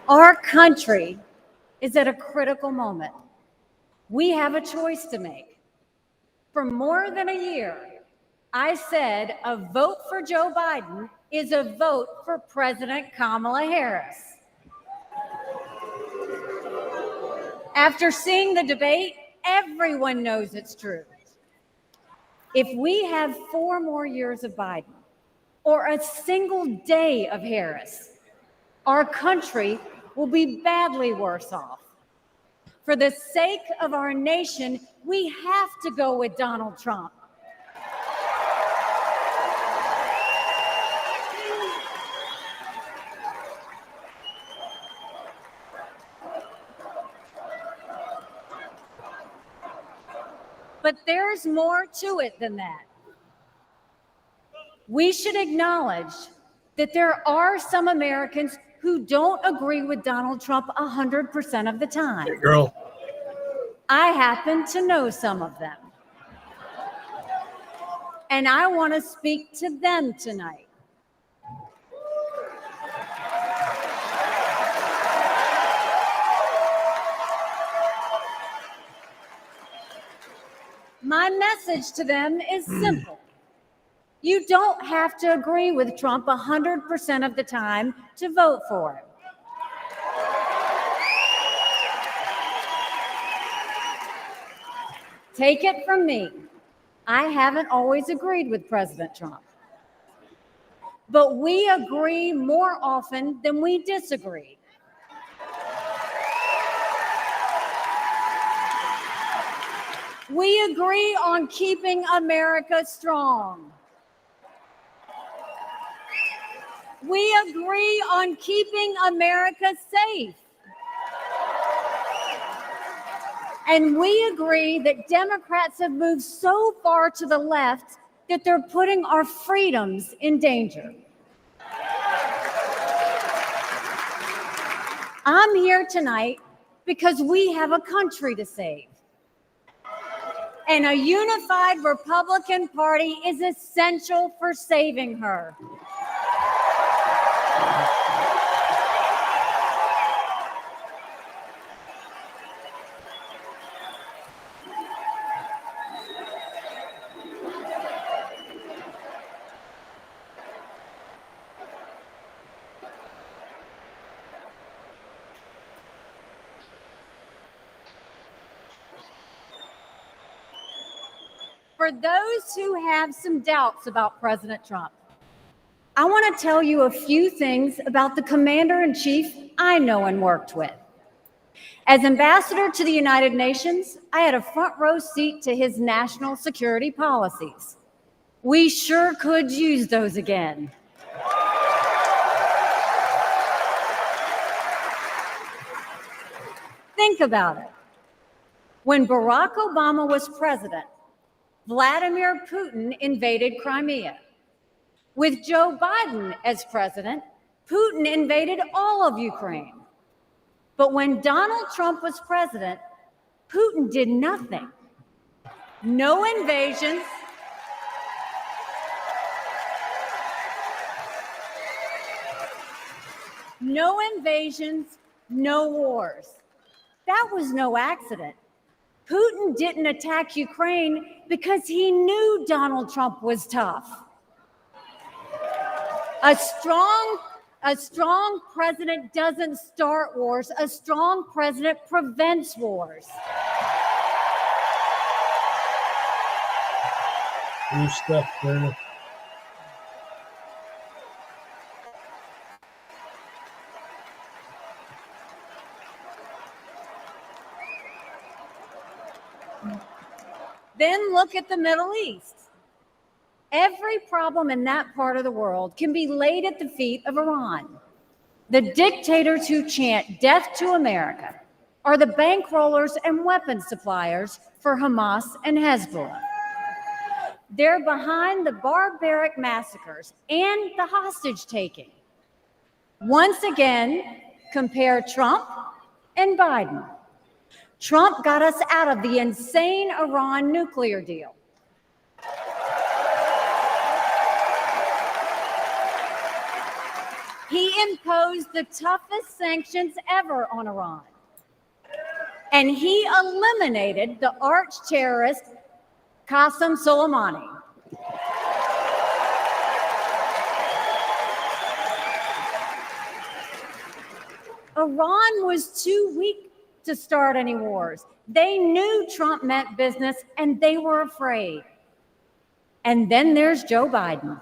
Our country is at a critical moment. We have a choice to make. For more than a year, I said a vote for Joe Biden is a vote for President Kamala Harris. After seeing the debate, everyone knows it's true. If we have 4 more years of Biden or a single day of Harris, our country will be badly worse off. For the sake of our nation, we have to go with Donald Trump. But there's more to it than that. We should acknowledge that there are some Americans who don't agree with Donald Trump 100% of the time. Hey, girl. I happen to know some of them. And I want to speak to them tonight. My message to them is simple. You don't have to agree with Trump 100% of the time to vote for him. Take it from me, I haven't always agreed with President Trump. But we agree more often than we disagree. We agree on keeping America strong. We agree on keeping America safe. And we agree that Democrats have moved so far to the left that they're putting our freedoms in danger. I'm here tonight because we have a country to save. And a unified Republican Party is essential for saving her. For those who have some doubts about President Trump, I want to tell you a few things about the commander-in-chief I know and worked with. As ambassador to the United Nations, I had a front row seat to his national security policies. We sure could use those again. Think about it. When Barack Obama was president, Vladimir Putin invaded Crimea. With Joe Biden as president, Putin invaded all of Ukraine. But when Donald Trump was president, Putin did nothing. No invasions. No invasions, no wars. That was no accident. Putin didn't attack Ukraine because he knew Donald Trump was tough. A strong president doesn't start wars. A strong president prevents wars. New stuff, Colonel. Then look at the Middle East. Every problem in that part of the world can be laid at the feet of Iran. The dictators who chant death to America are the bankrollers and weapons suppliers for Hamas and Hezbollah. They're behind the barbaric massacres and the hostage taking. Once again, compare Trump and Biden. Trump got us out of the insane Iran nuclear deal. He imposed the toughest sanctions ever on Iran. And he eliminated the arch terrorist Qasem Soleimani. Iran was too weak to start any wars. They knew Trump meant business and they were afraid. And then there's Joe Biden.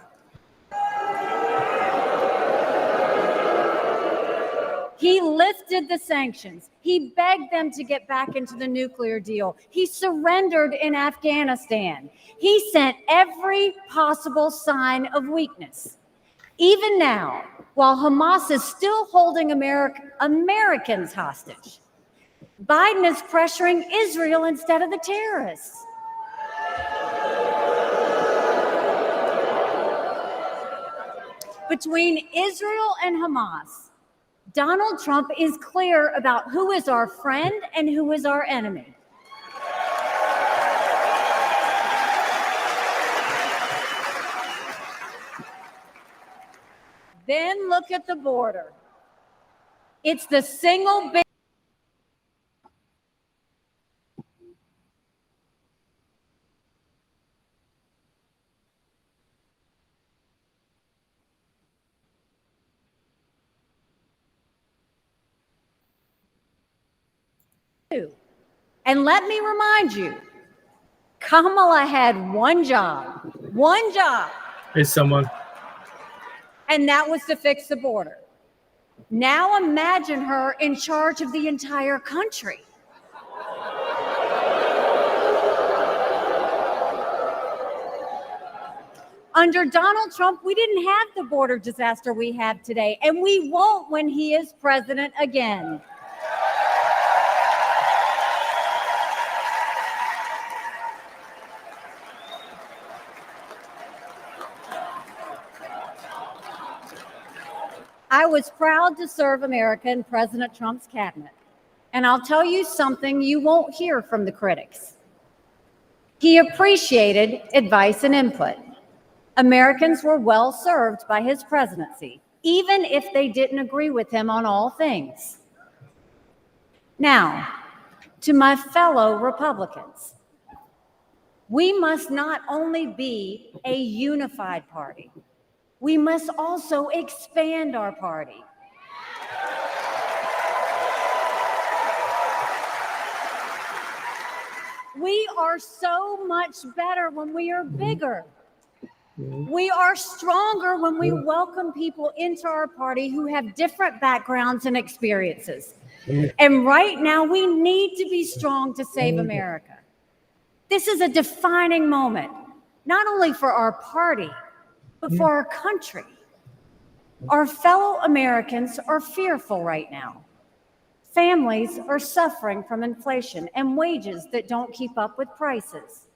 He lifted the sanctions. He begged them to get back into the nuclear deal. He surrendered in Afghanistan. He sent every possible sign of weakness. Even now, while Hamas is still holding Americans hostage, Biden is pressuring Israel instead of the terrorists. Between Israel and Hamas, Donald Trump is clear about who is our friend and who is our enemy. Then look at the border. It's the single biggest. And let me remind you, Kamala had one job, Is someone? and that was to fix the border. Now imagine her in charge of the entire country. Under Donald Trump, we didn't have the border disaster we have today, and we won't when he is president again. I was proud to serve America in President Trump's cabinet. And I'll tell you something you won't hear from the critics. He appreciated advice and input. Americans were well served by his presidency, even if they didn't agree with him on all things. Now, to my fellow Republicans, we must not only be a unified party, we must also expand our party. We are so much better when we are bigger. We are stronger when we welcome people into our party who have different backgrounds and experiences. And right now, we need to be strong to save America. This is a defining moment, not only for our party, but for our country. Our fellow Americans are fearful right now. Families are suffering from inflation and wages that don't keep up with prices.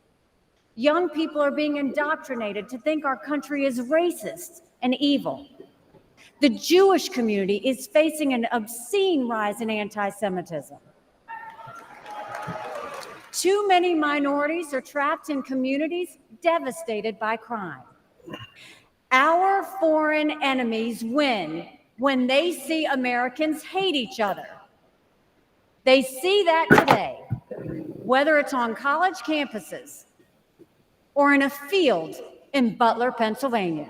Young people are being indoctrinated to think our country is racist and evil. The Jewish community is facing an obscene rise in anti-Semitism. Too many minorities are trapped in communities devastated by crime. Our foreign enemies win when they see Americans hate each other. They see that today, whether it's on college campuses or in a field in Butler, Pennsylvania.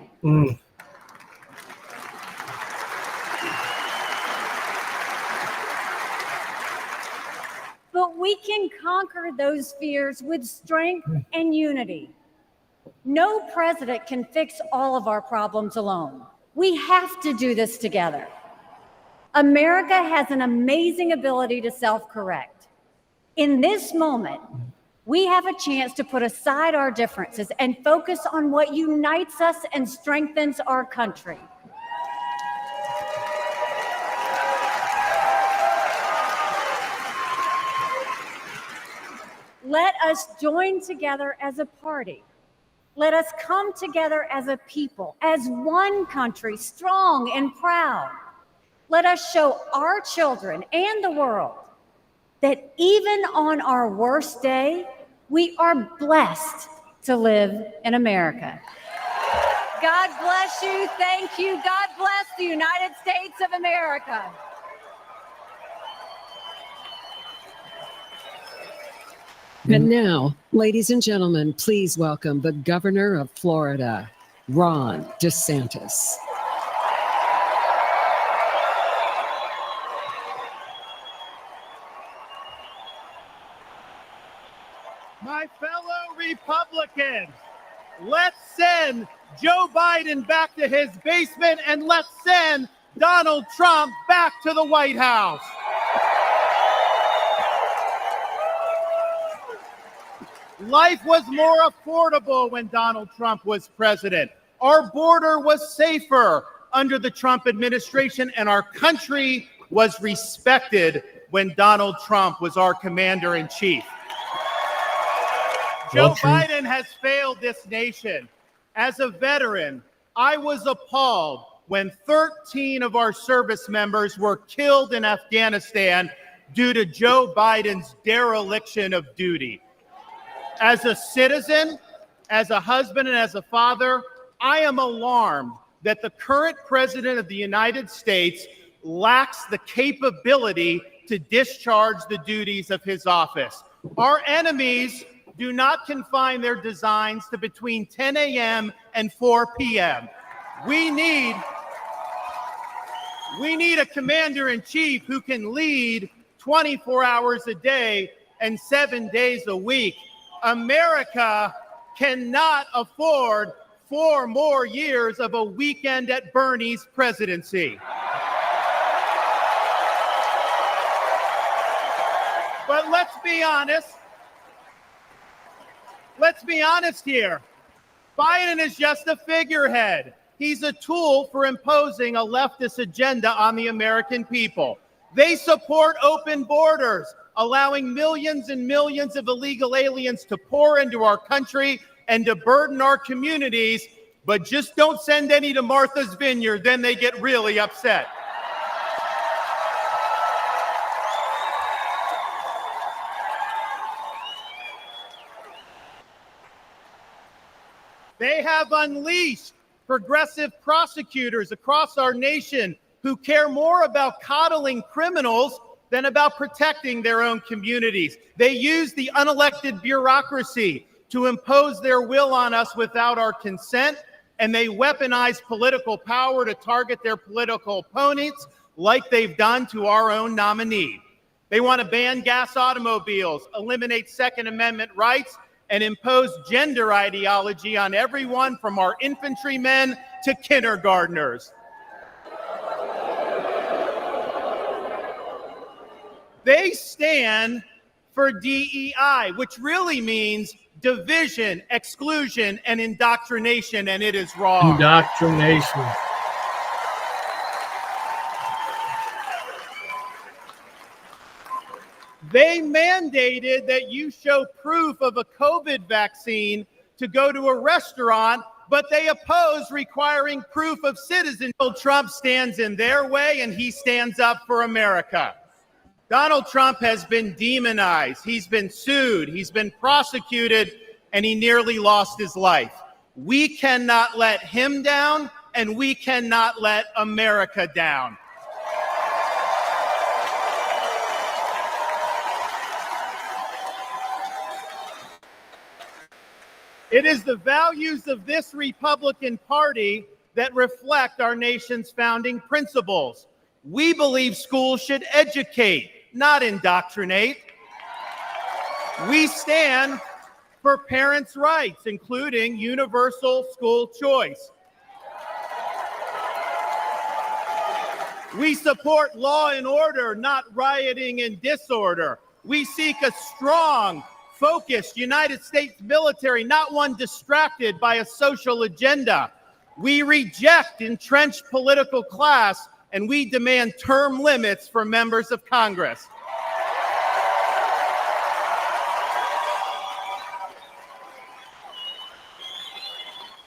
But we can conquer those fears with strength and unity. No president can fix all of our problems alone. We have to do this together. America has an amazing ability to self-correct. In this moment, we have a chance to put aside our differences and focus on what unites us and strengthens our country. Let us join together as a party. Let us come together as a people, as one country, strong and proud. Let us show our children and the world that even on our worst day, we are blessed to live in America. God bless you. Thank you. God bless the United States of America. And now, ladies and gentlemen, please welcome the Governor of Florida, Ron DeSantis. My fellow Republicans, let's send Joe Biden back to his basement and let's send Donald Trump back to the White House. Life was more affordable when Donald Trump was president. Our border was safer under the Trump administration, and our country was respected when Donald Trump was our commander-in-chief. Joe Biden has failed this nation. As a veteran, I was appalled when 13 of our service members were killed in Afghanistan due to Joe Biden's dereliction of duty. As a citizen, as a husband, and as a father, I am alarmed that the current president of the United States lacks the capability to discharge the duties of his office. Our enemies do not confine their designs to between 10 a.m. and 4 p.m. We need a commander-in-chief who can lead 24 hours a day and 7 days a week. America cannot afford 4 more years of a weekend at Bernie's presidency. But let's be honest. Let's be honest here. Biden is just a figurehead. He's a tool for imposing a leftist agenda on the American people. They support open borders, allowing millions and millions of illegal aliens to pour into our country and to burden our communities, but just don't send any to Martha's Vineyard, then they get really upset. They have unleashed progressive prosecutors across our nation who care more about coddling criminals than about protecting their own communities. They use the unelected bureaucracy to impose their will on us without our consent, and they weaponize political power to target their political opponents like they've done to our own nominee. They want to ban gas automobiles, eliminate Second Amendment rights, and impose gender ideology on everyone from our infantrymen to kindergartners. They stand for DEI, which really means division, exclusion, and indoctrination, and it is wrong. Indoctrination. They mandated that you show proof of a COVID vaccine to go to a restaurant, but they oppose requiring proof of citizenship. Trump stands in their way, and he stands up for America. Donald Trump has been demonized. He's been sued. He's been prosecuted, and he nearly lost his life. We cannot let him down, and we cannot let America down. It is the values of this Republican Party that reflect our nation's founding principles. We believe schools should educate, not indoctrinate. We stand for parents' rights, including universal school choice. We support law and order, not rioting and disorder. We seek a strong, focused United States military, not one distracted by a social agenda. We reject entrenched political class, and we demand term limits for members of Congress.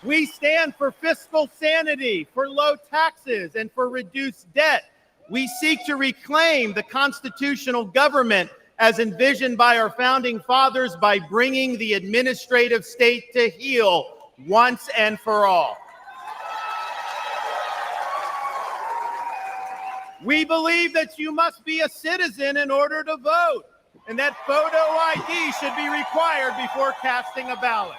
We stand for fiscal sanity, for low taxes, and for reduced debt. We seek to reclaim the constitutional government as envisioned by our founding fathers by bringing the administrative state to heel once and for all. We believe that you must be a citizen in order to vote, and that photo ID should be required before casting a ballot.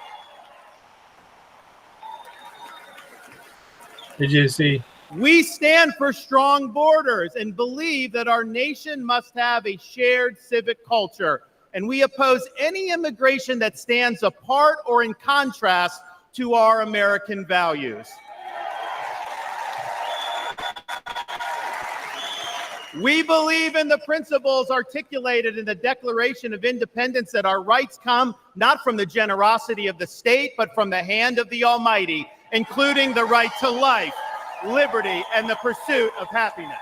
Did you see? We stand for strong borders and believe that our nation must have a shared civic culture, and we oppose any immigration that stands apart or in contrast to our American values. We believe in the principles articulated in the Declaration of Independence that our rights come not from the generosity of the state, but from the hand of the Almighty, including the right to life, liberty, and the pursuit of happiness.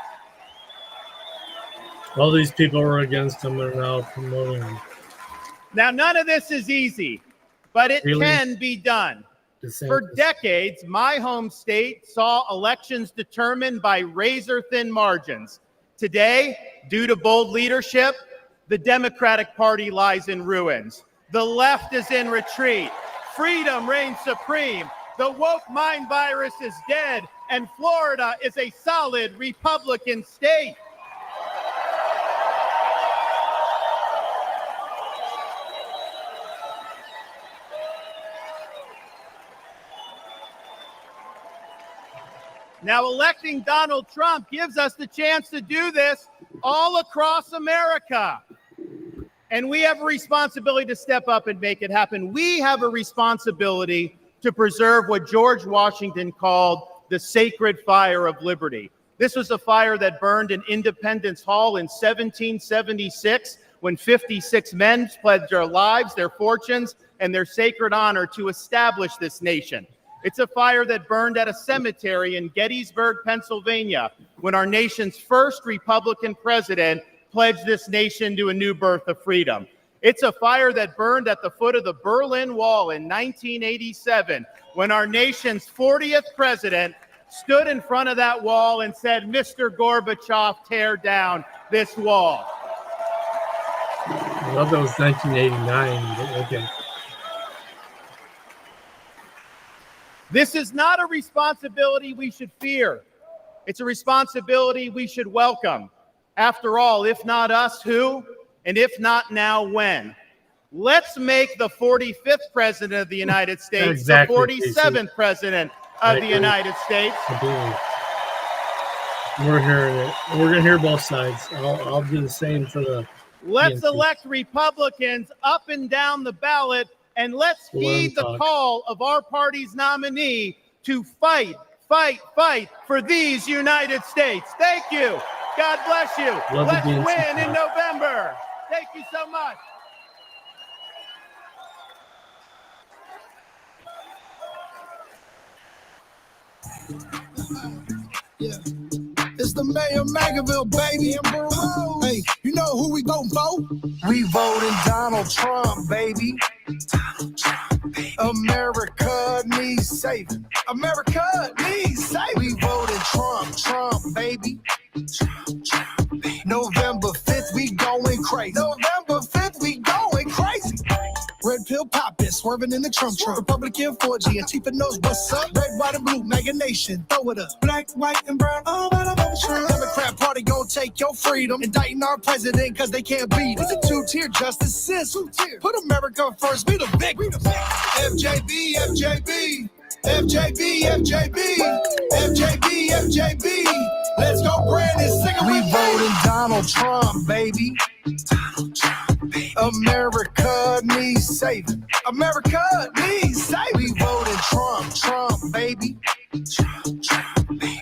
All these people were against him are now promoting him. Now, none of this is easy, but it Really? can be done. DeSantis. For decades, my home state saw elections determined by razor-thin margins. Today, due to bold leadership, the Democratic Party lies in ruins. The left is in retreat. Freedom reigns supreme. The woke mind virus is dead, and Florida is a solid Republican state. Now, electing Donald Trump gives us the chance to do this all across America. And we have a responsibility to step up and make it happen. We have a responsibility to preserve what George Washington called the sacred fire of liberty. This was a fire that burned in Independence Hall in 1776 when 56 men pledged their lives, their fortunes, and their sacred honor to establish this nation. It's a fire that burned at a cemetery in Gettysburg, Pennsylvania, when our nation's first Republican president pledged this nation to a new birth of freedom. It's a fire that burned at the foot of the Berlin Wall in 1987, when our nation's 40th president stood in front of that wall and said, "Mr. Gorbachev, tear down this wall." I love that was 1989. But okay. This is not a responsibility we should fear. It's a responsibility we should welcome. After all, if not us, who? And if not now, when? Let's make the 45th president of the United States Exactly, the 47th president of the United States. We're hearing it. We're going to hear both sides. I'll do the same for the Let's RnC. elect Republicans up and down the ballot, and let's heed the call of our party's nominee to fight, fight, fight for these United States. Thank you. God bless you. Love Let's the RnC win in talk. November. Thank you so much. Yeah. It's the mayor of Magaville, baby. Hey, you know who we voting for? We voting Donald Trump, baby. America needs saving. America needs saving. We voting Trump, baby. November 5th, we going crazy. November 5th, we going crazy. Red pill poppin', swerving in the Trump. Republican 4G, Antifa knows what's up. Red, white, and blue, mega nation, throw it up. Black, white, and brown, all that I'm Trump. Democrat party gon' take your freedom. Indicting our president cause they can't beat it. It's a two-tier justice system. Put America first, we the big. FJB, FJB. FJB, FJB. FJB, FJB. Let's go, Brandon, sing it. We voting Donald Trump, baby. America needs saving. America needs saving. We voting Trump, baby.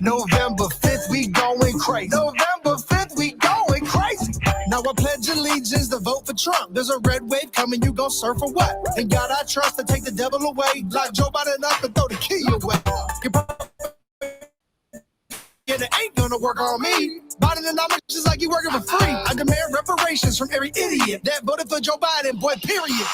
November 5th, we going crazy. November 5th, we going crazy. Now I pledge allegiance to vote for Trump. There's a red wave coming, you gon' surf for what? And God I trust to take the devil away. Lock Joe Biden up and throw the key away. And it ain't gonna work on me. Biden and I'm just like you working for free. I demand reparations from every idiot that voted for Joe Biden, boy, period.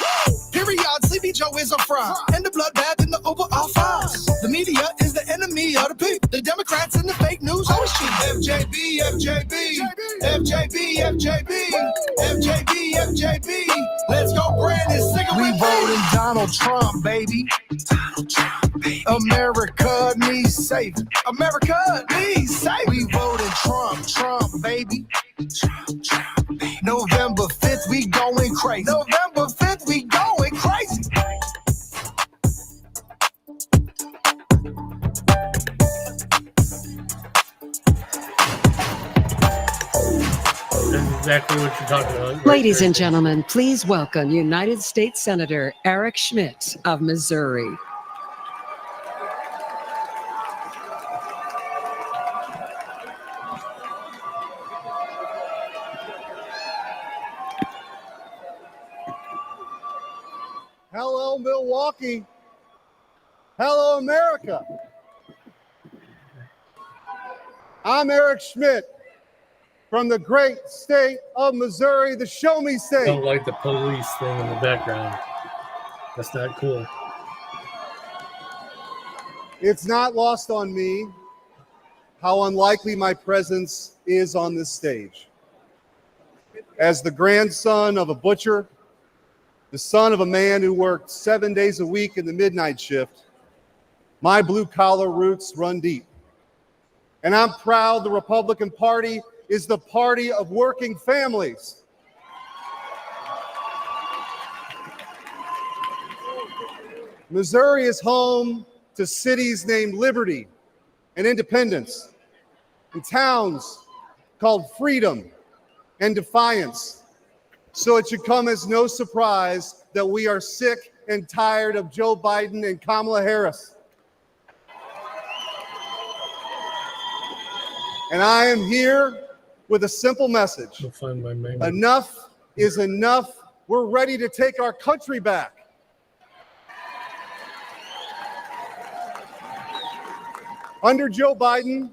Period, Sleepy Joe is a fraud. And the bloodbath in the Oval Office. The media is the enemy of the people. The Democrats and the fake news always cheat. FJB, FJB. FJB, FJB. FJB, FJB. Let's go, Brandon, sing it. We voting Donald Trump, baby. America needs saving. America needs saving. We voting Trump, crazy. November 5th, we going crazy. That's exactly what you're talking about. right Ladies there. and gentlemen, please welcome United States Senator Eric Schmidt of Missouri. Hello, Milwaukee. Hello, America. I'm Eric Schmidt from the great state of Missouri, the Show Me I State. don't like the police thing in the background. That's not cool. It's not lost on me how unlikely my presence is on this stage. As the grandson of a butcher, the son of a man who worked 7 days a week in the midnight shift, my blue-collar roots run deep. And I'm proud the Republican Party is the party of working families. Missouri is home to cities named Liberty and Independence, and towns called Freedom and Defiance. So it should come as no surprise that we are sick and tired of Joe Biden and Kamala Harris. And I am here with a simple message. I'll find my main. Enough is enough. We're ready to take our country back. Under Joe Biden,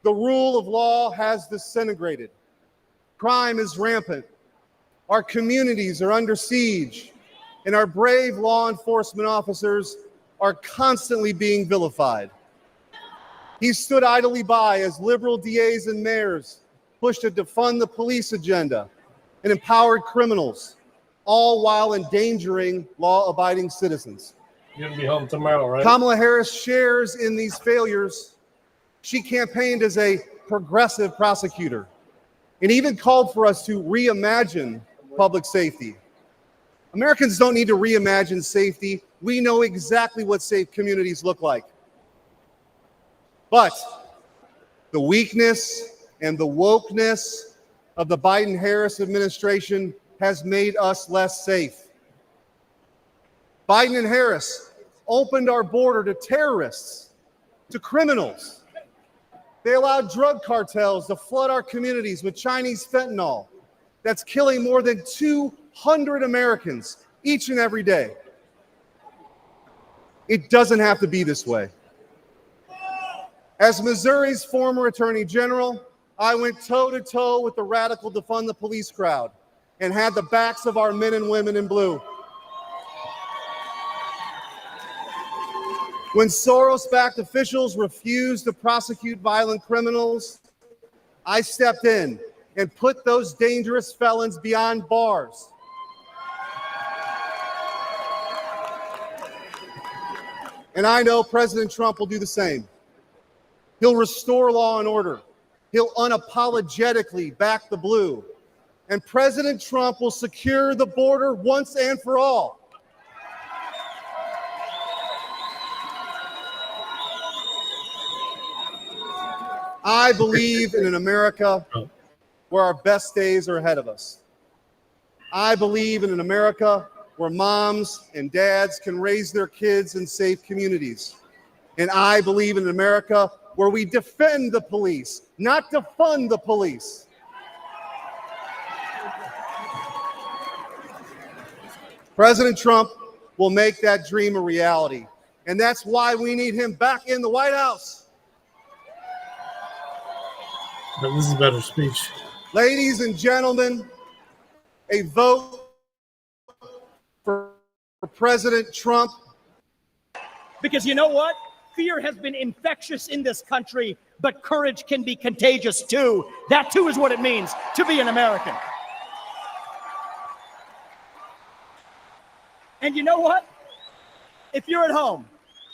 the rule of law has disintegrated. Crime is rampant. Our communities are under siege, and our brave law enforcement officers are constantly being vilified. He stood idly by as liberal DAs and mayors pushed a defund the police agenda and empowered criminals, all while endangering law-abiding citizens. You're going to be home tomorrow, right? Kamala Harris shares in these failures. She campaigned as a progressive prosecutor and even called for us to reimagine public safety. Americans don't need to reimagine safety. We know exactly what safe communities look like. But the weakness and the wokeness of the Biden-Harris administration has made us less safe. Biden and Harris opened our border to terrorists, to criminals. They allowed drug cartels to flood our communities with Chinese fentanyl that's killing more than 200 Americans each and every day. It doesn't have to be this way. As Missouri's former Attorney General, I went toe-to-toe with the radical defund the police crowd and had the backs of our men and women in blue. When Soros-backed officials refused to prosecute violent criminals, I stepped in and put those dangerous felons behind bars. And I know President Trump will do the same. He'll restore law and order. He'll unapologetically back the blue. And President Trump will secure the border once and for all. I believe in an America where our best days are ahead of us. I believe in an America where moms and dads can raise their kids in safe communities. And I believe in an America where we defend the police, not defund the police. President Trump will make that dream a reality. And that's why we need him back in the White House. But this is a better speech. Ladies and gentlemen, a vote for President Trump. Because you know what? Fear has been infectious in this country, but courage can be contagious too. That too is what it means to be an American. And you know what? If you're at home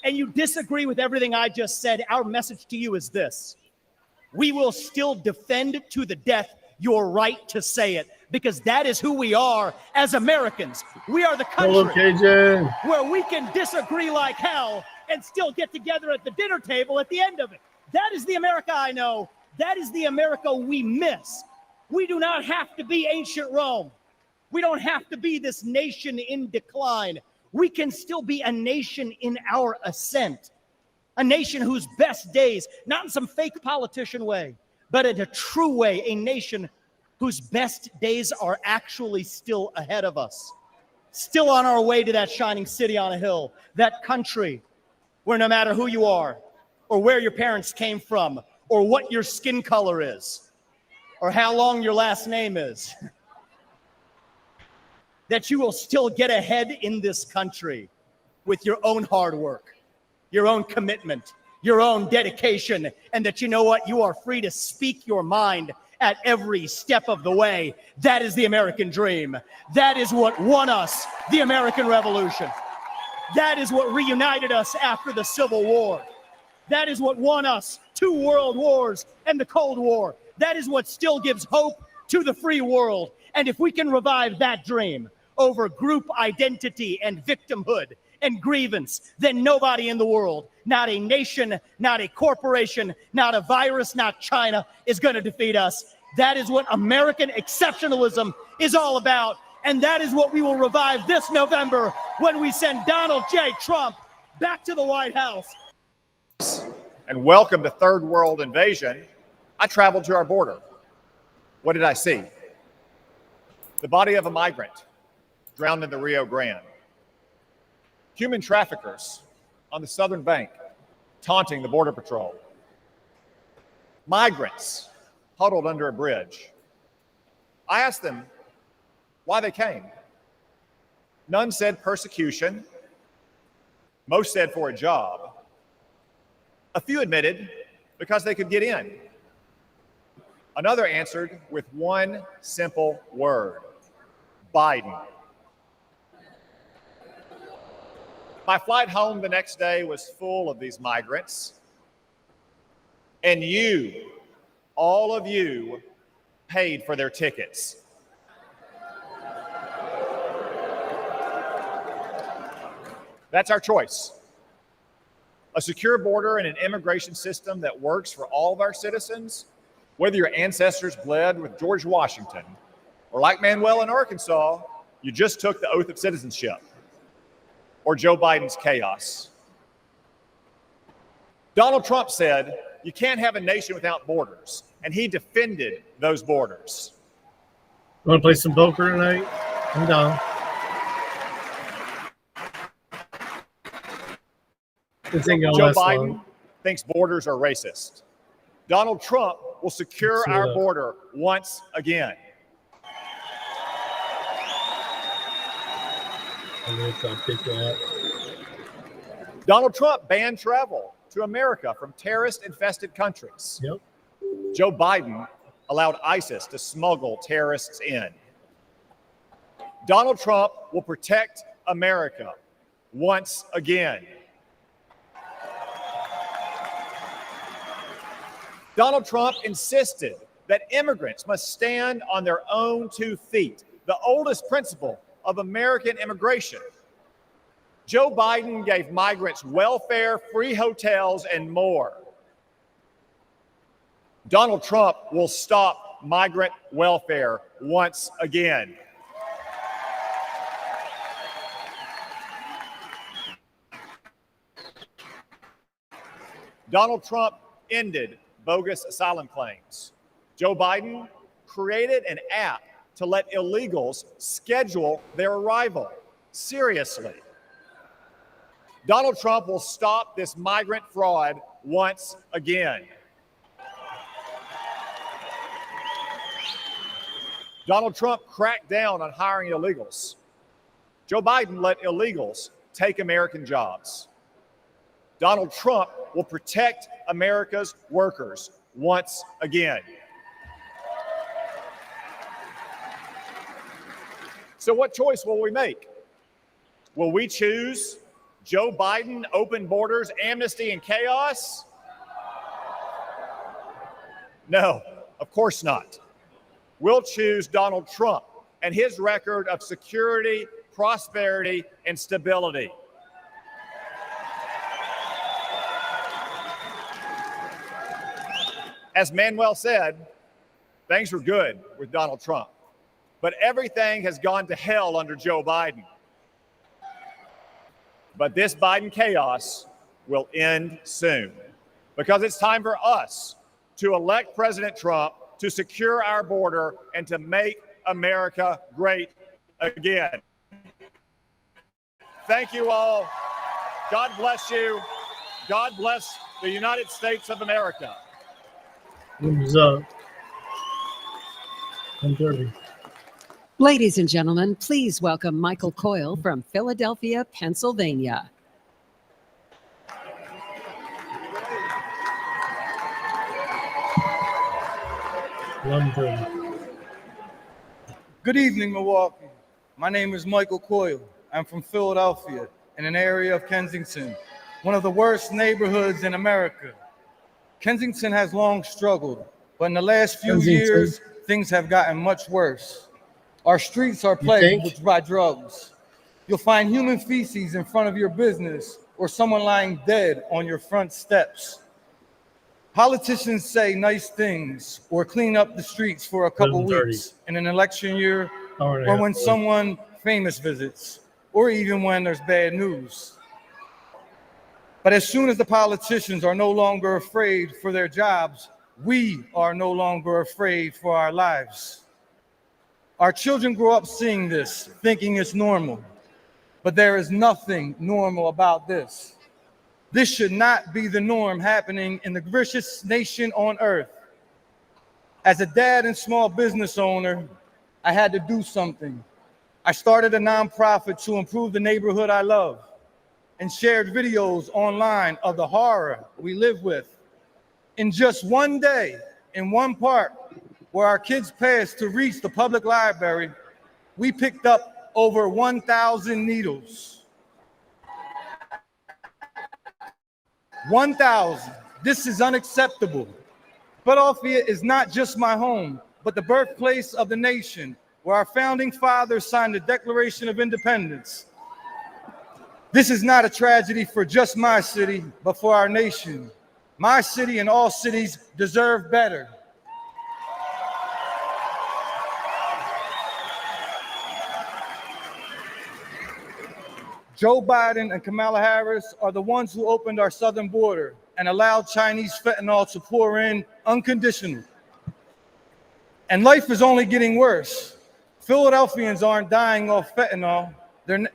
and you disagree with everything I just said, our message to you is this: we will still defend to the death your right to say it, because that is who we are as Americans. We are the Hello, country KJ. where we can disagree like hell and still get together at the dinner table at the end of it. That is the America I know. That is the America we miss. We do not have to be ancient Rome. We don't have to be this nation in decline. We can still be a nation in our ascent, a nation whose best days, not in some fake politician way, but in a true way, a nation whose best days are actually still ahead of us, still on our way to that shining city on a hill, that country where no matter who you are, or where your parents came from, or what your skin color is, or how long your last name is, that you will still get ahead in this country with your own hard work, your own commitment, your own dedication, and that you know what? You are free to speak your mind at every step of the way. That is the American dream. That is what won us the American Revolution. That is what reunited us after the Civil War. That is what won us 2 world wars and the Cold War. That is what still gives hope to the free world. And if we can revive that dream over group identity and victimhood and grievance, then nobody in the world, not a nation, not a corporation, not a virus, not China, is going to defeat us. That is what American exceptionalism is all about. And that is what we will revive this November when we send Donald J. Trump back to the White House. And welcome to Third World Invasion. I traveled to our border. What did I see? The body of a migrant drowned in the Rio Grande. Human traffickers on the southern bank taunting the Border Patrol. Migrants huddled under a bridge. I asked them why they came. None said persecution. Most said for a job. A few admitted because they could get in. Another answered with one simple word: Biden. My flight home the next day was full of these migrants. And you, all of you, paid for their tickets. That's our choice. A secure border and an immigration system that works for all of our citizens, whether your ancestors bled with George Washington, or like Manuel in Arkansas, you just took the oath of citizenship, or Joe Biden's chaos. Donald Trump said, you can't have a nation without borders, and he defended those borders. Want to play some poker tonight? I'm down. This ain't gonna Joe last Biden long. thinks borders are racist. Donald Trump will secure our border once again. I'm gonna try to pick that. Donald Trump banned travel to America from terrorist-infested countries. Yep. Joe Biden allowed ISIS to smuggle terrorists in. Donald Trump will protect America once again. Donald Trump insisted that immigrants must stand on their own 2 feet, the oldest principle of American immigration. Joe Biden gave migrants welfare, free hotels, and more. Donald Trump will stop migrant welfare once again. Donald Trump ended bogus asylum claims. Joe Biden created an app to let illegals schedule their arrival. Seriously. Donald Trump will stop this migrant fraud once again. Donald Trump cracked down on hiring illegals. Joe Biden let illegals take American jobs. Donald Trump will protect America's workers once again. So what choice will we make? Will we choose Joe Biden, open borders, amnesty, and chaos? No, of course not. will choose Donald Trump and his record of security, prosperity, and stability. As Manuel said, things were good with Donald Trump, but everything has gone to hell under Joe Biden. But this Biden chaos will end soon, because it's time for us to elect President Trump to secure our border and to make America great again. Thank you all. God bless you. God bless the United States of America. Thumbs up. 10:30. Ladies and gentlemen, please welcome Michael Coyle from Philadelphia, Pennsylvania. Good evening, Milwaukee. My name is Michael Coyle. I'm from Philadelphia, in an area of Kensington, one of the worst neighborhoods in America. Kensington has long struggled, but in the last few years, things have gotten much worse. Our streets are plagued by drugs. You'll find human feces in front of your business or someone lying dead on your front steps. Politicians say nice things or clean up the streets for a couple weeks in an election year, or when someone famous visits, or even when there's bad news. But as soon as the politicians are no longer afraid for their jobs, we are no longer afraid for our lives. Our children grow up seeing this, thinking it's normal, but there is nothing normal about this. This should not be the norm happening in the richest nation on earth. As a dad and small business owner, I had to do something. I started a nonprofit to improve the neighborhood I love and shared videos online of the horror we live with. In just one day, in one park where our kids passed to reach the public library, we picked up over 1,000 needles. 1,000. This is unacceptable. Philadelphia is not just my home, but the birthplace of the nation, where our founding fathers signed the Declaration of Independence. This is not a tragedy for just my city, but for our nation. My city and all cities deserve better. Joe Biden and Kamala Harris are the ones who opened our southern border and allowed Chinese fentanyl to pour in unconditionally. And life is only getting worse. Philadelphians aren't dying off fentanyl.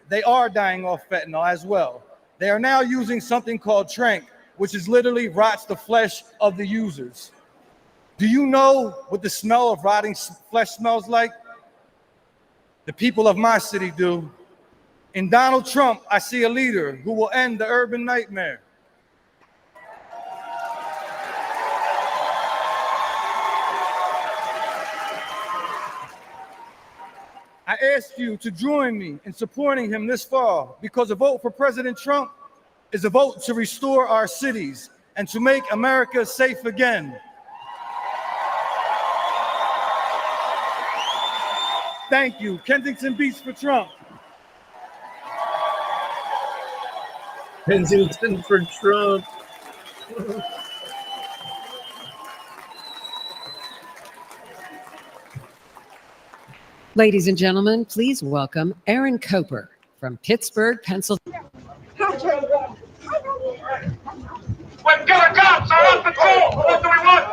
They are dying off fentanyl as well. They are now using something called tranq, which is literally rots the flesh of the users. Do you know what the smell of rotting flesh smells like? The people of my city do. In Donald Trump, I see a leader who will end the urban nightmare. I ask you to join me in supporting him this fall, because a vote for President Trump is a vote to restore our cities and to make America safe again. Thank you. Kensington Beach for Trump. Kensington for Trump. Ladies and gentlemen, please welcome Aaron Coper from Pittsburgh, Pennsylvania. When killer cops are on patrol, what do we want?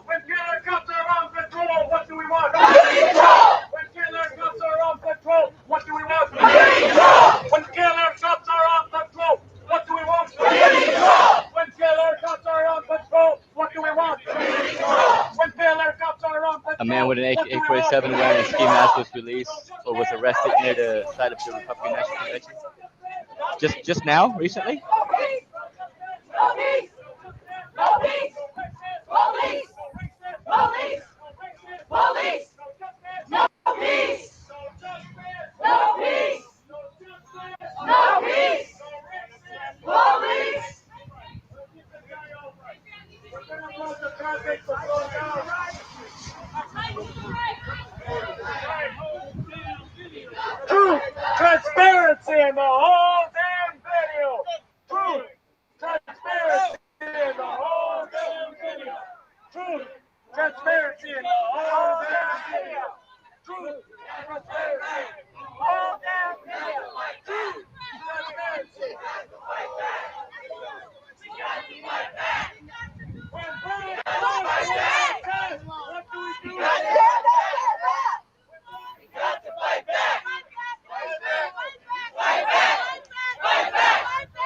When killer cops are on patrol, what do we want? When killer cops are on patrol, what do we want? When killer cops are on patrol, what do we want? When killer cops are on patrol, what do we want? When killer cops are on patrol. A man with an AK-47 wearing a ski mask was released or was arrested near the site of the Republican National Convention. Just now, recently? Police! Police! Police! Police! Police! No peace! No peace! No peace! Police! Truth, transparency in the whole damn video. Truth, transparency in the whole damn video. Truth, transparency in the whole damn video. Truth, transparency in the whole damn video. Truth, transparency. When black lives matter, what do we do?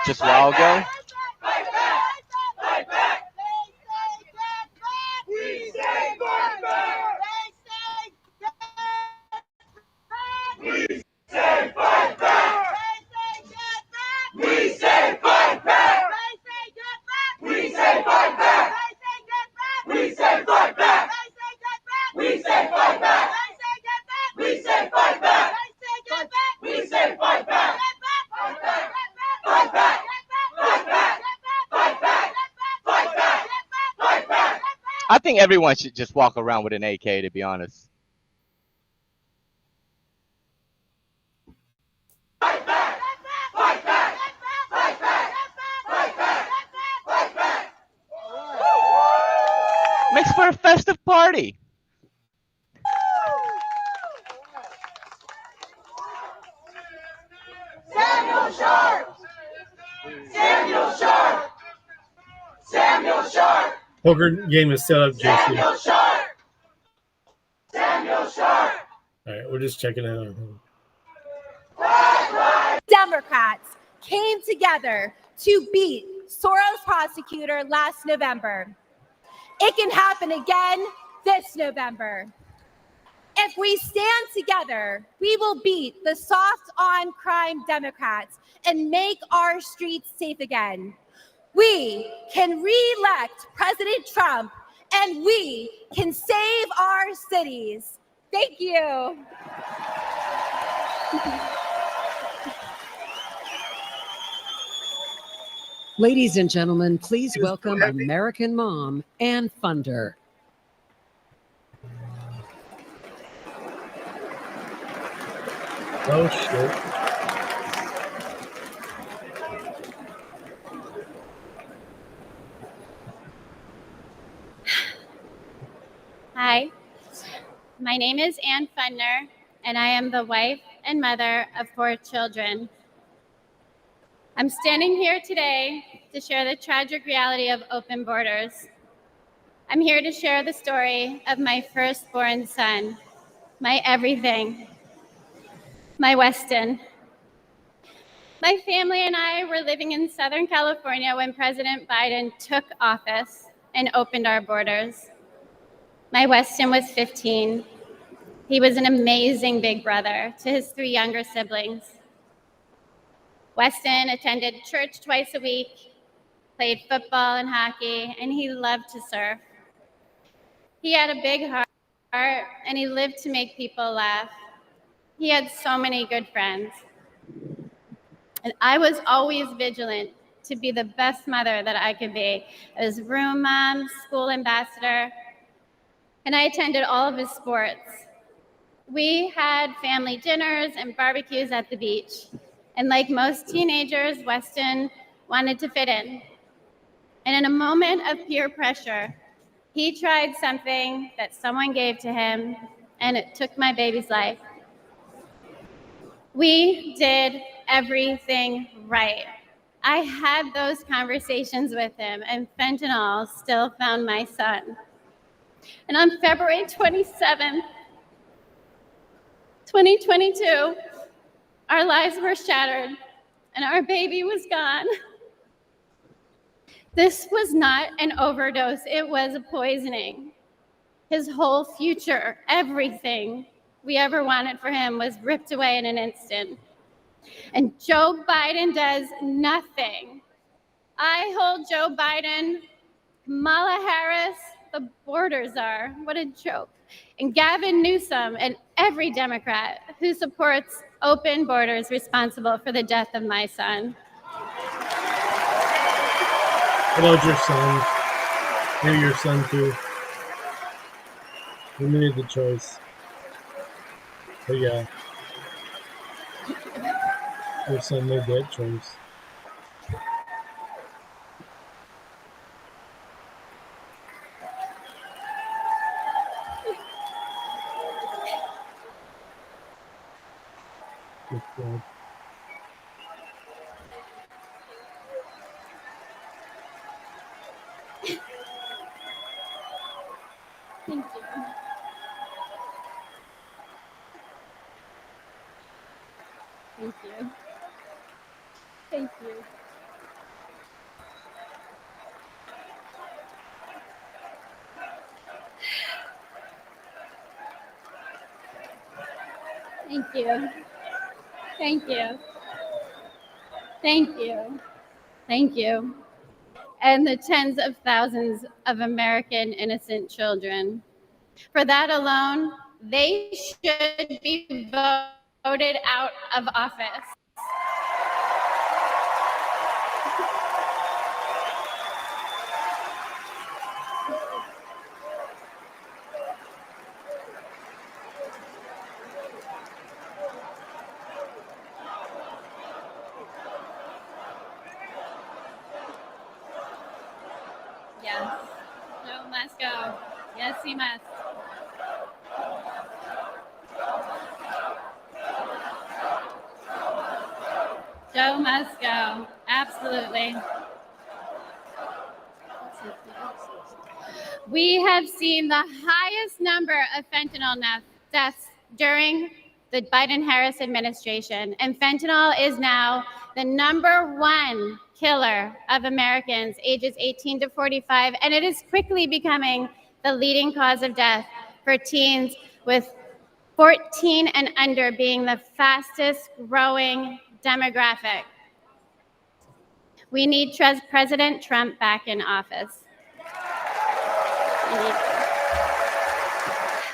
Just a while ago, I think everyone should just walk around with an AK, to be honest. Makes for a festive party. Samuel Sharp! Samuel Sharp! Samuel Sharp! Poker game is set up, JC. Samuel Sharp! Samuel Sharp! All right, we're just checking it out. Democrats came together to beat Soros prosecutor last November. It can happen again this November. If we stand together, we will beat the soft on crime Democrats and make our streets safe again. We can re-elect President Trump and we can save our cities. Thank you. Ladies and gentlemen, please welcome American mom and funder. Oh, shit. Hi, my name is Ann Fundner, and I am the wife and mother of 4 children. I'm standing here today to share the tragic reality of open borders. I'm here to share the story of my firstborn son, my everything, my Weston. My family and I were living in Southern California when President Biden took office and opened our borders. My Weston was 15. He was an amazing big brother to his 3 younger siblings. Weston attended church twice a week, played football and hockey, and he loved to surf. He had a big heart, and he lived to make people laugh. He had so many good friends. And I was always vigilant to be the best mother that I could be. I was room mom, school ambassador, and I attended all of his sports. We had family dinners and barbecues at the beach. And like most teenagers, Weston wanted to fit in. And in a moment of peer pressure, he tried something that someone gave to him, and it took my baby's life. We did everything right. I had those conversations with him, and fentanyl still found my son. And on February 27th, 2022, our lives were shattered, and our baby was gone. This was not an overdose, it was a poisoning. His whole future, everything we ever wanted for him was ripped away in an instant. And Joe Biden does nothing. I hold Joe Biden, Kamala Harris, the borders are, what a joke. And Gavin Newsom and every Democrat who supports open borders responsible for the death of my son. How about your son? You're your son too. We made the choice. But yeah, your son made that choice. Good God. Thank you. Thank you. Thank you. Thank you. Thank you. Thank you. Thank you. And the tens of thousands of American innocent children. For that alone, they should be voted out of office. Yes. Joe must go. Yes, he must. Joe must go. Absolutely. We have seen the highest number of fentanyl deaths during the Biden-Harris administration, and fentanyl is now the #1 killer of Americans ages 18 to 45, and it is quickly becoming the leading cause of death for teens, with 14 and under being the fastest growing demographic. We need President Trump back in office.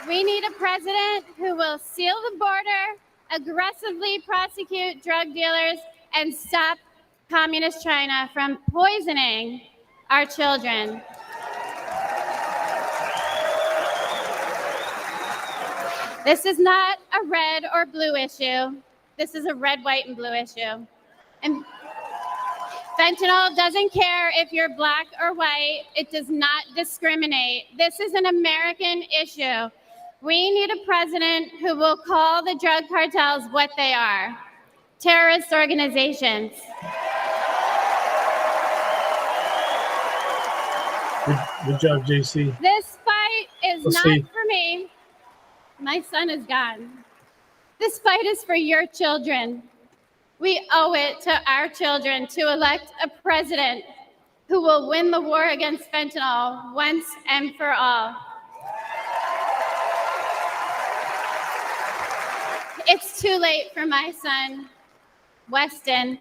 We need a president who will seal the border, aggressively prosecute drug dealers, and stop Communist China from poisoning our children. This is not a red or blue issue. This is a red, white, and blue issue. And fentanyl doesn't care if you're black or white. It does not discriminate. This is an American issue. We need a president who will call the drug cartels what they are: terrorist organizations. Good job, JC. This fight is We'll not see. for me. My son is gone. This fight is for your children. We owe it to our children to elect a president who will win the war against fentanyl once and for all. It's too late for my son, Weston.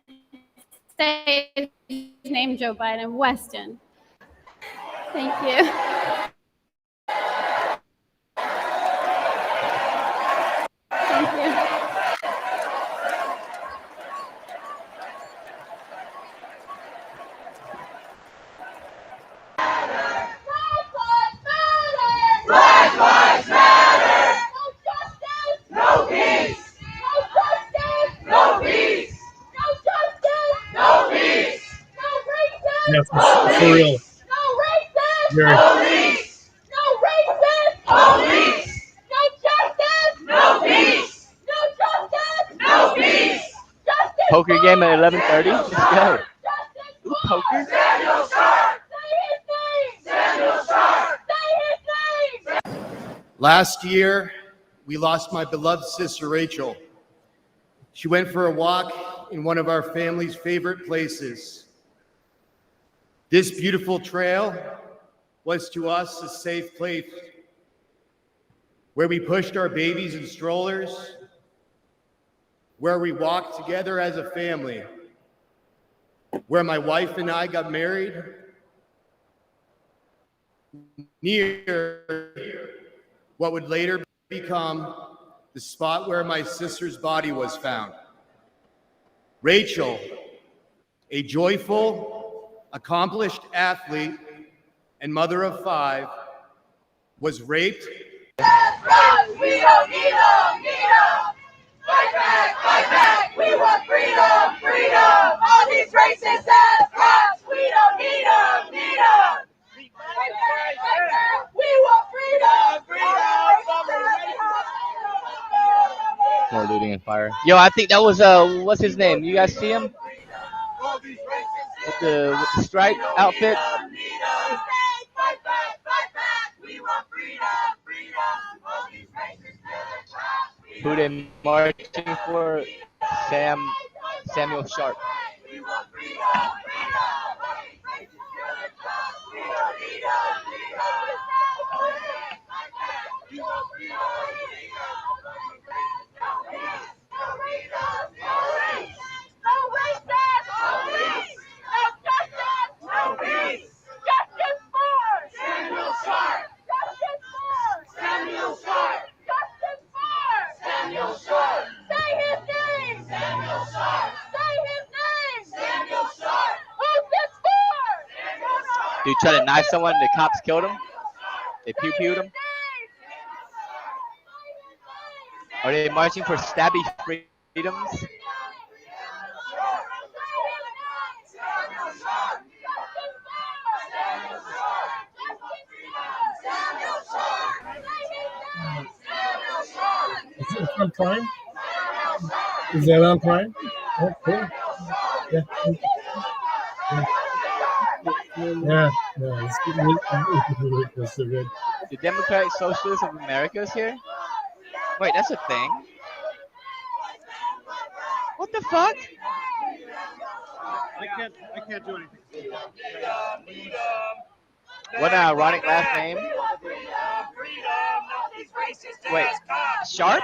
Say his name, Joe Biden. Weston. Thank you. Thank you. Black lives matter! No justice! No peace! No justice! No peace! No justice! No peace! No racist! Yeah, for real. No racist! Very. Police! No racist! Police! No justice! No peace! No justice! No peace! Justice! Poker game at 11:30. Let's go. Justice! Ooh, poker. Samuel Sharp! Say his name! Samuel Sharp! Say his name! Last year, we lost my beloved sister, Rachel. She went for a walk in one of our family's favorite places. This beautiful trail was to us a safe place where we pushed our babies in strollers, where we walked together as a family, where my wife and I got married, near what would later become the spot where my sister's body was found. Rachel, a joyful, accomplished athlete and mother of 5, was raped We don't need them, Fight back, we want freedom, freedom. All these racist ass cops, we don't need them, Fight back, we want freedom, More looting and fire. Yo, I think that was what's his name? You guys see him? With the stripe outfit. Fight back, we want freedom, All these racist ass cops, Who they marching for? Samuel Sharp. we want freedom, All these racist ass cops, we don't need them, We want freedom, No racist, no justice, no peace. Justice for Samuel Sharp. Justice for Samuel Sharp. Justice for Samuel Sharp. Say his name. Samuel Sharp. Say his name. Samuel Sharp. Who's this for? Samuel Sharp. Did he try to knife someone? The cops killed him. They pew-pewed him. Are they marching for stabby freedoms? Is it on Prime? Is that on Prime? Oh, cool. Yeah. It's so good. The Democratic Socialists of America is here? Wait, that's a thing? What the fuck? I can't do anything. What an ironic last name. Wait, Sharp?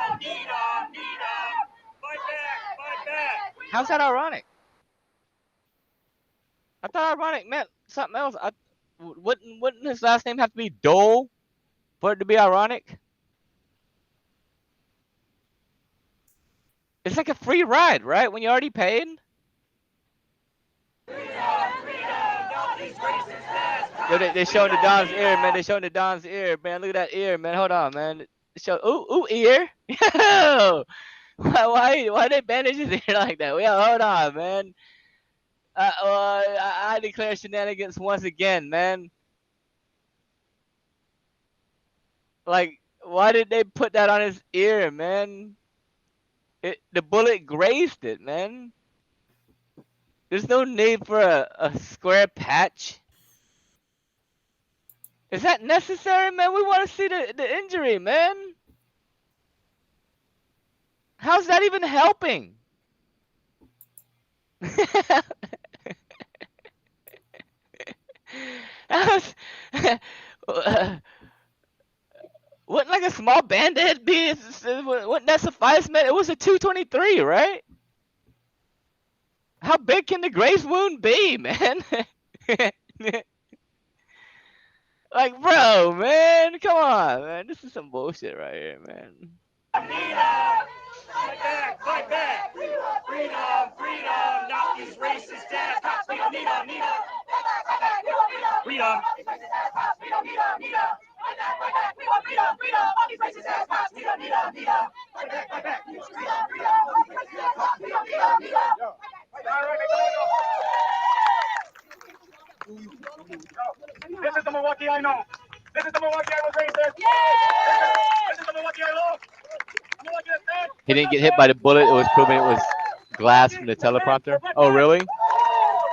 How's that ironic? I thought ironic meant something else. Wouldn't his last name have to be Dole for it to be ironic? It's like a free ride, right? When you already paid? Yo, they showing the Don's ear, man. They showing the Don's ear, man. Look at that ear, man. Hold on, man. They show, ooh, ear. Yo, why they bandage his ear like that? Yo, hold on, man. I declare shenanigans once again, man. Like, why did they put that on his ear, man? The bullet grazed it, man. There's no need for a square patch. Is that necessary, man? We want to see the injury, man. How's that even helping? Wouldn't like a small band-aid be? Wouldn't that suffice, man? It was a 223, right? How big can the graze wound be, man? Like, bro, man, come on, man. This is some bullshit right here, man. Fight back. We want freedom, not these racist ass cops. We don't need them, Freedom. We don't need them, Fight back. We want freedom, all these racist ass cops. We don't need them, Fight back. We want freedom, all these racist ass cops. We don't need them, This is the Milwaukee I know. This is the Milwaukee I was raised in. This is the Milwaukee I love. He didn't get hit by the bullet. It was proven it was glass from the teleprompter. Oh, really?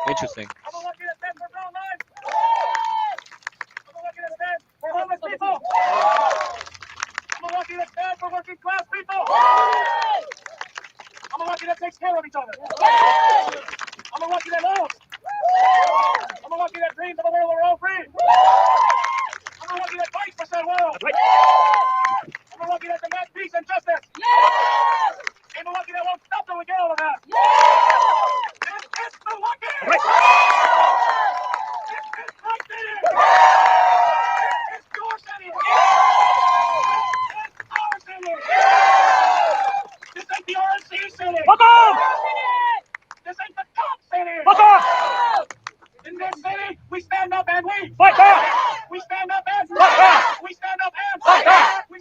Interesting. I'm a lucky to stand for brown lives. I'm a lucky to stand for homeless people. I'm a lucky to stand for working class people. I'm a lucky that takes care of each other. I'm a lucky that loves. I'm a lucky that dreams of a world where we're all free. I'm a lucky that fights for said world. I'm a lucky that demands peace and justice. I'm a lucky that won't stop till we get all of that. This is Milwaukee. This is my city. This is your city. This is our city. This ain't the RnC city. Fuck off! This ain't the top city. Fuck off! In this city, we stand up and we fight back. We stand up and fight back. We stand up and fight back. We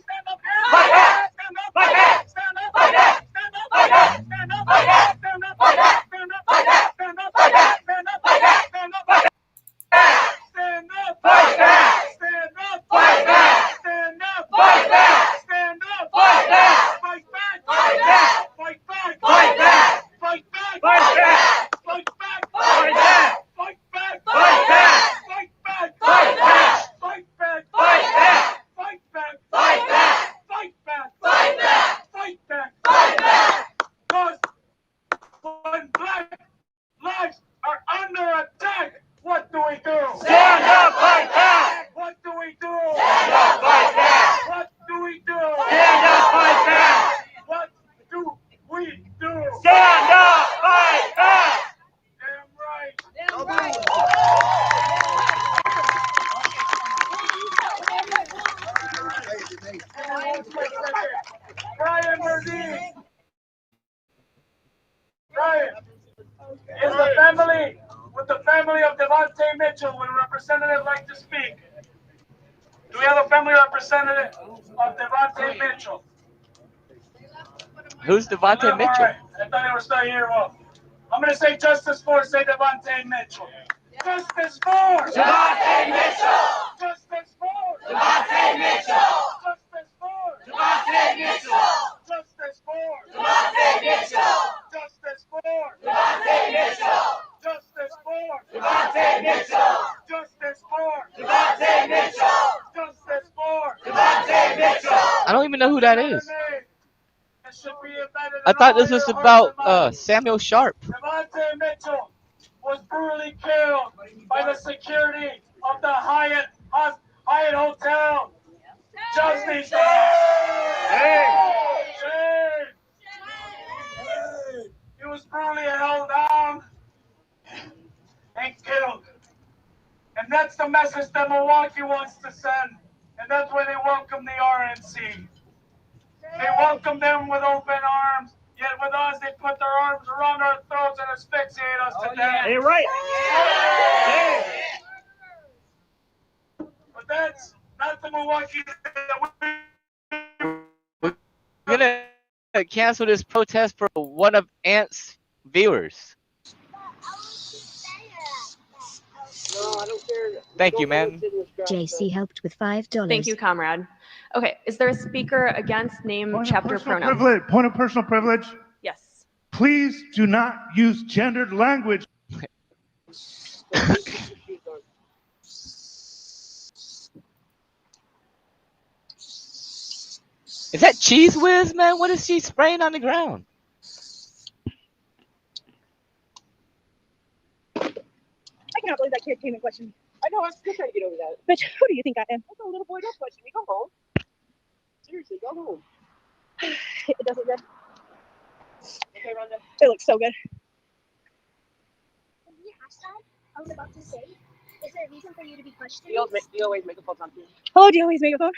Brian Murdine. Brian, is the family, would the family of Devontae Mitchell, would a representative like to speak? Do we have a family representative of Devontae Mitchell? Who's Devontae All Mitchell? right, I thought they were still here. Well, I'm going to say justice for, say Devontae Mitchell. Justice for! Devontae Mitchell! Justice for! Devontae Mitchell! Justice for! Devontae Mitchell! Justice for! Devontae Mitchell! Justice for! Devontae Mitchell! Justice for! Devontae Mitchell! Justice for! Devontae Mitchell! Justice for! Devontae Mitchell! I don't even know who that is. It should be embedded I in thought all this was your hearts and about minds. Samuel Sharp. Devontae Mitchell was brutally killed by the security of the Hyatt Hotel. Justice! He was brutally held down and killed. And that's the message that Milwaukee wants to send. And that's why they welcome the RnC. They welcome them with open arms. Yet with us, they put their arms around our throats and asphyxiate us to death. Hey, right. But that's not the Milwaukee that We're gonna cancel this protest for one of Ant's viewers. Thank you, man. JC helped with $5. Thank you, comrade. Okay, is there a speaker against name, chapter, pronoun? Point of personal privilege. Yes. Please do not use gendered language. Is that Cheese Whiz, man? What is she spraying on the ground? I cannot believe that kid came and questioned me. I know, I'm still trying to get over that. But who do you think I am? I'm a little boy, don't question me. Go home. Seriously, go home. It doesn't good. Okay, Rhonda. It looks so good. I was about to say, is there a reason for you to be questioned? Do you always make a phone contact? Hello, do you always make a phone?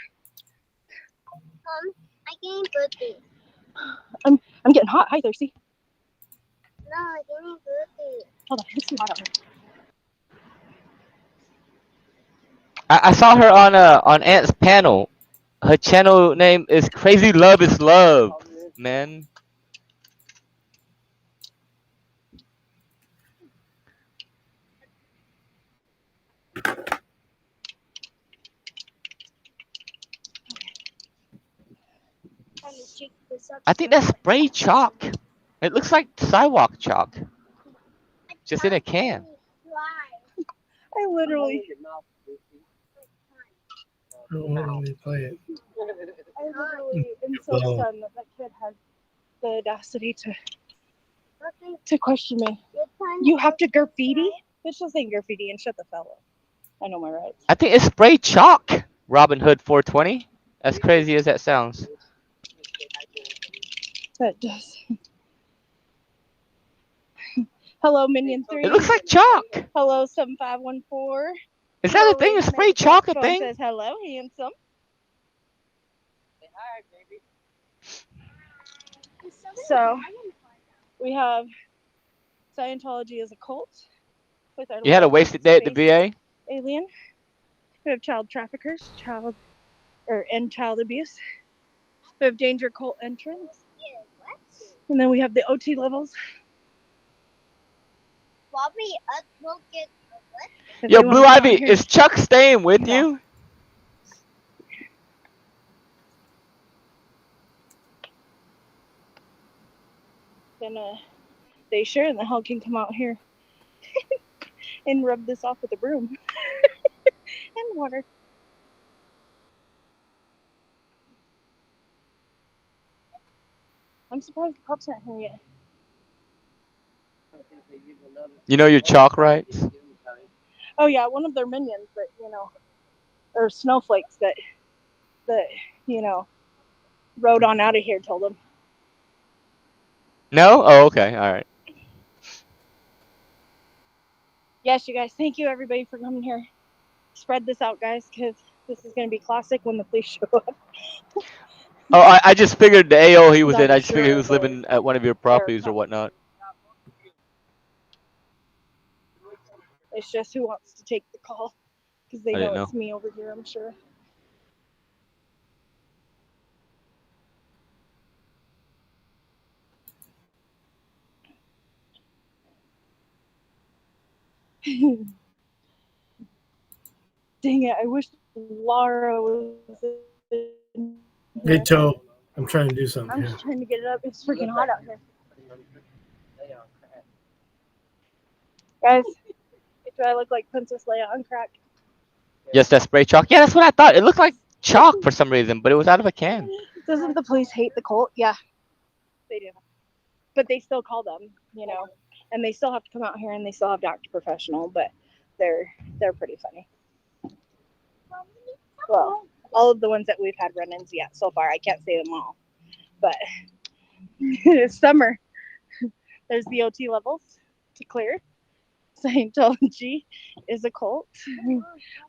I getting birthday. I'm getting hot. Hi, Thirsty. No, I getting birthday. Hold on, it's too hot out here. I saw her on Ant's panel. Her channel name is Crazy Love is Love, man. I think that's spray chalk. It looks like sidewalk chalk. Just in a can. I literally. I don't want to play it. I literally am so stunned that kid has the audacity to question me. You have to graffiti? Bitch, just saying graffiti and shut the fella up. I know my rights. I think it's spray chalk. Robin Hood 420. As crazy as that sounds. That does. Hello, Minion 3. It looks like chalk. Hello, 7514. Is that a thing? Is spray chalk a Phone thing? says hello, handsome. So, we have Scientology as a cult. With our You had a wasted day at the VA? alien. We have child traffickers, child abuse. We have danger cult entrance. And then we have the OT levels. Bobby, we'll get what? Yo, Blue Ivy, is Chuck staying with you? Then they sure in the hell can come out here and rub this off with a broom and water. I'm surprised the cops aren't here yet. You know your chalk rights? Oh yeah, one of their minions that, or snowflakes that, rode on out of here told them. No? Oh, okay. All right. Yes, you guys, thank you everybody for coming here. Spread this out, guys, because this is going to be classic when the police show up. Oh, I just figured the AO he was Not in. I just figured he sure was if they're living at one of your properties or whatnot. It's just who wants to take the call because they I know didn't know. it's me over here, I'm sure. Dang it, I wish Laura was in Hey, here. Toe, I'm trying to do something I'm here. just trying to get it up. It's freaking hot out here. Guys, do I look like Princess Leia on crack? Yes, that spray chalk. Yeah, that's what I thought. It looked like chalk for some reason, but it was out of a can. Doesn't the police hate the cult? Yeah, they do. But they still call them, you know, and they still have to come out here and they still have to act professional, but they're pretty funny. Well, all of the ones that we've had run-ins yet so far, I can't say them all, but it's summer. There's the OT levels to clear. Scientology is a cult.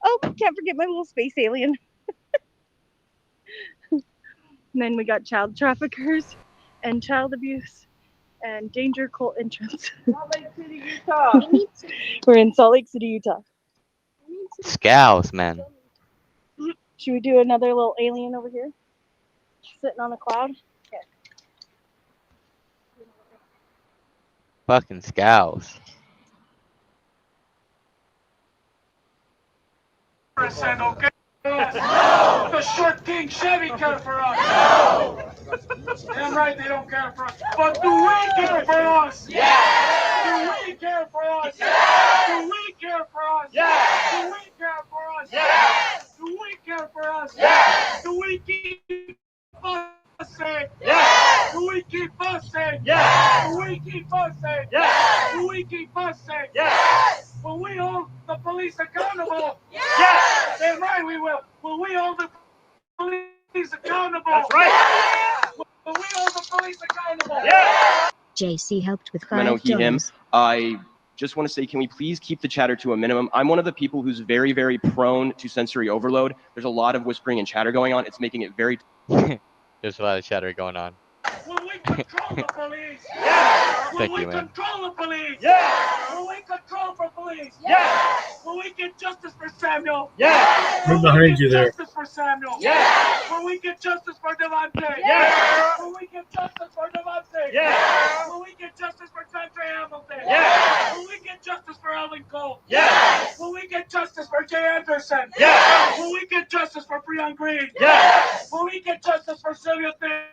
Oh, can't forget my little space alien. And then we got child traffickers and child abuse and danger cult entrance. Salt Lake City, Utah. We're in Salt Lake City, Utah. Scows, man. Should we do another little alien over here? Sitting on a cloud? Okay. Fucking scows. Okay? No! The short king Chevy care for us. No! Damn right they don't care for us. But do we care for us? Yeah! Do we care for us? Yeah! Do we care for us? Yeah! Do we care for us? Yeah! Do we care for us? Yeah! Do we keep us safe? Yeah! Do we keep us safe? Yeah! Do we keep us safe? Yeah! Do we keep us safe? Yeah! Will we hold the police accountable? Yes! Damn right we will. Will we hold the police accountable? That's right. Will we hold the police accountable? Yeah! JC helped with Meno, he, him. $5. I just want to say, can we please keep the chatter to a minimum? I'm one of the people who's very, very prone to sensory overload. There's a lot of whispering and chatter going on. It's making it very... There's a lot of chatter going on. Will we control the police? Yeah! Will Thank we you, man. control the police? Yeah! Will we control the police? Yeah! Will we get justice for Samuel? Yeah! We're behind you there. Justice for Samuel? Yeah! Will we get justice for Devontae? Yeah! Will we get justice for Devontae? Yeah! Will we get justice for Country Hamilton? Yeah! Will we get justice for Alvin Cole? Yeah! Will we get justice for Jay Anderson? Yeah! Will we get justice for Breon Green? Yeah! Will we get justice for Sylvia Thayer?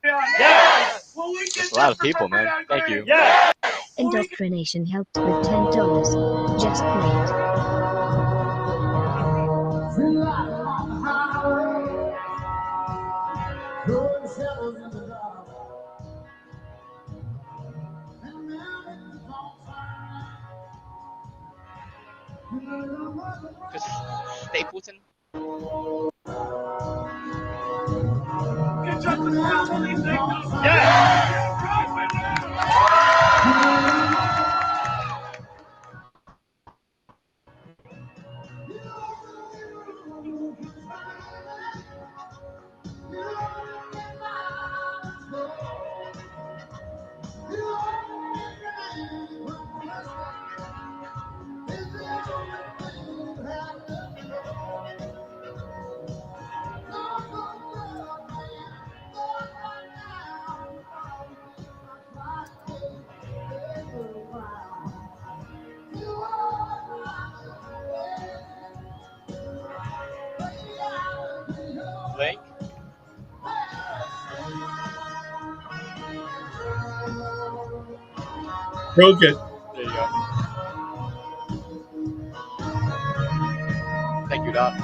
Yes! Will we That's get a lot of justice people, for man. Breon Thank Green? you. Yes! Indoctrination helped with $10. Just great. Just Stapleton. Get justice for our police victims! Yes! Blake. Broke it. There you go. Thank you, Doc.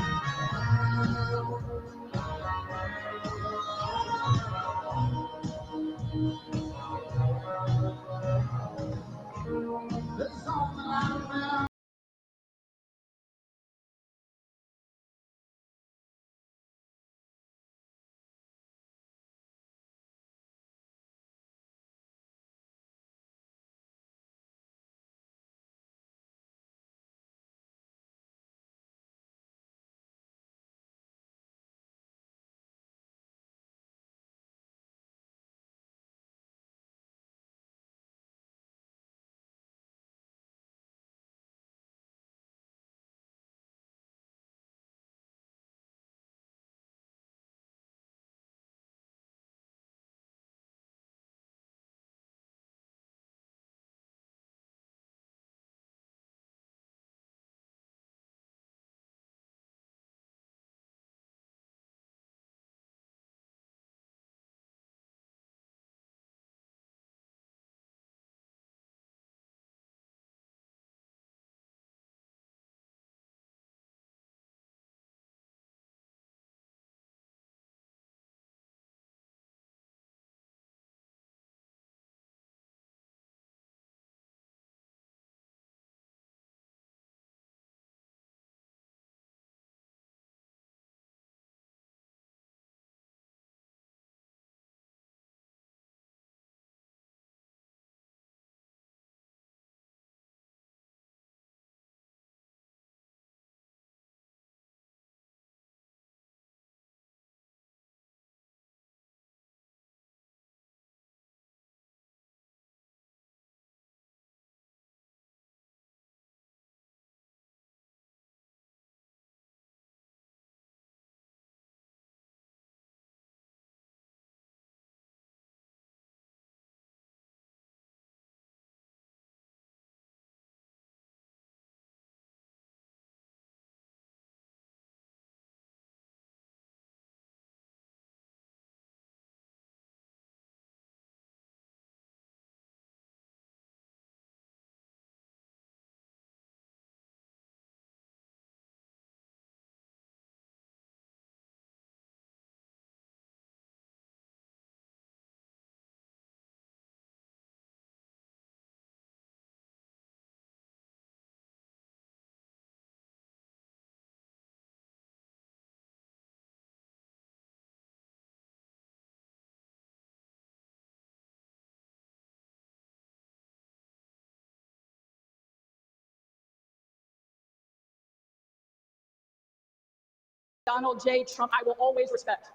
Donald J. Trump, I will always respect.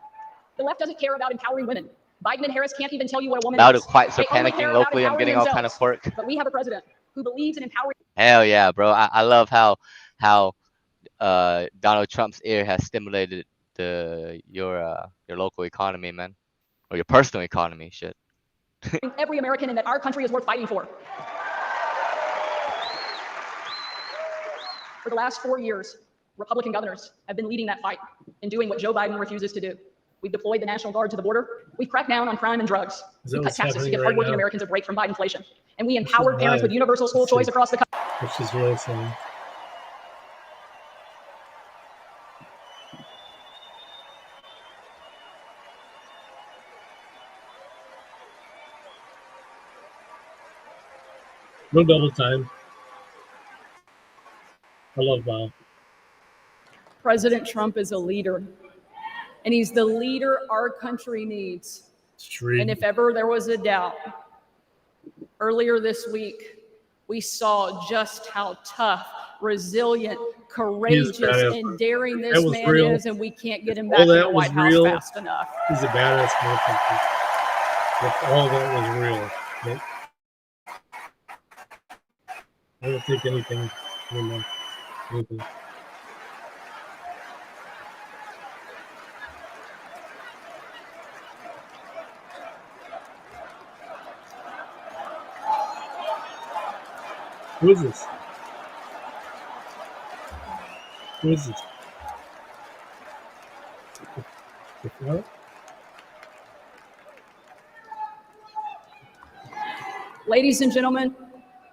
The left doesn't care about empowering women. Biden and Harris can't even tell you what a woman Loud is. and quiet, so They only panicking care about locally. I'm empowering getting all kind of themselves. pork. But we have a president who believes in empowering. Hell yeah, bro. I love how Donald Trump's ear has stimulated your local economy, man, or your personal economy. Shit. every American and that our country is worth fighting for. For the last 4 years, Republican governors have been leading that fight and doing what Joe Biden refuses to do. We've deployed the National Guard to the border. We've cracked down on crime and drugs. We cut taxes to give hardworking Americans a break from Biden inflation. And we empowered parents with universal school choice across the country. Which is really funny. No double time. I love Bob. President Trump is a leader, and he's the leader our country needs. And if ever there was a doubt, earlier this week, we saw just how tough, resilient, courageous, and daring this man is, and we can't get him back in the White House fast enough. He's a badass motherfucker. That's all that was real. Nope. I don't think anything anymore. Anything. Who is this? Who is this? What? Ladies and gentlemen,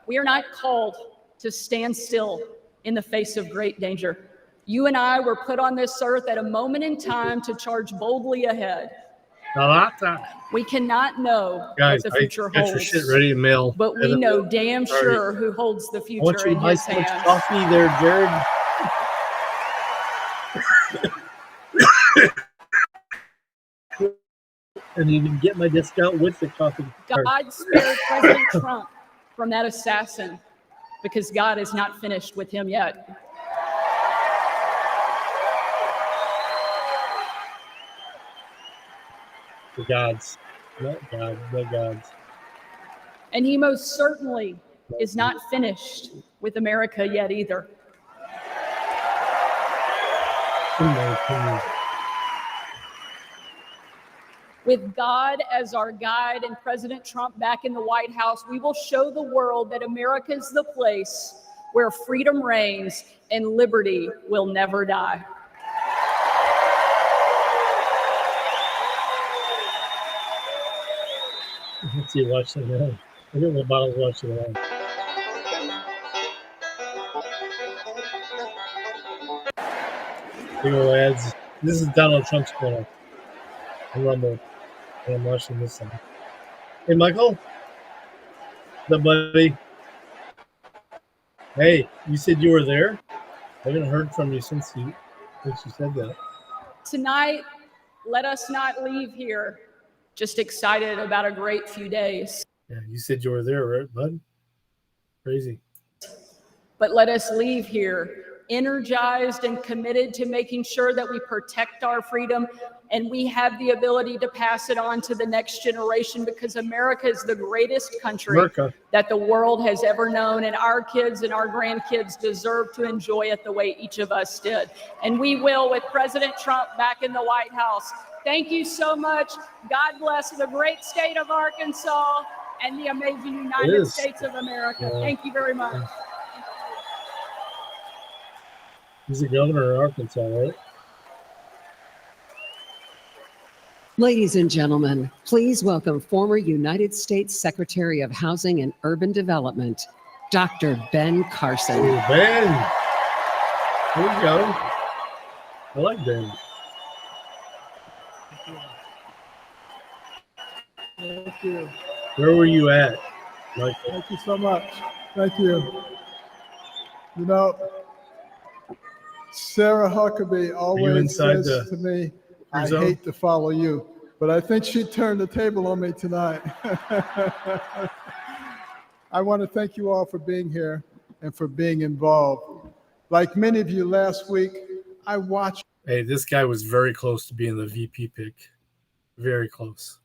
we are not called to stand still in the face of great danger. You and I were put on this earth at a moment in time to charge boldly ahead. We cannot know Guys, what the future get holds. your shit ready to mail. But we know damn sure who holds the I want future you in to buy his so much hands. coffee there, Jared. And you can get my discount with the coffee. God spared President Trump from that assassin because God is not finished with him yet. The gods. Not God, the gods. And he most certainly is not finished with America yet either. In my opinion. With God as our guide and President Trump back in the White House, we will show the world that America is the place where freedom reigns and liberty will never die. Let's see, watch that now. I think the bottle's watching it now. Big ol' ads. This is Donald Trump's corner. On Rumble. And I'm watching this side. Hey, Michael. What's up, buddy? Hey, you said you were there? I haven't heard from you since you said that. Tonight, let us not leave here just excited about a great few days. Yeah, you said you were there, right, bud? Crazy. But let us leave here energized and committed to making sure that we protect our freedom and we have the ability to pass it on to the next generation, because America is the greatest country that the world has ever known, and our kids and our grandkids deserve to enjoy it the way each of us did. And we will with President Trump back in the White House. Thank you so much. God bless the great state of Arkansas and the amazing United States of America. Thank you very much. He's the governor of Arkansas, right? Ladies and gentlemen, please welcome former United States Secretary of Housing and Urban Development, Dr. Ben Carson. Hey, Ben. There we go. I like Ben. Thank you. Where were you at, Michael? Thank you so much. Thank you. You know, Sarah Huckabee always says to me, I hate to follow you, but I think she turned the table on me tonight. I want to thank you all for being here and for being involved. Like many of you last week, I watched Hey, this guy was very close to being the VP pick. Very close.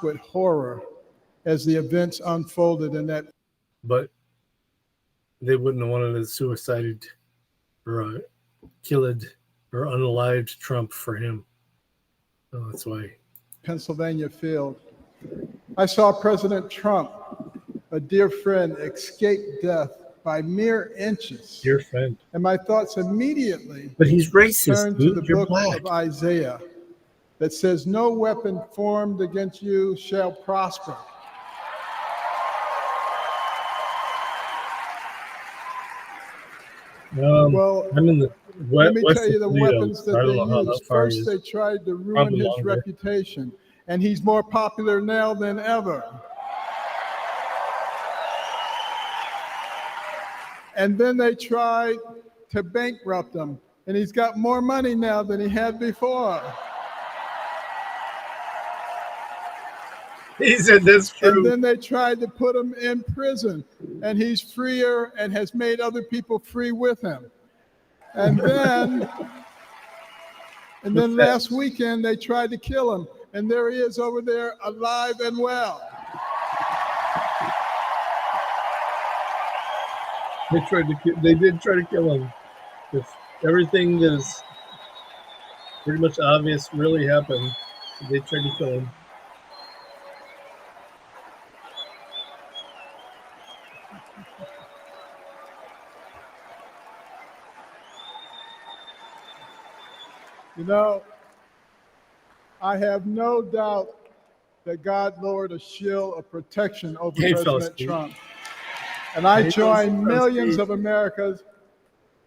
With horror as the events unfolded in that. But they wouldn't have wanted to suicided or killed or unalived Trump for him. So that's why. Pennsylvania field. I saw President Trump, a dear friend, escape death by mere inches. Dear friend. And my thoughts immediately But he's racist, turned dude. to the You're book black. of Isaiah that says, "No weapon formed against you shall prosper." Well, I'm in the let me west tell you the of Toledo, weapons so that I don't they know how used. far he First, is. they tried to ruin Probably his longer. reputation, and he's more popular now than ever. And then they tried to bankrupt him, and he's got more money now than he had before. He said that's true. And then they tried to put him in prison, and he's freer and has made other people free with him. And then last weekend they tried to kill him, and there he is over there alive and well. They did try to kill him. If everything that is pretty much obvious really happened, they tried to kill him. You know, I have no doubt that God lowered a shield of protection over President Trump. And I join millions of Americans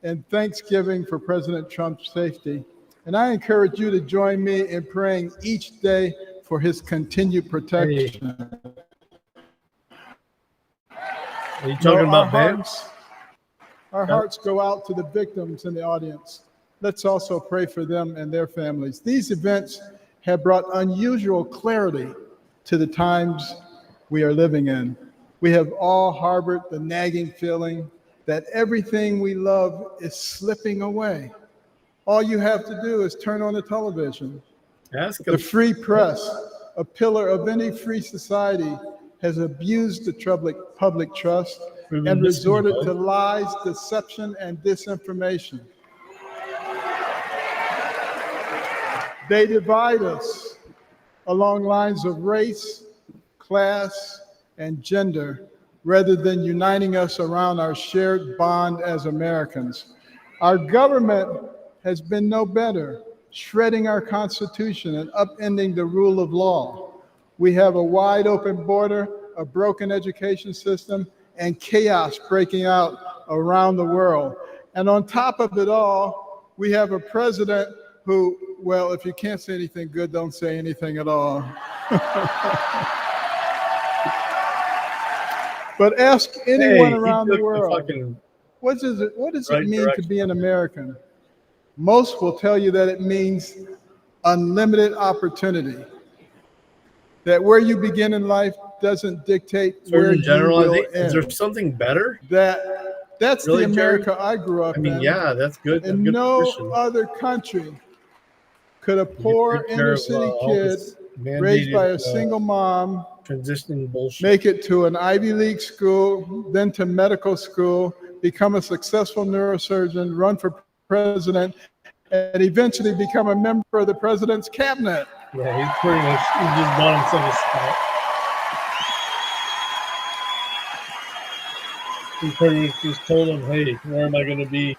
in thanksgiving for President Trump's safety. And I encourage you to join me in praying each day for his continued protection. Are you talking about Our hearts go out to the victims in the audience. Let's also pray for them and their families. These events have brought unusual clarity to the times we are living in. We have all harbored the nagging feeling that everything we love is slipping away. All you have to do is turn on the television. The free press, a pillar of any free society, has abused the public trust and resorted to lies, deception, and disinformation. They divide us along lines of race, class, and gender, rather than uniting us around our shared bond as Americans. Our government has been no better, shredding our Constitution and upending the rule of law. We have a wide open border, a broken education system, and chaos breaking out around the world. And on top of it all, we have a president who, well, if you can't say anything good, don't say anything at all. But ask anyone around the world, what does it mean to be an American? Most will tell you that it means unlimited opportunity. That where you begin in life doesn't dictate where you will end. Is there something better? That's really, the America Jared? I grew up in. Yeah, that's good. In no other country could a poor inner city kid raised by a single mom transitioning bullshit make it to an Ivy League school, then to medical school, become a successful neurosurgeon, run for president, and eventually become a member of the president's cabinet. Yeah, he just bought himself a spot. He pretty much just told him, hey, where am I going to be?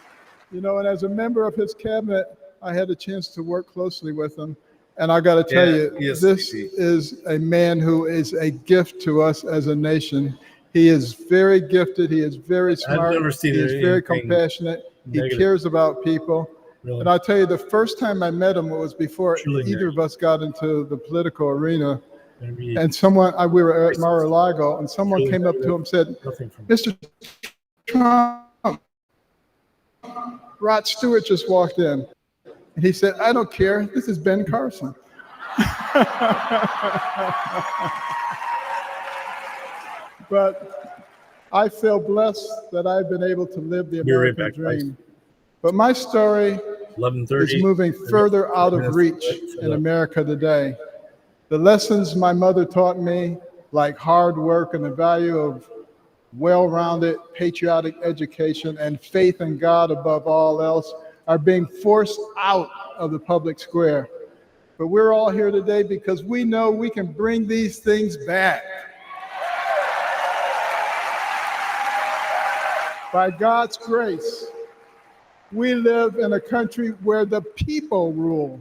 You know, and as a member of his cabinet, I had a chance to work closely with him. And I got to tell you, this is a man who is a gift to us as a nation. He is very gifted. He is very smart. I've never seen he is very compassionate. He cares about people. Really? And I'll tell you, the first time I met him was before either of us got into the political arena. And we were at Mar-a-Lago, and someone came up to him and said, Mr. Trump, Rod Stewart just walked in. And he said, I don't care. This is Ben Carson. But I feel blessed that I've been able to live the American dream. But my story 11:30. is moving further out of Minutes reach left for in the- America today. The lessons my mother taught me, like hard work and the value of well-rounded patriotic education and faith in God above all else, are being forced out of the public square. But we're all here today because we know we can bring these things back. By God's grace, we live in a country where the people rule.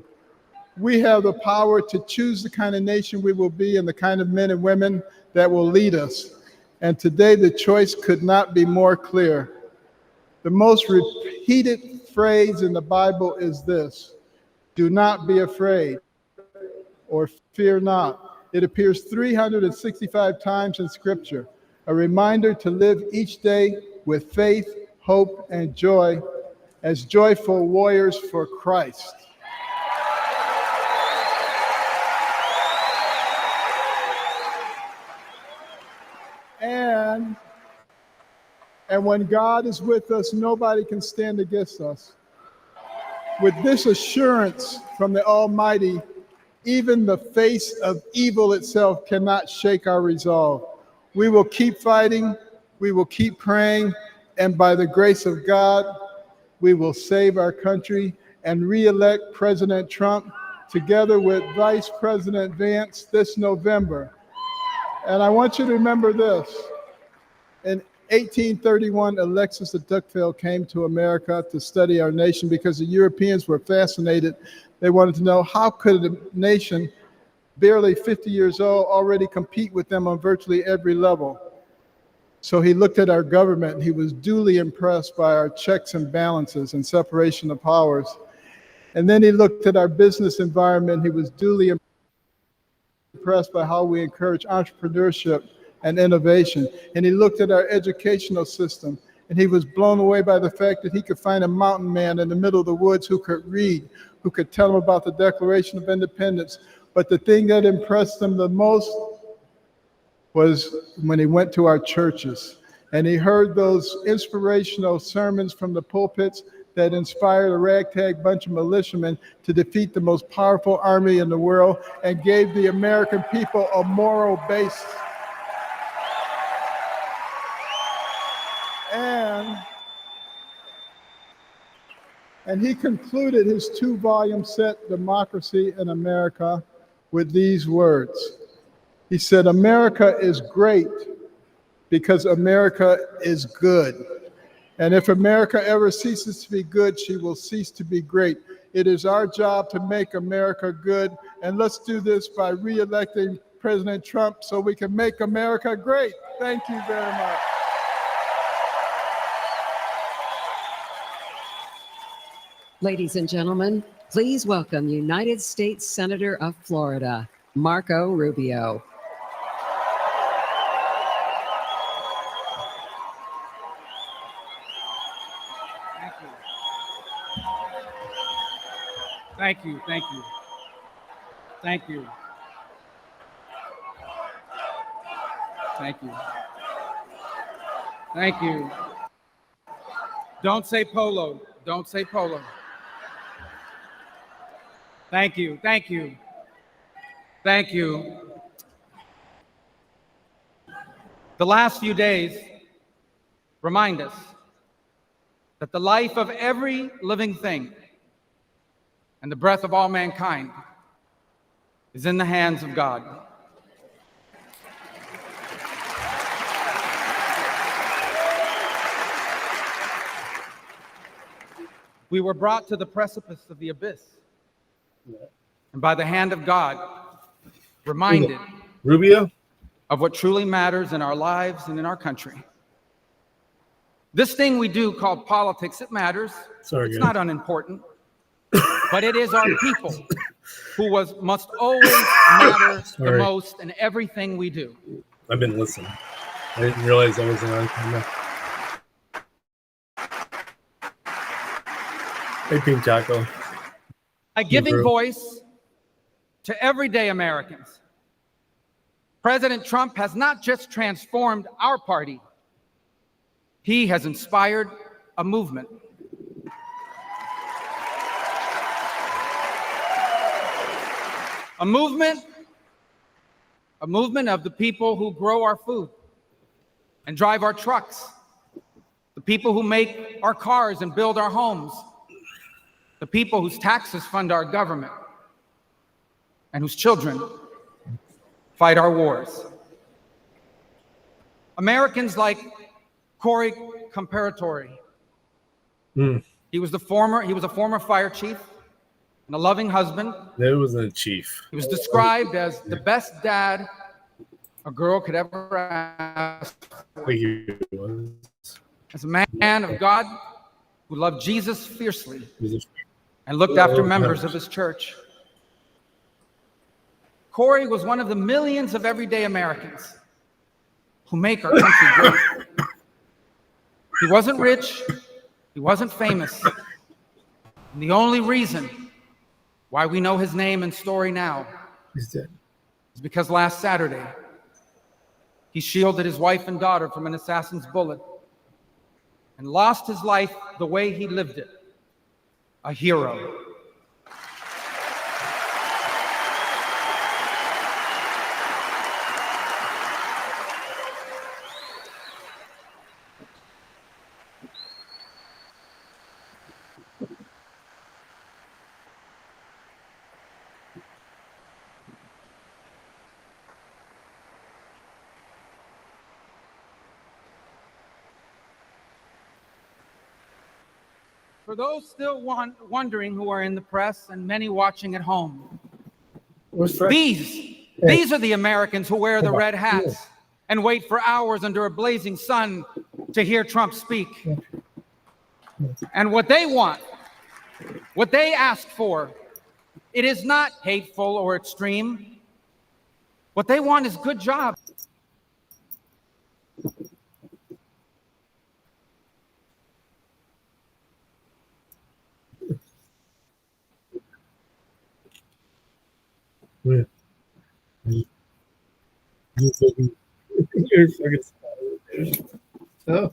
We have the power to choose the kind of nation we will be and the kind of men and women that will lead us. And today the choice could not be more clear. The most repeated phrase in the Bible is this: do not be afraid, or fear not. It appears 365 times in Scripture, a reminder to live each day with faith, hope, and joy as joyful warriors for Christ. And when God is with us, nobody can stand against us. With this assurance from the Almighty, even the face of evil itself cannot shake our resolve. We will keep fighting, we will keep praying, and by the grace of God, we will save our country and re-elect President Trump together with Vice President Vance this November. And I want you to remember this. In 1831, Alexis de Tocqueville came to America to study our nation because the Europeans were fascinated. They wanted to know, how could a nation barely 50 years old already compete with them on virtually every level? So he looked at our government and he was duly impressed by our checks and balances and separation of powers. And then he looked at our business environment. He was duly impressed by how we encourage entrepreneurship and innovation. And he looked at our educational system, and he was blown away by the fact that he could find a mountain man in the middle of the woods who could read, who could tell him about the Declaration of Independence. But the thing that impressed him the most was when he went to our churches and he heard those inspirational sermons from the pulpits that inspired a ragtag bunch of militiamen to defeat the most powerful army in the world and gave the American people a moral base. And he concluded his 2-volume set, Democracy in America, with these words. He said, America is great because America is good. And if America ever ceases to be good, she will cease to be great. It is our job to make America good. And let's do this by re-electing President Trump so we can make America great. Thank you very much. Ladies and gentlemen, please welcome United States Senator of Florida, Marco Rubio. Thank you, thank you. Thank you. Thank you. Thank you. Don't say polo. Don't say polo. Thank you, thank you. Thank you. The last few days remind us that the life of every living thing and the breath of all mankind is in the hands of God. We were brought to the precipice of the abyss, and by the hand of God, reminded Rubio of what truly matters in our lives and in our country. This thing we do called politics, it matters. Sorry, it's guys. not unimportant, but it is our people who must always matter the most in everything we do. I've been listening. I didn't realize I wasn't on camera. Hey, Pink Taco. By giving Drew. voice to everyday Americans, President Trump has not just transformed our party, he has inspired a movement. A movement of the people who grow our food and drive our trucks, the people who make our cars and build our homes, the people whose taxes fund our government, and whose children fight our wars. Americans like Corey Comparatori. He was a former fire chief and a loving husband. That wasn't a chief. He was described as the best dad a girl could ever ask for. As a man of God who loved Jesus fiercely and looked after members of his church. Corey was one of the millions of everyday Americans who make our country great. He wasn't rich, he wasn't famous. And the only reason why we know his name and story now is because last Saturday, he shielded his wife and daughter from an assassin's bullet and lost his life the way he lived it, a hero. For those still wondering who are in the press and many watching at home, these are the Americans who wear the red hats and wait for hours under a blazing sun to hear Trump speak. And what they want, what they ask for, it is not hateful or extreme. What they want is good jobs. You're fucking so.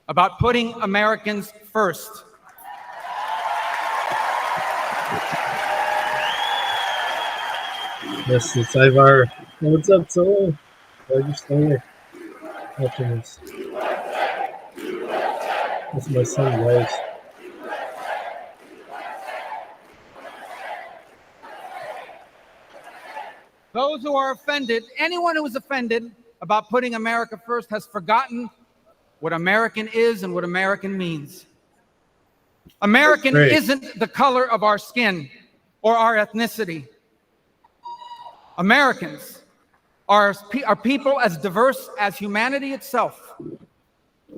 About putting Americans first. Yes, it's Ivar. What's up, Solo? Glad you're still here. Watching this. That's my son, guys. Those who are offended, anyone who is offended about putting America first has forgotten what American is and what American means. American isn't the color of our skin or our ethnicity. Americans are people as diverse as humanity itself.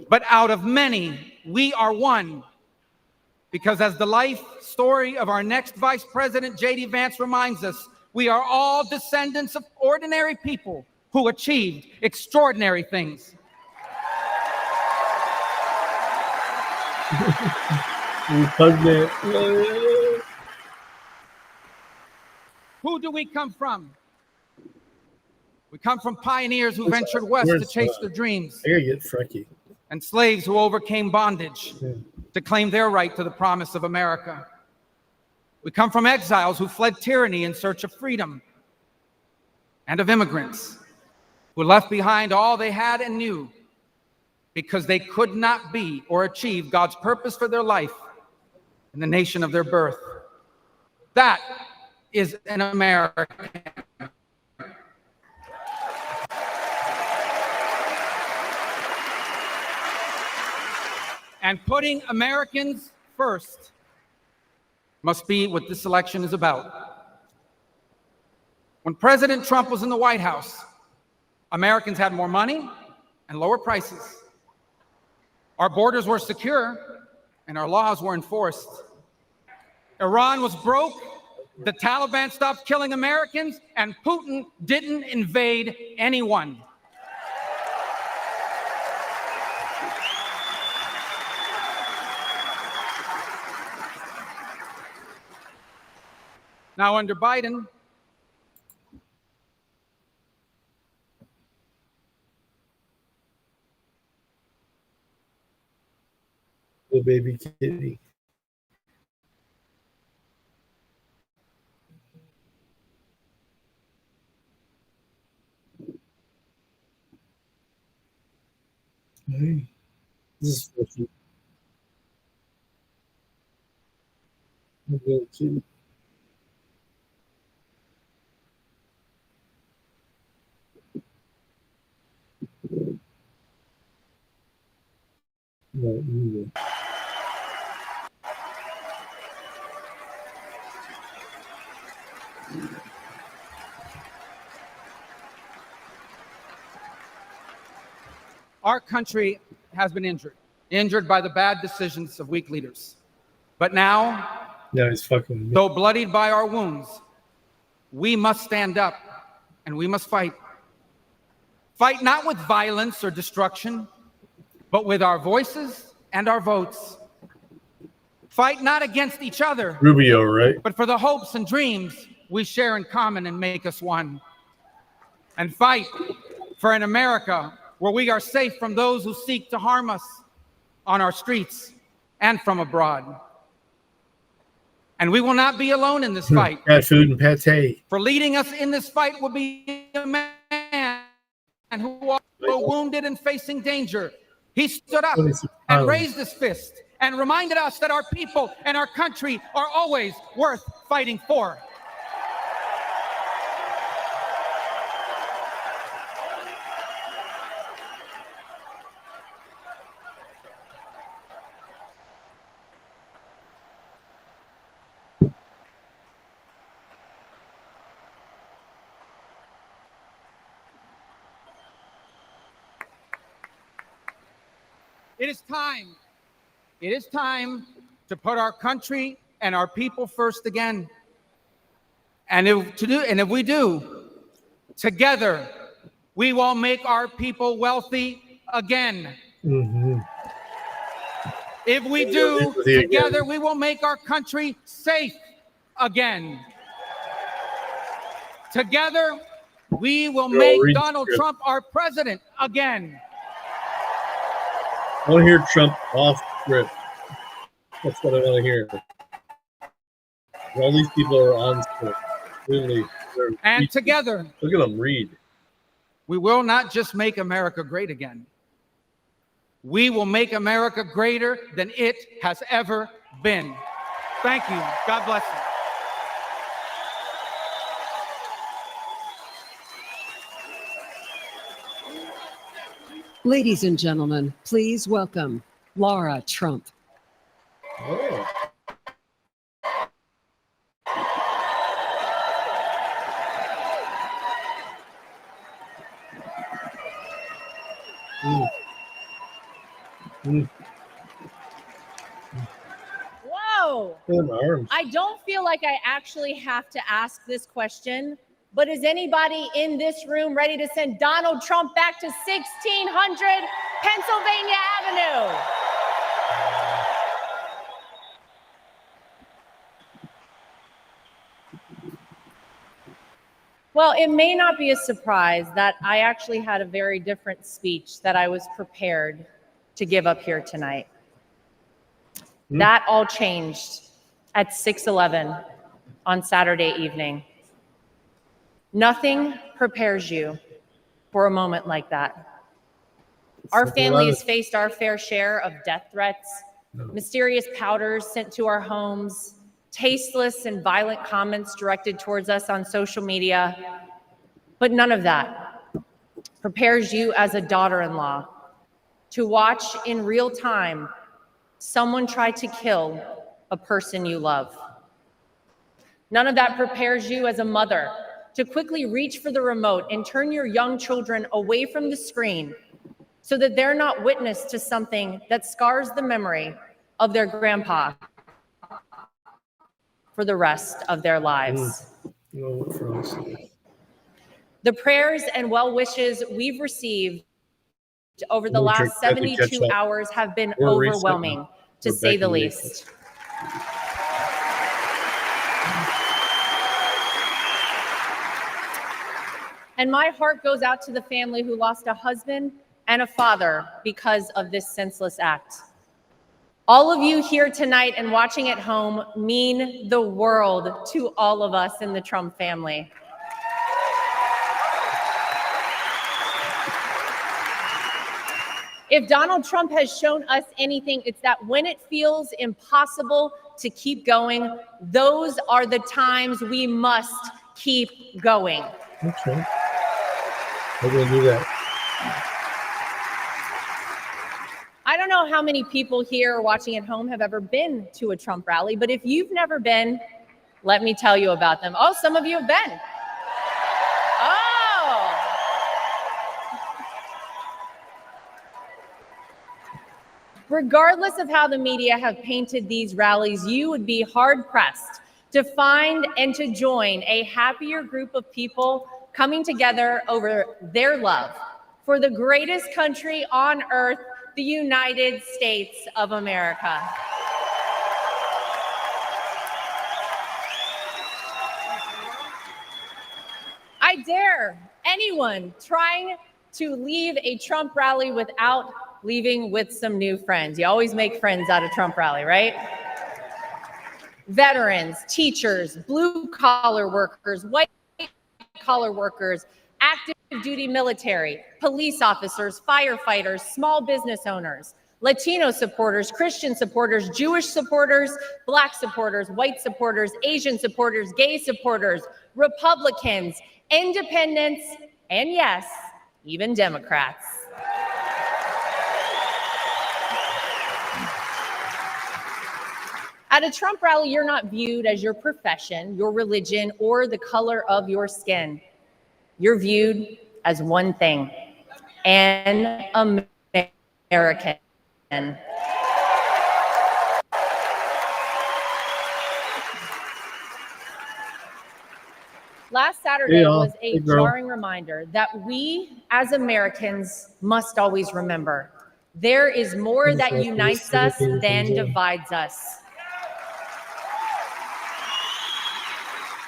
But out of many, we are one. Because as the life story of our next Vice President, J.D. Vance, reminds us, we are all descendants of ordinary people who achieved extraordinary things. Who do we come from? We come from pioneers who ventured west to chase their dreams. I gotta get freaky. And slaves who overcame bondage to claim their right to the promise of America. We come from exiles who fled tyranny in search of freedom, and of immigrants who left behind all they had and knew because they could not be or achieve God's purpose for their life in the nation of their birth. That is an American. And putting Americans first must be what this election is about. When President Trump was in the White House, Americans had more money and lower prices. Our borders were secure and our laws were enforced. Iran was broke, the Taliban stopped killing Americans, and Putin didn't invade anyone. Now, under Biden, The baby kitty. Hey, this is fishy. Little kitty. No, neither. our country has been injured by the bad decisions of weak leaders. But now, Yeah, he's fucking. though bloodied by our wounds, we must stand up and we must fight. Fight not with violence or destruction, but with our voices and our votes. Fight not against each other, Rubio, right? but for the hopes and dreams we share in common and make us one. And fight for an America where we are safe from those who seek to harm us on our streets and from abroad. And we will not be alone in this fight. Cat food and pate. For leading us in this fight will be a man who, although wounded and facing danger, he stood up and raised his fist and reminded us that our people and our country are always worth fighting for. It is time to put our country and our people first again. And if we do, together, we will make our people wealthy again. Mm-hmm. If we do, together, we will make our country safe again. Together, we will make Donald Trump our president again. I want to hear Trump off script. That's what I want to hear. All these people are on script. Really, and together, look at them read. We will not just make America great again. We will make America greater than it has ever been. Thank you. God bless you. Ladies and gentlemen, please welcome Laura Trump. Oh. Whoa! I don't feel like I actually have to ask this question, but is anybody in this room ready to send Donald Trump back to 1600 Pennsylvania Avenue? Well, it may not be a surprise that I actually had a very different speech that I was prepared to give up here tonight. That all changed at 6:11 on Saturday evening. Nothing prepares you for a moment like that. Our family has faced our fair share of death threats, mysterious powders sent to our homes, tasteless and violent comments directed towards us on social media, but none of that prepares you as a daughter-in-law to watch in real time someone try to kill a person you love. None of that prepares you as a mother to quickly reach for the remote and turn your young children away from the screen so that they're not witness to something that scars the memory of their grandpa for the rest of their lives. The prayers and well wishes we've received over the last 72 hours have been overwhelming, to say the least. And my heart goes out to the family who lost a husband and a father because of this senseless act. All of you here tonight and watching at home mean the world to all of us in the Trump family. If Donald Trump has shown us anything, it's that when it feels impossible to keep going, those are the times we must keep going. Okay. We're going to do that. I don't know how many people here watching at home have ever been to a Trump rally, but if you've never been, let me tell you about them. Oh, some of you have been. Oh. Regardless of how the media have painted these rallies, you would be hard-pressed to find and to join a happier group of people coming together over their love for the greatest country on earth, the United States of America. I dare anyone trying to leave a Trump rally without leaving with some new friends. You always make friends out of Trump rally, right? Veterans, teachers, blue-collar workers, white-collar workers, active duty military, police officers, firefighters, small business owners, Latino supporters, Christian supporters, Jewish supporters, Black supporters, white supporters, Asian supporters, gay supporters, Republicans, independents, and yes, even Democrats. At a Trump rally, you're not viewed as your profession, your religion, or the color of your skin. You're viewed as one thing, an American. Last Saturday was a jarring reminder that we as Americans must always remember there is more that unites us than divides us.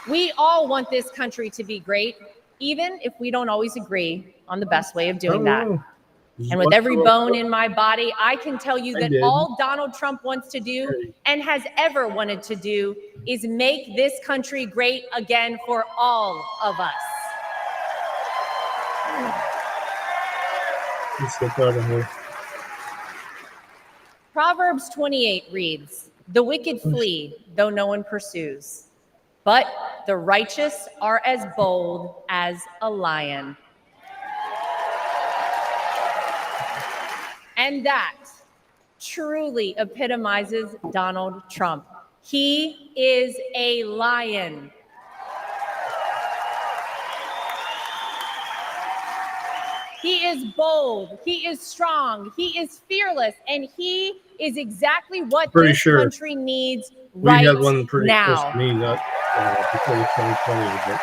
We all want this country to be great, even if we don't always agree on the best way of doing that. And with every bone in my body, I can tell you that all Donald Trump wants to do and has ever wanted to do is make this country great again for all of us. I'm so proud of her. Proverbs 28 reads, "The wicked flee, though no one pursues, but the righteous are as bold as a lion." And that truly epitomizes Donald Trump. He is a lion. He is bold, he is strong, he is fearless, and he is exactly what this country needs right now. We had one pretty close to me that before 2020.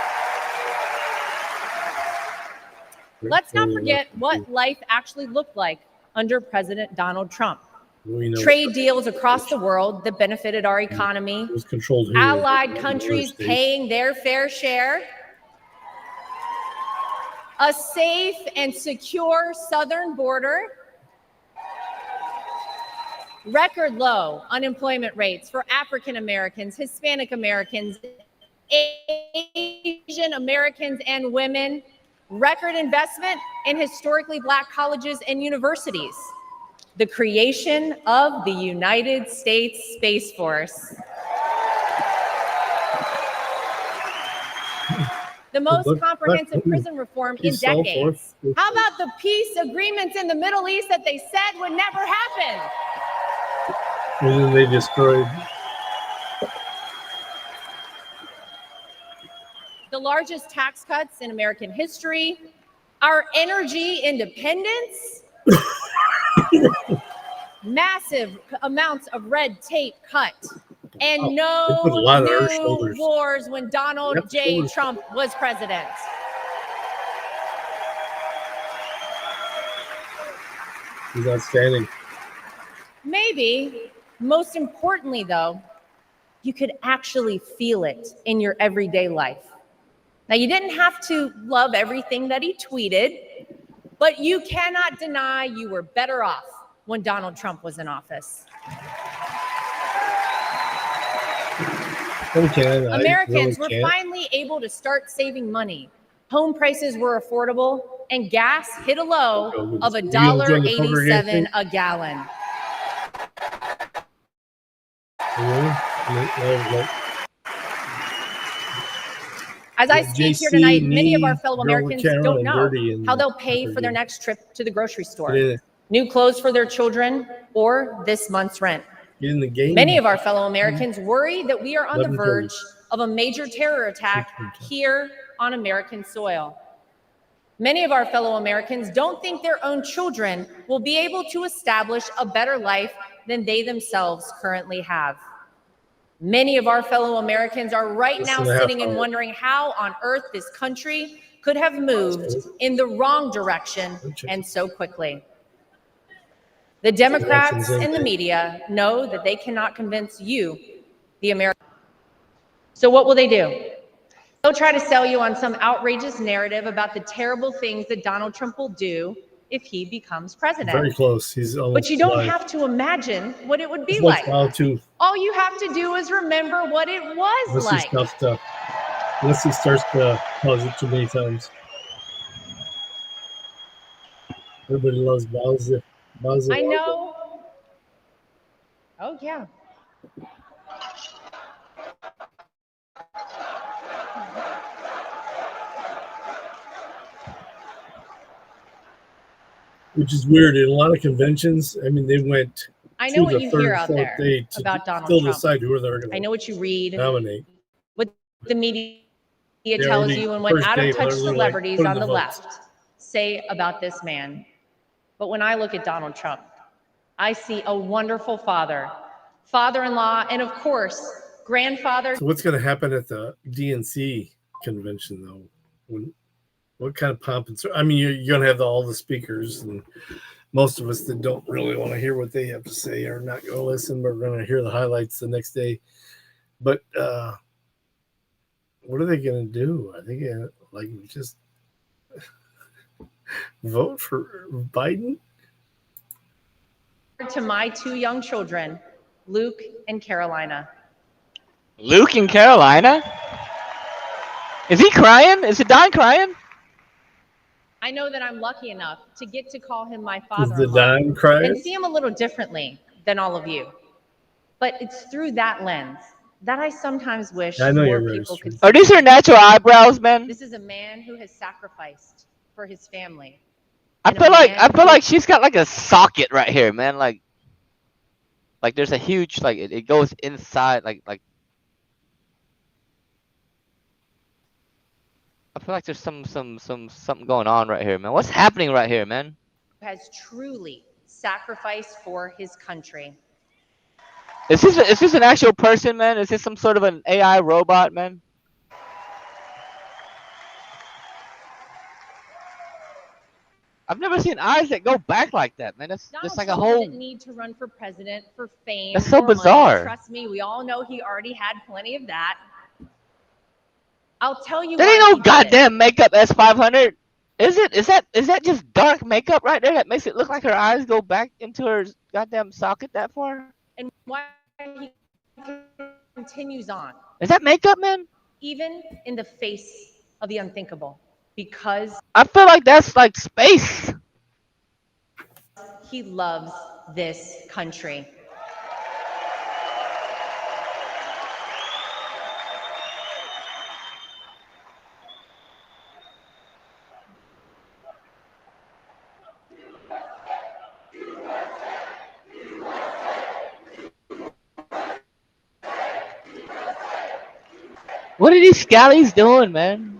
Let's not forget what life actually looked like under President Donald Trump. We know trade deals across the world that benefited our economy, it was controlled here, allied countries paying their fair share, a safe and secure southern border, record low unemployment rates for African Americans, Hispanic Americans, Asian Americans, and women, record investment in historically Black colleges and universities, the creation of the United States Space Force, the most comprehensive prison reform in decades. How about the peace agreements in the Middle East that they said would never happen? And then they destroyed. The largest tax cuts in American history, our energy independence, massive amounts of red tape cut, and no new wars when Donald J. Trump was president. He's outstanding. Maybe, most importantly though, you could actually feel it in your everyday life. Now, you didn't have to love everything that he tweeted, but you cannot deny you were better off when Donald Trump was in office. Okay, Americans were really can't. finally able to start saving money. Home prices were affordable, and gas hit a low of $1.87 a gallon. As I speak here tonight, many of our fellow Americans don't know how they'll pay for their next trip to the grocery store, new clothes for their children, or this month's rent. Many of our fellow Americans worry that we are on the verge of a major terror attack here on American soil. Many of our fellow Americans don't think their own children will be able to establish a better life than they themselves currently have. Many of our fellow Americans are right now sitting and wondering how on earth this country could have moved in the wrong direction and so quickly. The Democrats and the media know that they cannot convince you, the Americans. So what will they do? They'll try to sell you on some outrageous narrative about the terrible things that Donald Trump will do if he becomes president. Very close. He's almost But you don't live. have to imagine what it would be He's like. Too. All you have to do is remember what it was Unless like. he's stuffed up. Unless he starts to pause it too many times. Everybody loves Bowser. I know. Oh, yeah. Which is weird. In a lot of conventions, I mean, they went I know to what the you third, hear out fourth there day to about Donald still Trump. decide who they're going to I know what you read, nominate. what the media They tells already- you, and what first day, out-of-touch they're like, celebrities put in on the the votes. left say about this man. But when I look at Donald Trump, I see a wonderful father, father-in-law, and of course, grandfather. So what's going to happen at the DNC convention, though? What kind of pomp and I mean, you're going to have all the speakers, and most of us that don't really want to hear what they have to say are not going to listen, but we're going to hear the highlights the next day. But what are they going to do? Are they going to like just vote for Biden? To my two young children, Luke and Carolina. Luke in Carolina? Is he crying? Is it Don crying? I know that I'm lucky enough to get to call him my Is the father-in-law Don crying? and see him a little differently than all of you. But it's through that lens that I sometimes wish I know more you're people could see. Are these her natural eyebrows, man? This is a man who has sacrificed for his family. I feel like she's got like a socket right here, man. Like there's a huge it goes inside like I feel like there's something going on right here, man. What's happening right here, man? Has truly sacrificed for his country. Is this an actual person, man? Is this some sort of an AI robot, man? I've never seen eyes that go back like that, man. That's Donald like a Trump whole. didn't need to run for president for fame. That's so or money. bizarre. Trust me, we all know he already had plenty of that. I'll tell you. That why ain't he no did goddamn makeup S500. Is it? Is that just dark makeup right there that makes it look like her eyes go back into her goddamn socket that far? And why he continues on. Is that makeup, man? Even in the face of the unthinkable. Because I feel like that's like space. he loves this country. What are these scallies doing, man?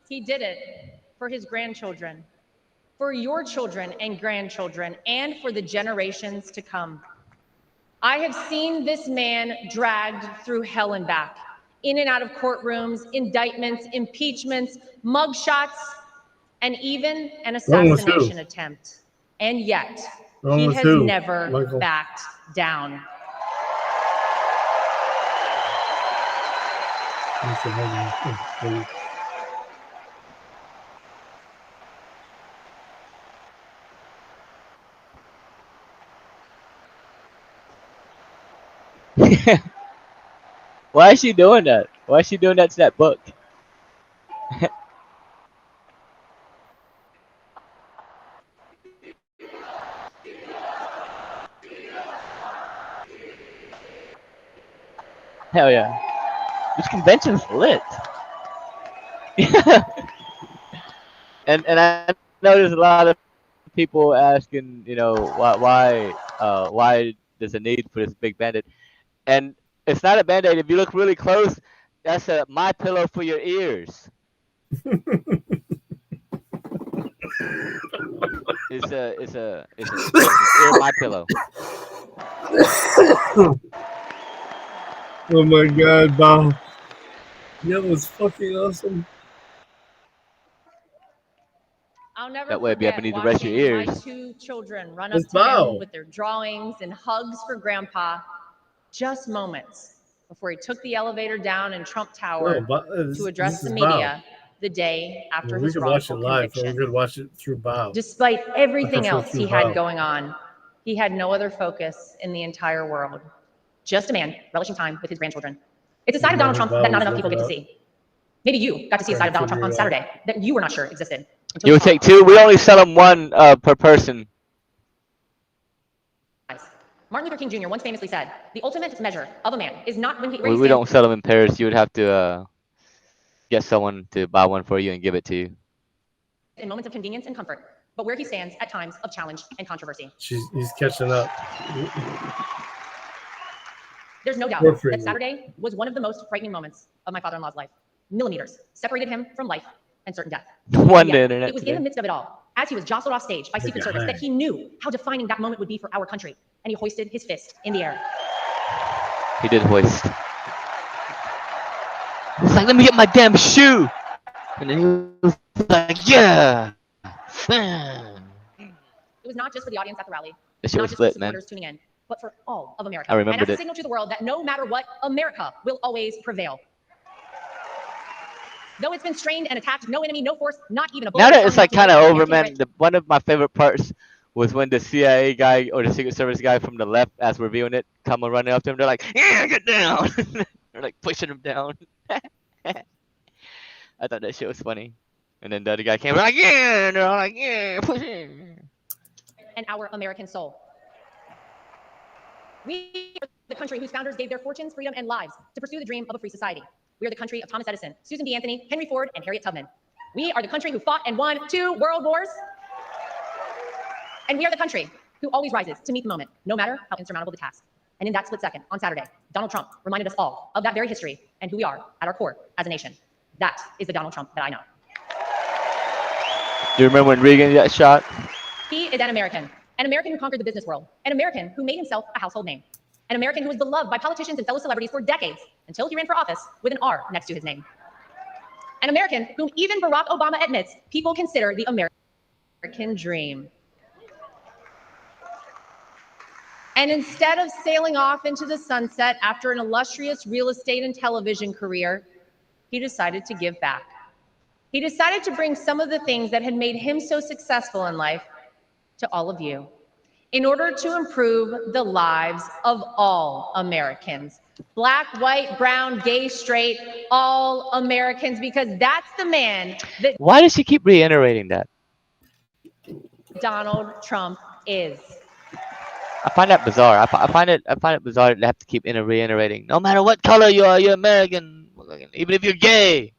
He did it for his grandchildren, for your children and grandchildren, and for the generations to come. I have seen this man dragged through hell and back, in and out of courtrooms, indictments, impeachments, mugshots, and even an assassination attempt. And yet, Wrong He with has who, never Michael? backed down. Why is she doing that? Why is she doing that to that book? Hell yeah. This convention's lit. and I know there's a lot of people asking, you know, why there's a need for this big bandit. And it's not a band-aid. If you look really close, that's a my pillow for your ears. It's an ear my pillow. Oh my God, Bob. That was fucking awesome. I'll never That way, if you ever forget need to rest your watching my ears. 2 children run up It's to him Bow. with their drawings and hugs for Grandpa, just moments before he took the elevator down in Trump Tower to address the media the day after We his could watch it wrongful live, or we conviction. could watch it through Bow. Despite everything I prefer else through he had Bow. going on, he had no other focus in the entire world. Just a man relishing time with his grandchildren. It's a side of Donald Trump that not enough people get to see. Maybe you got to see a side of Donald Trump on Saturday that you were not sure existed. You would take 2. We only sell them 1 per person. Martin Luther King Jr. once famously said, "The ultimate measure of a man is not when he We don't sell them in pairs. You would have to get someone to buy one for you and give it to you. in moments of convenience and comfort, but where he stands at times of challenge and controversy." He's catching up. There's no doubt We're that free. Saturday was one of the most frightening moments of my father-in-law's life. Millimeters separated him from life and certain death. One Yet, day internet it was today. in the midst of it all, as he was jostled off stage by Secret Service, that he knew how defining that moment would be for our country, and he hoisted his fist in the air. He did hoist. He's like, let me get my damn shoe. And then he was like, yeah. It was not just for the audience at the rally, That shit not was just for lit, man. supporters tuning in, but for all of America. I remembered and as a it. signal to the world that no matter what, America will always prevail. Though it's been strained and attacked, no enemy, no force, not even a bullet. Now that it's like kind of over, man. man. One of my favorite parts was when the CIA guy or the Secret Service guy from the left, as we're viewing it, come and running up to him. They're like, yeah, get down. They're like pushing him down. I thought that shit was funny. And then the other guy came, like, yeah, and they're all like, yeah, push him. And our American soul. We are the country whose founders gave their fortunes, freedom, and lives to pursue the dream of a free society. We are the country of Thomas Edison, Susan B. Anthony, Henry Ford, and Harriet Tubman. We are the country who fought and won 2 world wars. And we are the country who always rises to meet the moment, no matter how insurmountable the task. And in that split second, on Saturday, Donald Trump reminded us all of that very history and who we are at our core as a nation. That is the Donald Trump that I know. Do you remember when Reagan got shot? He is an American who conquered the business world, an American who made himself a household name, an American who was beloved by politicians and fellow celebrities for decades until he ran for office with an R next to his name. An American whom even Barack Obama admits people consider the American dream. And instead of sailing off into the sunset after an illustrious real estate and television career, he decided to give back. He decided to bring some of the things that had made him so successful in life to all of you in order to improve the lives of all Americans. Black, white, brown, gay, straight, all Americans, because that's the man that Why does she keep reiterating that? Donald Trump is. I find that bizarre. I find it bizarre that they have to keep reiterating. No matter what color you are, you're American, even if you're gay.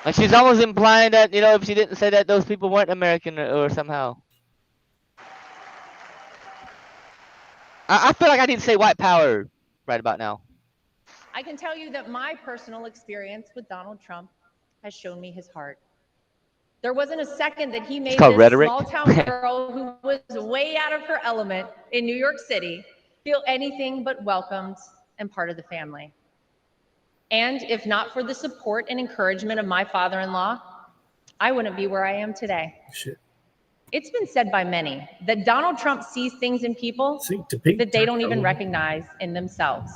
Like she's almost implying that, you know, if she didn't say that, those people weren't American or somehow. I feel like I need to say white power right about now. I can tell you that my personal experience with Donald Trump has shown me his heart. There wasn't a second that he made called this rhetoric. small town girl who was way out of her element in New York City feel anything but welcomed and part of the family. And if not for the support and encouragement of my father-in-law, I wouldn't be where I am today. Shit. It's been said by many that Donald Trump sees things in people that they don't even recognize in themselves.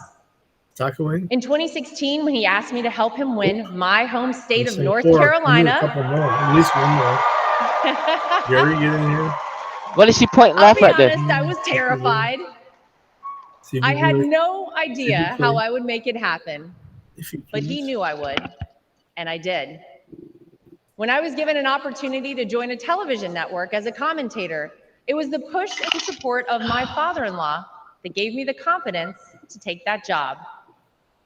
Talk away. In 2016, when he asked me to help him win my home state of Say North four. Carolina, A couple more. At least one more. Gary, get in here. What is she pointing I'll laugh be at there? honest, I was terrified. See if I you had can- no see if idea you how can. I would make it happen, If you but he please. knew I would, and I did. When I was given an opportunity to join a television network as a commentator, it was the push and support of my father-in-law that gave me the confidence to take that job.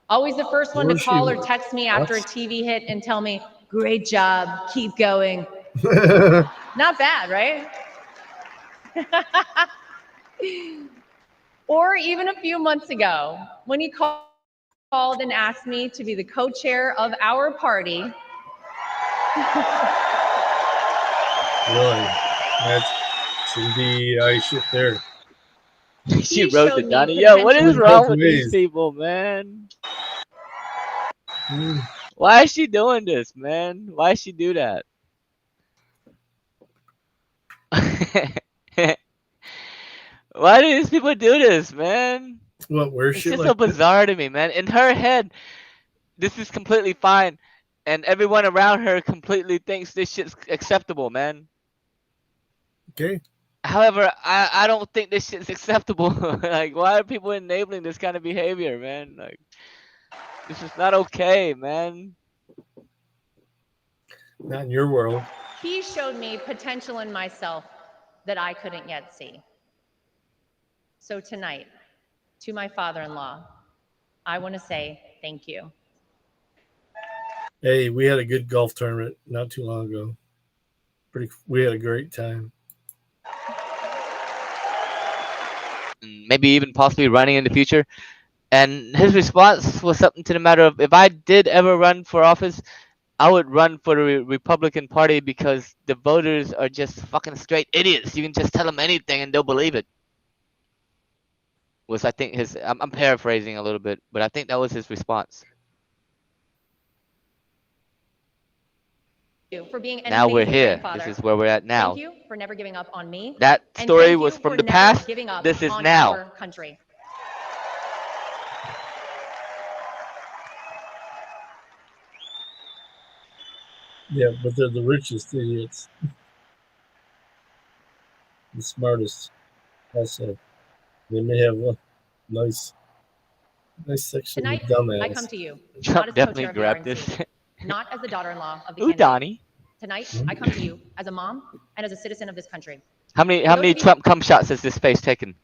Always the first one to call or text me after a TV hit and tell me, "Great job, keep going." Not bad, right? Or even a few months ago, when he called and asked me to be the co-chair of our party. Really? That's some DEI shit there. She He wrote showed it, me Donnie. Yo, what is potential. wrong with these people, man? Why is she doing this, man? Why she do that? Why do these people do this, man? What, where It's shit just like so bizarre to me, man. In her head, this is completely fine, and everyone around her completely thinks this shit's acceptable, man. Okay. However, I don't think this shit's acceptable. Like, why are people enabling this kind of behavior, man? Like, this is not okay, man. Not in your world. He showed me potential in myself that I couldn't yet see. So tonight, to my father-in-law, I want to say thank you. Hey, we had a good golf tournament not too long ago. We had a great time. Maybe even possibly running in the future. And his response was something to the matter of, if I did ever run for office, I would run for the Republican Party because the voters are just fucking straight idiots. You can just tell them anything and they'll believe it. Was, I think, his, I'm paraphrasing a little bit, but I think that was his response. For being an Now we're amazing here. grandfather. This is where we're at now. Thank you for never giving up on me. That And story thank you was from for the never past. giving up This is on now. our country. Yeah, but they're the richest idiots. The smartest. Also, they may have a nice section Tonight, of dumbass. I come to you, Trump not as definitely co-chair of the grabbed RnC, this. not as the daughter-in-law of the Ooh, candidate. Donnie. Tonight, I come to you as a mom and as a citizen of this country. How many Trump cum shots has this face taken?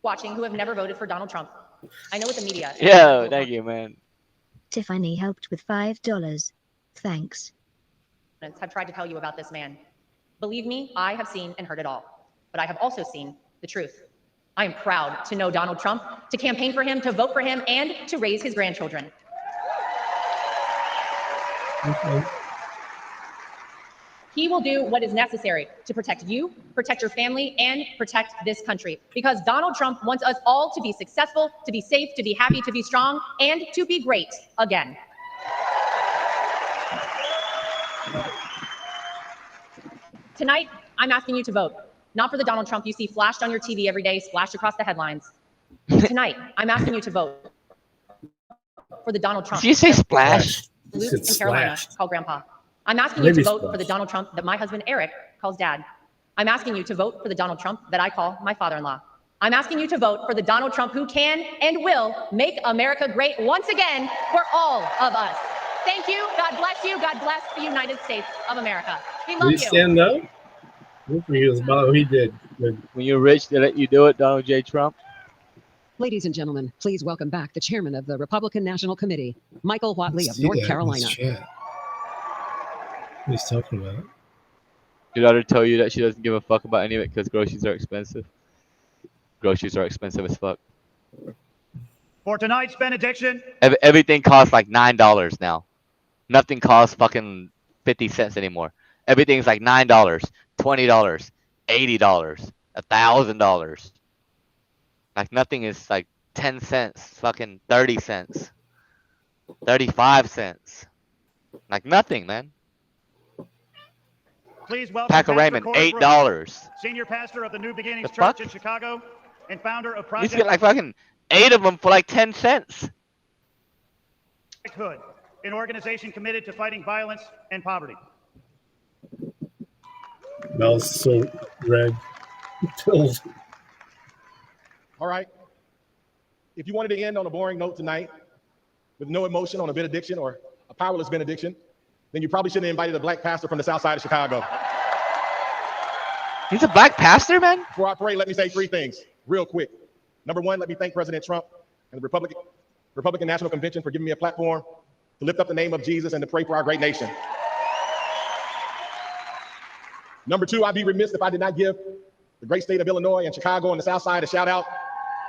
Watching who have never voted for Donald Trump. I know what the media. Yo, thank you, man. Tiffany helped with $5. Thanks. Have tried to tell you about this man. Believe me, I have seen and heard it all. But I have also seen the truth. I am proud to know Donald Trump, to campaign for him, to vote for him, and to raise his grandchildren. Okay. He will do what is necessary to protect you, protect your family, and protect this country. Because Donald Trump wants us all to be successful, to be safe, to be happy, to be strong, and to be great again. Tonight, I'm asking you to vote, not for the Donald Trump you see flashed on your TV every day, splashed across the headlines. Tonight, I'm asking you to vote for the Donald Trump. Did you say splash? Luke in Carolina call Grandpa. I'm asking Maybe you to vote splash. for the Donald Trump that my husband Eric calls Dad. I'm asking you to vote for the Donald Trump that I call my father-in-law. I'm asking you to vote for the Donald Trump who can and will make America great once again for all of us. Thank you. God bless you. God bless the United States of America. We love Did he you. stand up? Good for you. About he did. Good. When you're rich, they let you do it, Donald J. Trump. Ladies and gentlemen, please welcome back the chairman of the Republican National Committee, Michael Whatley of See North that in Carolina. his chat. What he's talking about. Did I tell you that she doesn't give a fuck about any of it because groceries are expensive? Groceries are expensive as fuck. For tonight's benediction, Everything costs like $9 now. Nothing costs fucking 50 cents anymore. Everything's like $9, $20, $80, $1,000. Like nothing is like 10 cents, fucking 30 cents, 35 cents. Like nothing, man. Please welcome Pack of Pastor ramen, Corey Brooks, $8. senior pastor of the New Beginnings The Church fuck? in Chicago and founder of You used Project to get like fucking 8 of them for like 10 cents. Hood, an organization committed to fighting violence and poverty. Mouth's so red. Pills. All right. If you wanted to end on a boring note tonight with no emotion on a benediction or a powerless benediction, then you probably shouldn't have invited a black pastor from the south side of Chicago. He's a black pastor, man? Before I pray, let me say 3 things real quick. Number 1, let me thank President Trump and the Republican National Convention for giving me a platform to lift up the name of Jesus and to pray for our great nation. Number 2, I'd be remiss if I did not give the great state of Illinois and Chicago and the South Side a shout out.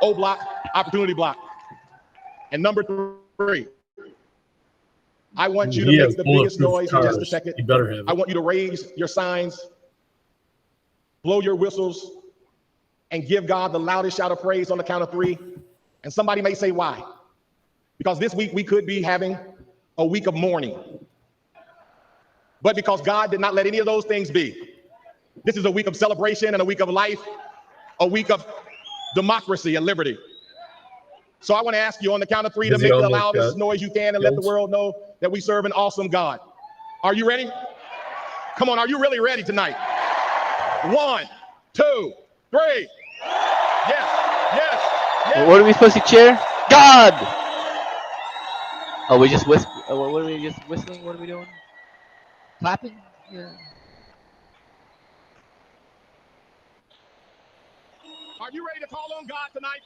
O Block, Opportunity Block. And number 3, I want you to make the biggest noise in just a second. You better have it. I want you to raise your signs, blow your whistles, and give God the loudest shout of praise on the count of 3. And somebody may say, why? Because this week we could be having a week of mourning. But because God did not let any of those things be. This is a week of celebration and a week of life, a week of democracy and liberty. So I want to ask you on the count of 3 to make the loudest noise you can and let the world know that we serve an awesome God. Are you ready? Come on, are you really ready tonight? 1, 2, 3. Yes, yes, yes. What are we supposed to cheer? God! Oh, we just whisper. What are we just whistling? What are we doing? Clapping? Yeah. Are you ready to call on God tonight?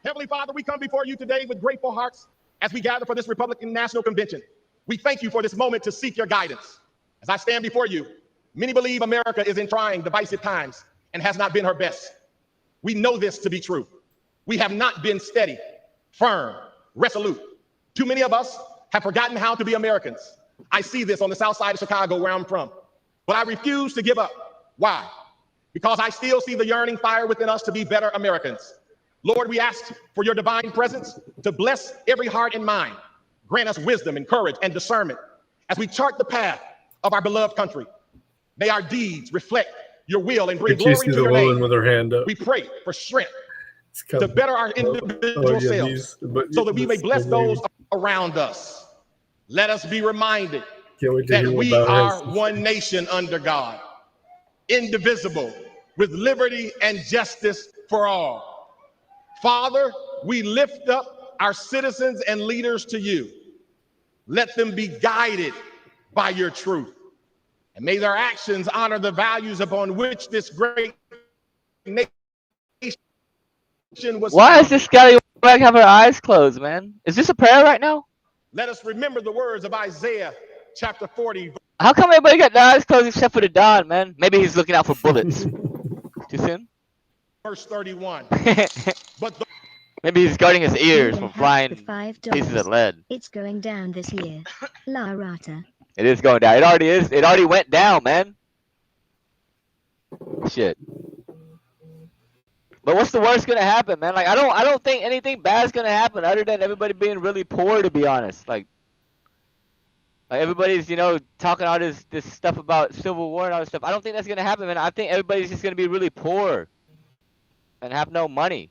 Heavenly Father, we come before you today with grateful hearts as we gather for this Republican National Convention. We thank you for this moment to seek your guidance. As I stand before you, many believe America is in trying, divisive times and has not been her best. We know this to be true. We have not been steady, firm, resolute. Too many of us have forgotten how to be Americans. I see this on the south side of Chicago where I'm from, but I refuse to give up. Why? Because I still see the yearning fire within us to be better Americans. Lord, we ask for your divine presence to bless every heart and mind. Grant us wisdom and courage and discernment as we chart the path of our beloved country. May our deeds reflect your will and bring glory to your name. With her hand up. We pray for strength to better our individual selves so that we may bless those around us. Let us be reminded that we are one nation under God, indivisible, with liberty and justice for all. Father, we lift up our citizens and leaders to you. Let them be guided by your truth. And may their actions honor the values upon which this great nation was Why founded. is this guy like have her eyes closed, man? Is this a prayer right now? Let us remember the words of Isaiah chapter 40. How come everybody got their eyes closed except for the Don, man? Maybe he's looking out for bullets. Too soon? Verse 31. But Maybe he's guarding his ears from flying With $5. pieces of lead. It's going down this year. La Rata. It is going down. It already is. It already went down, man. Shit. But what's the worst gonna happen, man? Like I don't think anything bad's gonna happen other than everybody being really poor, to be honest. Like everybody's, you know, talking all this stuff about Civil War and all this stuff. I don't think that's gonna happen, man. I think everybody's just gonna be really poor and have no money.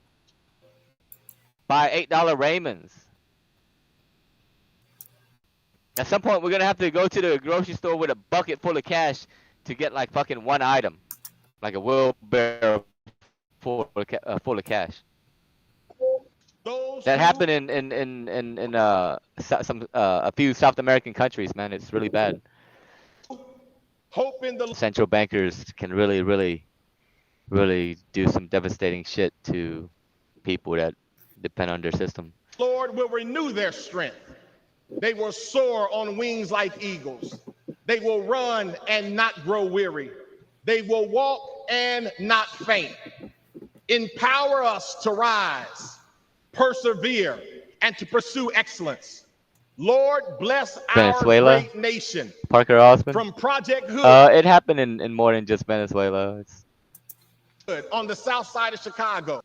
Buy $8 Raymans. At some point, we're gonna have to go to the grocery store with a bucket full of cash to get like fucking one item, like a wheelbarrow full of cash. That happened in a few South American countries, man. It's really bad. Hope in the Central bankers can really do some devastating shit to people that depend on their system. Lord will renew their strength. They will soar on wings like eagles. They will run and not grow weary. They will walk and not faint. Empower us to rise, persevere, and to pursue excellence. Lord, bless Venezuela, our great nation. Parker Osmond. From Project Hood. It happened in more than just Venezuela. It's on the south side of Chicago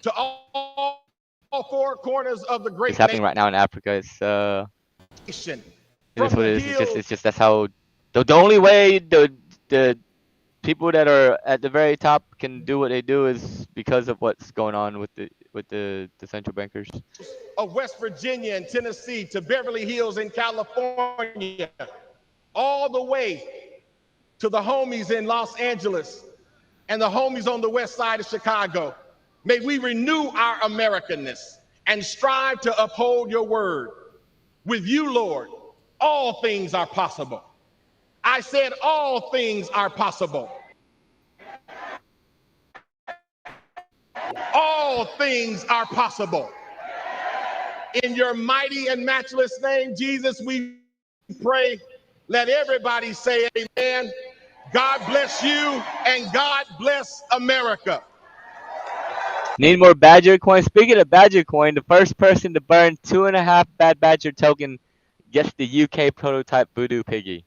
to all 4 corners of the great happening nation. right now in Africa. It's Nation. It is From what the it is. hills It's just that's how the only way the people that are at the very top can do what they do is because of what's going on with the central bankers. of West Virginia and Tennessee to Beverly Hills in California, all the way to the homies in Los Angeles and the homies on the west side of Chicago. May we renew our Americanness and strive to uphold your word. With you, Lord, all things are possible. I said all things are possible. All things are possible. In your mighty and matchless name, Jesus, we pray. Let everybody say amen. God bless you and God bless America. Need more Badger coin. Speaking of Badger coin, the first person to burn 2.5 Bad Badger token gets the UK prototype Voodoo Piggy.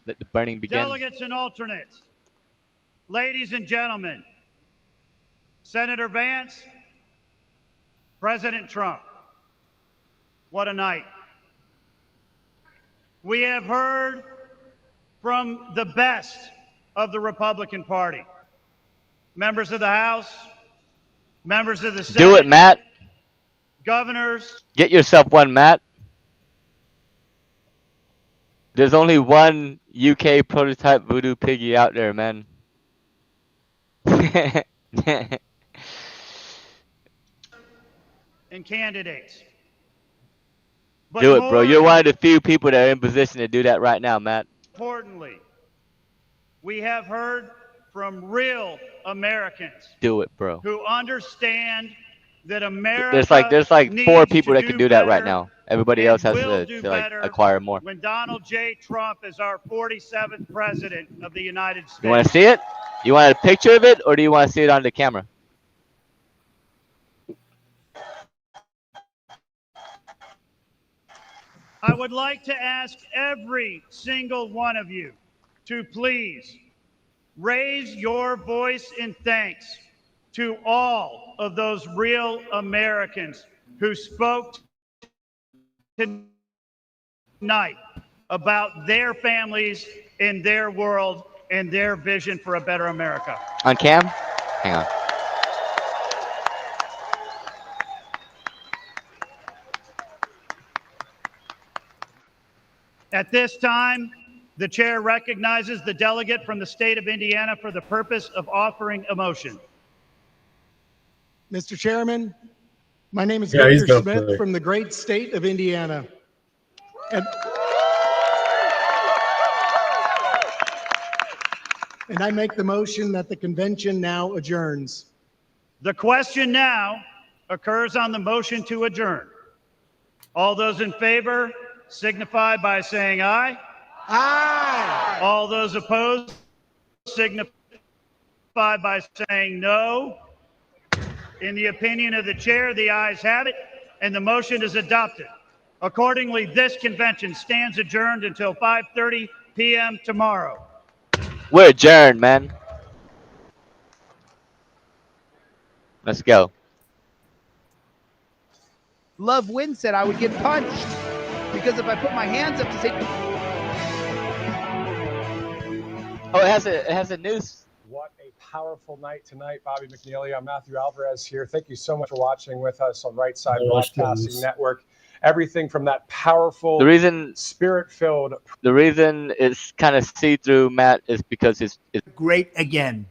Let the burning begin. Delegates and alternates, ladies and gentlemen, Senator Vance, President Trump, what a night. We have heard from the best of the Republican Party. Members of the House, members of the Senate. Do it, Matt. Governors. Get yourself one, Matt. There's only one UK prototype Voodoo Piggy out there, man. And candidates. Do it, bro. You're one of the few people that are in position to do that right now, Matt. Importantly, we have heard from real Americans. Do it, bro. Who understand that America There's like 4 people that can do that right better now. Everybody else has to like acquire more. When Donald J. Trump is our 47th president of the United States. You want to see it? You want a picture of it, or do you want to see it on the camera? I would like to ask every single one of you to please raise your voice in thanks to all of those real Americans who spoke tonight about their families and their world and their vision for a better America. On cam? Hang on. At this time, the chair recognizes the delegate from the state of Indiana for the purpose of offering a motion. Mr. Chairman, my name is Yeah, he's Victor up Smith there. from the great state of Indiana. And I make the motion that the convention now adjourns. The question now occurs on the motion to adjourn. All those in favor signify by saying aye. Aye. All those opposed signify by saying no. In the opinion of the chair, the ayes have it, and the motion is adopted. Accordingly, this convention stands adjourned until 5:30 p.m. tomorrow. We're adjourned, man. Let's go. Love Win said I would get punched because if I put my hands up to say, Oh, it has a noose. What a powerful night tonight, Bobby McNeely. I'm Matthew Alvarez here. Thank you so much for watching with us on Right Side Broadcasting Network. Everything from that powerful, spirit-filled. The reason it's kind of see-through, Matt, is because it's great again.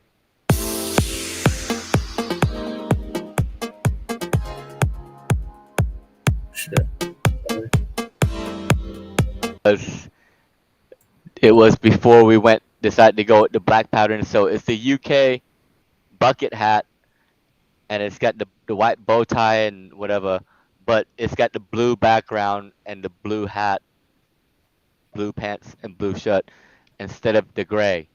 It was before we decided to go with the black pattern. So it's the UK bucket hat, and it's got the white bow tie and whatever, but it's got the blue background and the blue hat, blue pants and blue shirt instead of the gray.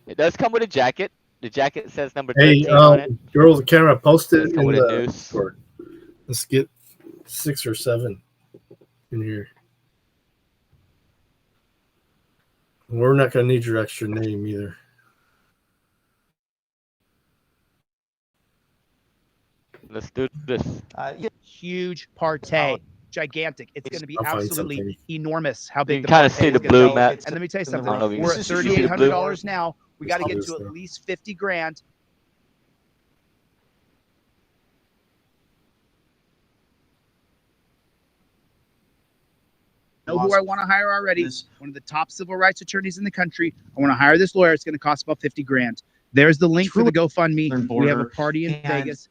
It does come with a jacket. The jacket says number 13 on it. Girl, the camera posted It's come in with a the noose. Discord. Let's get 6 or 7 in here. We're not going to need your extra name either. Let's do this. Huge party. Gigantic. It's going to be I'll find absolutely something. enormous how You big can the kind of party see is the gonna blue, be. Matt. And let me tell you I don't something. know if you We're can at see the blue. $3,800 now. We got to get to Obviously. at least 50 grand. Know who I want to hire already? One of the top civil rights attorneys in the country. I want to hire this lawyer. It's going to cost about 50 grand. There's the link for the GoFundMe. We have a party in Vegas.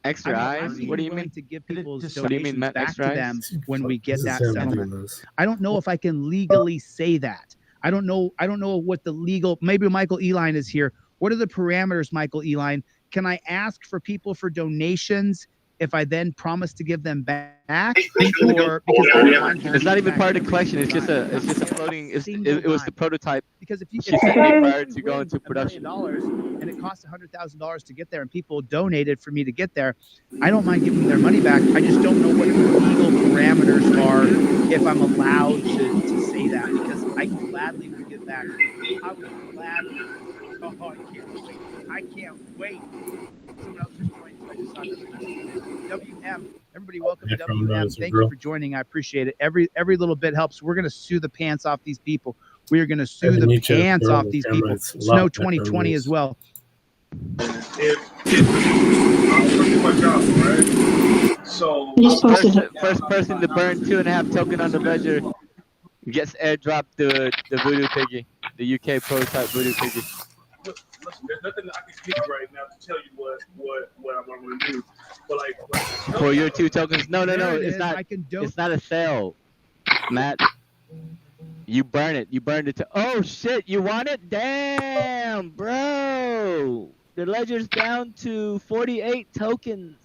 Extra eyes? What do you mean? To give people's What do you mean, donations Matt? back Extra to them eyes? when we get This is that him settlement. doing this. I don't know if I can legally say that. I don't know what the legal. Maybe Michael Eline is here. What are the parameters, Michael Eline? Can I ask for people for donations if I then promise to give them back? Or because I don't mind giving It's not them even back part of the every collection. It's just single a dime. floating. Single It was the dime. prototype. Because if you She sent me prior to win going to $1 million production. and it costs $100,000 to get there, and people donated for me to get there, I don't mind giving them their money back. I just don't know what the legal parameters are if I'm allowed to say that, because I gladly would give back. I would gladly. Oh, I can't wait. Someone else just joined. I just saw another message. WM. Everybody, welcome to WM. Thank you for joining. I appreciate it. Every little bit helps. We're going to sue the pants off these people. We are going to sue the pants off these people. Snow 2020 as well. So first person to burn 2.5 token on the ledger gets airdropped the Voodoo Piggy, the UK prototype Voodoo Piggy. Listen, there's nothing I can give you right now to tell you what I'm going to do. But like For your 2 tokens, no, it's not. I can It's not a sale, Matt. You burn it. You burned it to. Oh shit! You want it? Damn, bro. The ledger's down to 48 tokens.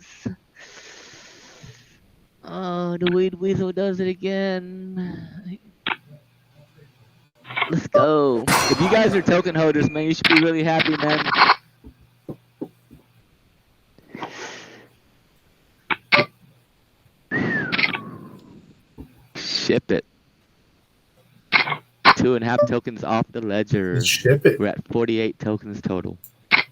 Oh, the Weed Weasel does it again. Let's go. If you guys are token holders, man, you should be really happy, man. Ship it. 2.5 tokens off the ledger. Ship it. We're at 48 tokens total.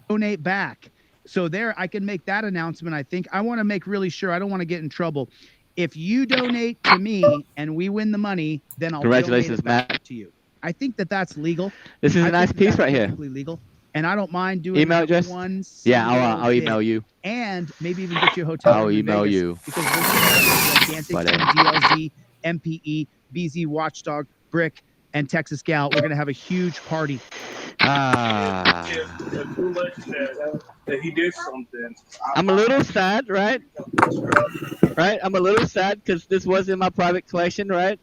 Donate back. So there, I can make that announcement. I think I want to make really sure. I don't want to get in trouble. If you donate to me and we win the money, then I'll Congratulations, donate it back Matt. to you. I think that's legal. This is a nice piece right here. Legal, and I don't mind doing Email address? one. Yeah, I'll email you. And maybe even get you a hotel. I'll room in email Vegas, you. because we're gigantic Whatever. DLZ, MPE, BZ Watchdog, Brick, and Texas Gal. We're gonna have a huge party. if Blue Lake said that he did something, I'm a little sad, right? Right? I'm a little sad because this was in my private collection, right?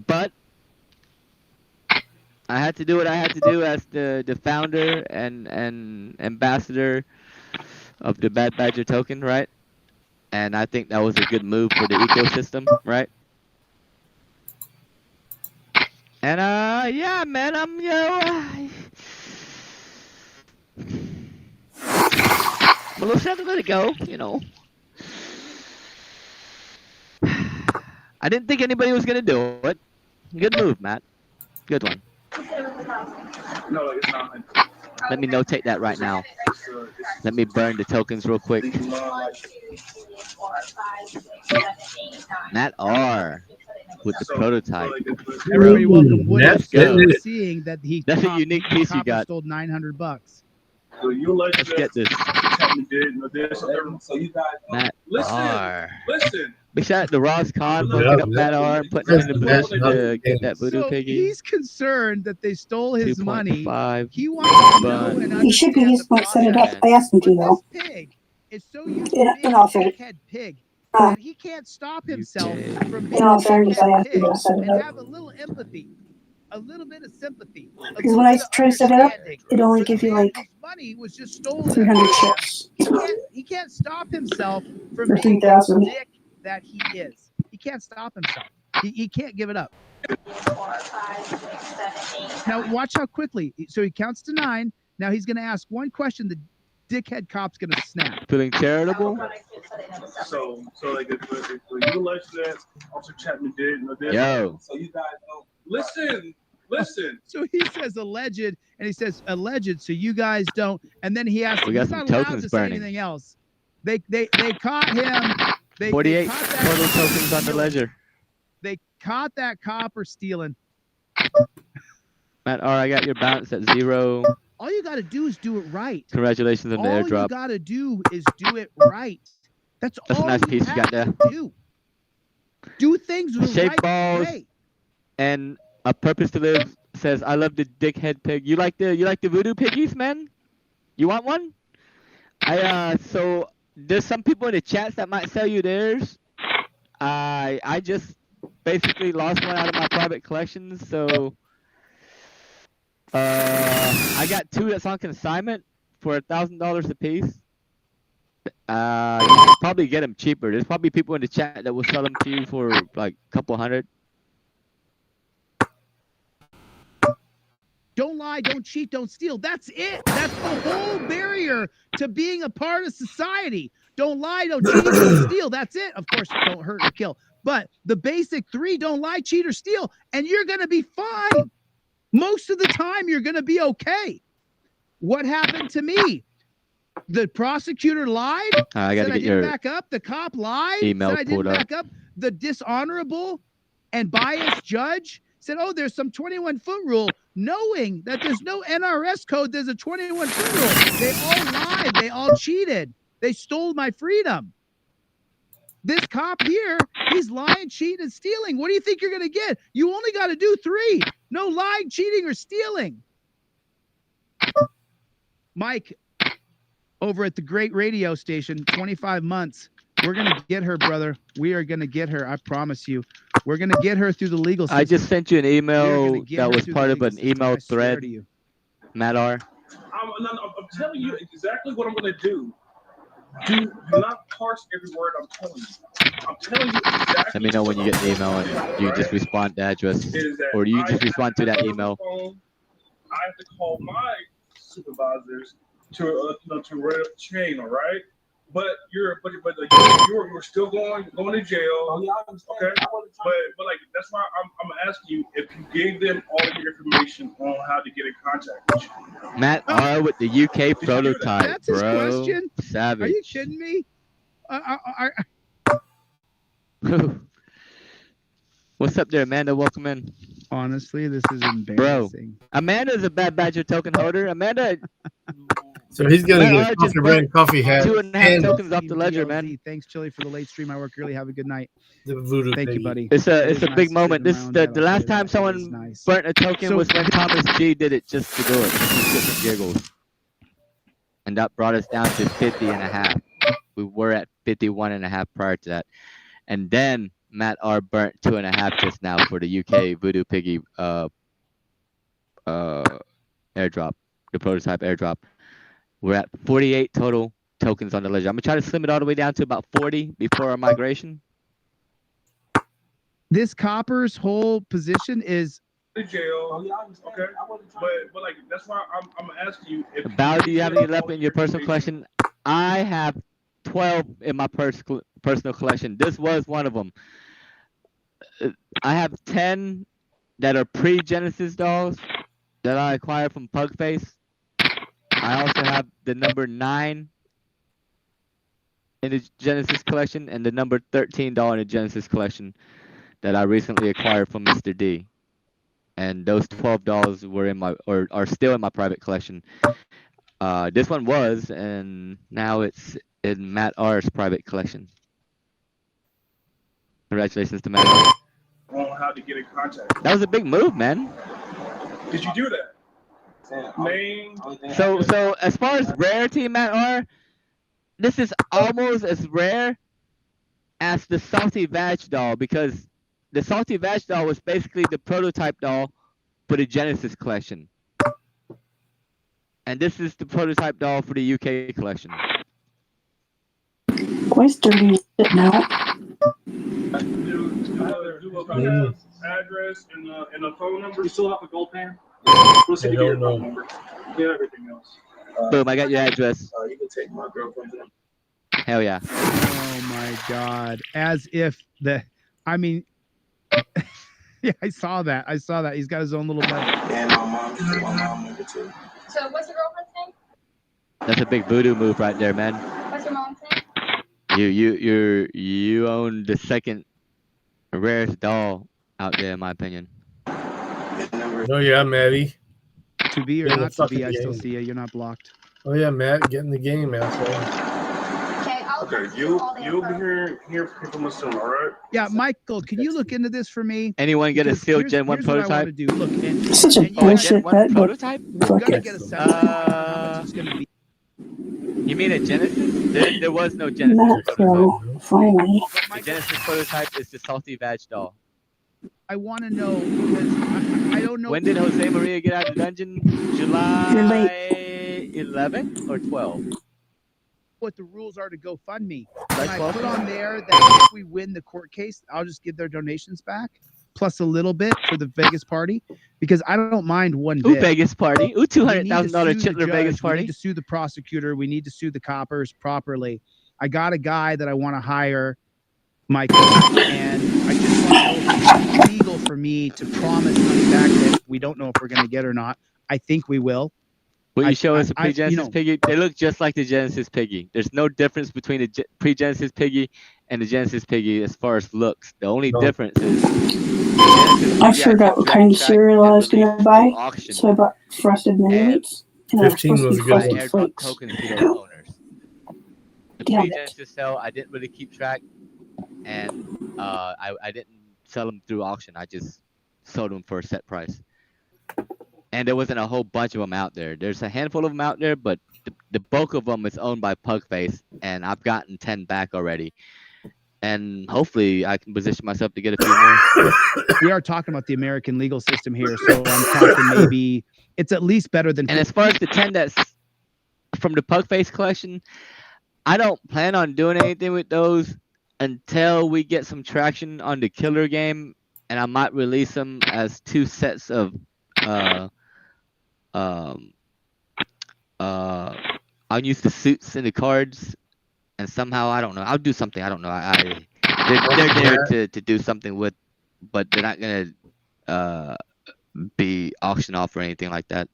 But I had to do what I had to do as the founder and ambassador of the Bad Badger token, right? And I think that was a good move for the ecosystem, right? And yeah, man, I'm I'm a little sad to let it go, you know. I didn't think anybody was gonna do it. Good move, Matt. Good one. no, it's not. Let me notate that right now. Let me burn the tokens real quick. Matt R with the prototype. Everybody, welcome Woody. Let's go. Seeing that he That's a unique piece you got. stole $900. So you let Let's get this. So you guys Matt R. listen. Big shout out to Ross Khan for picking up Matt R and putting him in the position to get that Voodoo So Piggy. he's concerned that they stole his money. 2.5. He wants to know But and He should be used to set it up. I asked him to though. pig is so used In all fairness, head pig that he can't stop himself from being in all a fairness, I asked him pig to set it and up. have a little empathy, a little bit of sympathy. Because when I try to set it up, it only gives you like Money was just stolen. 300 chips He can't stop himself from for being the 3,000. dick that he is. He can't stop himself. He can't give it up. Now watch how quickly. So he counts to 9. Now he's going to ask one question. The dickhead cop's gonna snap. Feeling charitable? So like the alleged that Officer Chapman did. Yo. So you guys know. Listen. So he says alleged, and he says alleged. So you guys don't. And then he asks, We got he's some not allowed tokens to say burning. anything else. They caught him. They 48 caught that total cop tokens on the stealing. ledger. They caught that cop for stealing. Matt R, I got your balance at 0. All you got to do is do it right. Congratulations on the All you airdrop. got to do is do it right. That's That's all a nice you piece you got there. have to do. Do things the Shape right balls way. and a purpose to live says, I love the dickhead pig. You like the voodoo piggies, man? You want one? So there's some people in the chats that might sell you theirs. I just basically lost one out of my private collection, so I got 2 that's on consignment for $1,000 a piece. You can probably get them cheaper. There's probably people in the chat that will sell them to you for like a couple hundred. Don't lie, don't cheat, don't steal. That's it. That's the whole barrier to being a part of society. Don't lie, don't cheat, don't steal. That's it. Of course, don't hurt or kill. But the basic 3, don't lie, cheat, or steal, and you're going to be fine. Most of the time, you're going to be okay. What happened to me? The prosecutor lied, I said gotta I get your didn't back up. The cop lied, email said I didn't pulled up. back up. The dishonorable and biased judge said, oh, there's some 21-foot rule, knowing that there's no NRS code, there's a 21-foot rule. They all lied. They all cheated. They stole my freedom. This cop here, he's lying, cheating, and stealing. What do you think you're going to get? You only got to do 3. No lying, cheating, or stealing. Mike, over at the great radio station, 25 months. We're going to get her, brother. We are going to get her. I promise you. We're going to get her through the legal system. I just sent you an We're email gonna get that her was through part the of an legal system, email I swear thread. to you. Matt R. I'm telling you exactly what I'm going to do. Do not parse every word I'm telling you. I'm telling you exactly. Let me know when you get the email and you just respond to the address, or you just respond to that email. I have to call my supervisors to run up the chain, all right? But you're still going to jail. Okay, but like that's why I'm asking you if you gave them all your information on how to get in contact with you. Matt R with the UK prototype, That's his bro. question? Savage. Are you kidding me? What's up there, Amanda? Welcome in. Honestly, this is Bro, embarrassing. Amanda's a Bad Badger token holder. Amanda. So he's gonna Matt get R a just coffee brand coffee hat 2.5 and tokens off the ledger, man. Thanks, Chili, for the late stream. I work early. Have a good night. the voodoo Thank you, piggy. buddy. It's It a is big nice moment. sitting This around, the I'll tell last you time that. It is someone nice. burnt a token So- was when Thomas G did it just to do it, just for giggles. And that brought us down to 50.5. We were at 51.5 prior to that. And then Matt R burnt 2.5 just now for the UK Voodoo Piggy airdrop, the prototype airdrop. We're at 48 total tokens on the ledger. I'm gonna try to slim it all the way down to about 40 before our migration. This copper's whole position is To jail. Okay, but like that's why I'm asking you if Bao, do you have any left in your personal collection? I have 12 in my personal collection. This was one of them. I have 10 that are pre-Genesis dolls that I acquired from Pugface. I also have the number 9 in the Genesis collection and the number 13 doll in the Genesis collection that I recently acquired from Mr. D. And those 12 dolls were in my or are still in my private collection. This one was, and now it's in Matt R's private collection. Congratulations to Matt R. on how to get in contact. That was a big move, man. Did you do that? Name. So as far as rarity, Matt R, this is almost as rare as the Salty Vag doll, because the Salty Vag doll was basically the prototype doll for the Genesis collection. And this is the prototype doll for the UK collection. Where's Dirty sitting out? Do a address and a phone number. You still have a gold pan? We'll see I the don't phone know. number. Yeah, everything else. Boom, I got your address. You can take my girlfriend to the Hell yeah. Oh my God. As if I mean, yeah, I saw that. He's got his own little bed. And my mom can take my mom over too. So what's your girlfriend's name? That's a big voodoo move right there, man. What's your mom's name? You own the second rarest doll out there, in my opinion. Oh yeah, Maddie. To be or Get in the not to be, fucking I still game. see you. You're not blocked. Oh yeah, Matt, get in the game, asshole. Okay, you be here pretty much soon, all right? Yeah, Michael, can you look into this for me? Anyone get a Because sealed Gen 1 here's what I want prototype? to do. Look, and Such a and you know what? bullshit bet, but prototype? We're fuck gonna it. get a sense of how much it's gonna be. You mean a Genesis? There was no Genesis Macro, prototype. finally. The Genesis prototype is the salty vag doll. I want to know because I don't know. When did Jose Maria get out of the dungeon? July 11th or 12th? What the rules are to GoFundMe. Like And I 12? put on there that if we win the court case, I'll just give their donations back, plus a little bit for the Vegas party, because I don't mind one Ooh, bit. Vegas party. Ooh, We need to $200,000 sue the Chitler Vegas judge, We party. need to sue the prosecutor. We need to sue the coppers properly. I got a guy that I want to hire, Michael, and I just want to know if it's legal for me to promise money back that we don't know if we're going to get or not. I think we will. Will you show us a I- pre-Genesis piggy? They look just like the Genesis piggy. There's no difference between the pre-Genesis piggy and the Genesis piggy as far as looks. The only difference is I forgot what kind of cereal I was gonna buy, so I bought frosted mini wheats, and I was 15 supposed was to a be good frosted one. flakes. tokens to those owners. The Damn it. pre-Genesis sale, I didn't really keep track, and I didn't sell them through auction. I just sold them for a set price. And there wasn't a whole bunch of them out there. There's a handful of them out there, but the bulk of them is owned by Pugface, and I've gotten 10 back already. And hopefully I can position myself to get a few more. We are talking about the American legal system here, so I'm talking maybe it's at least better than. And as far as the 10 that's from the Pugface collection, I don't plan on doing anything with those until we get some traction on the killer game, and I might release them as 2 sets of I'll use the suits and the cards, and somehow I don't know. I'll do something. I don't know. They're there to do something with, but they're not gonna be auctioned off or anything like that.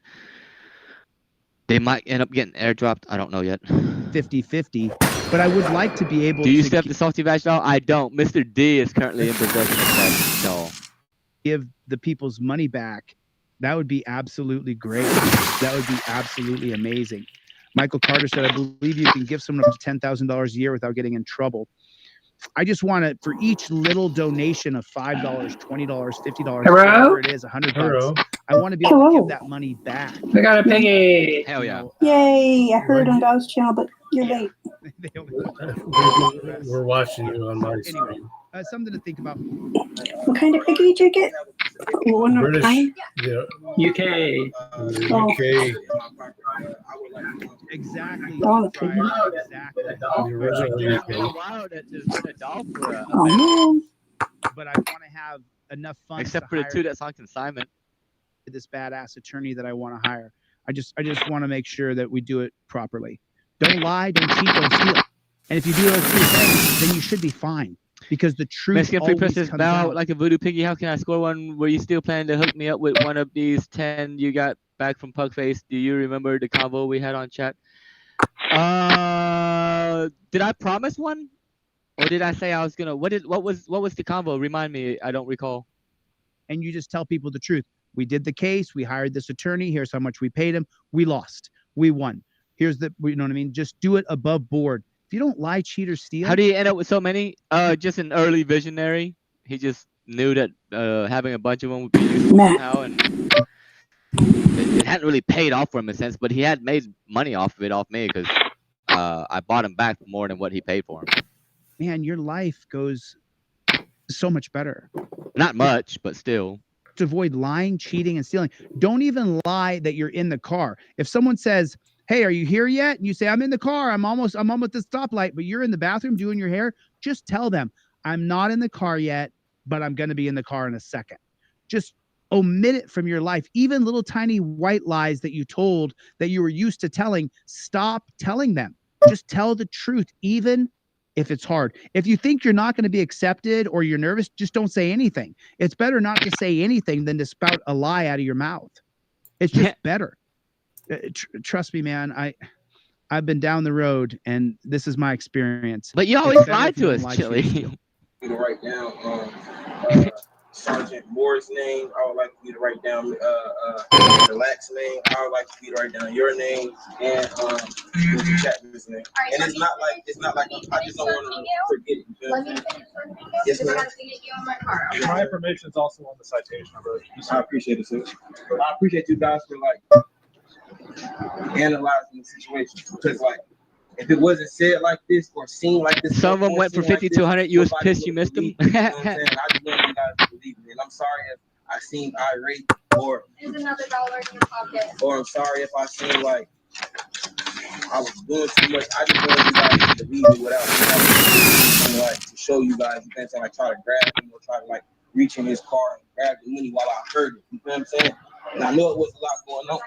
They might end up getting airdropped. I don't know yet. 50-50, but I would like to be able Do you to still have the Salty Vag doll? I don't. Mr. D is currently in possession of that doll. give the people's money back. That would be absolutely great. That would be absolutely amazing. Michael Carter said, I believe you can give someone up to $10,000 a year without getting in trouble. I just want to, for each little donation of $5, $20, $50, whatever it is, $100, I want to be able to give that money back. We got a piggy. Hell yeah. Yay, I heard on Dog's channel, but you're late. We're watching you on my stream. Something to think about. What kind of piggy did you get? One of British, kind? yeah. UK. UK. Exactly. Oh, the piggy. The original UK. Wow, that there's been a doll for a Oh, man. But I want to have enough funds except to for the hire 2 that's on consignment. this badass attorney that I want to hire. I just want to make sure that we do it properly. Don't lie, don't cheat, don't steal. And if you do those 3 things, then you should be fine. Because the truth Mexican Free always Princess comes Bow out. like a voodoo piggy. How can I score one? Were you still planning to hook me up with one of these 10 you got back from Pugface? Do you remember the convo we had on chat? Did I promise one? Or did I say I was gonna? What was the convo? Remind me. I don't recall. And you just tell people the truth. We did the case. We hired this attorney. Here's how much we paid him. We lost. We won. Here's the, you know what I mean? Just do it above board. If you don't lie, cheat, or steal. How do you end up with so many? Just an early visionary. He just knew that having a bunch of them would be useful somehow, and it hadn't really paid off for him in a sense, but he had made money off of it off me because I bought him back for more than what he paid for him. Man, your life goes so much better. Not much, but still. To avoid lying, cheating, and stealing. Don't even lie that you're in the car. If someone says, hey, are you here yet? And you say, I'm in the car. I'm almost at the stoplight, but you're in the bathroom doing your hair. Just tell them, I'm not in the car yet, but I'm going to be in the car in a second. Just Omit it from your life. Even little tiny white lies that you told that you were used to telling, stop telling them. Just tell the truth, even if it's hard. If you think you're not going to be accepted or you're nervous, just don't say anything. It's better not to say anything than to spout a lie out of your mouth. It's just better. Trust me, man. I've been down the road, and this is my experience. But you always lie to us, Chili. Write down Sergeant Moore's name. I would like for you to write down the Lack's name. I would like for you to write down your name and Mr. Chapman's name. And it's not like I just don't want to forget it. Let me finish. Yes, ma'am. My information is also on the citation, brother. I appreciate it, sir. I appreciate you guys for like analyzing the situation, because like if it wasn't said like this or seen like this, some of them went for 5,200. You was pissed you missed them. You know what I'm saying? I just want you guys to believe me, and I'm sorry if I seemed irate or There's another dollar in your pocket. or I'm sorry if I seemed like I was doing too much. I just want you guys to believe me without like to show you guys. You can't say like try to grab him or try to like reach in his car and grab the money while I heard it. You know what I'm saying? And I know it was a lot going on.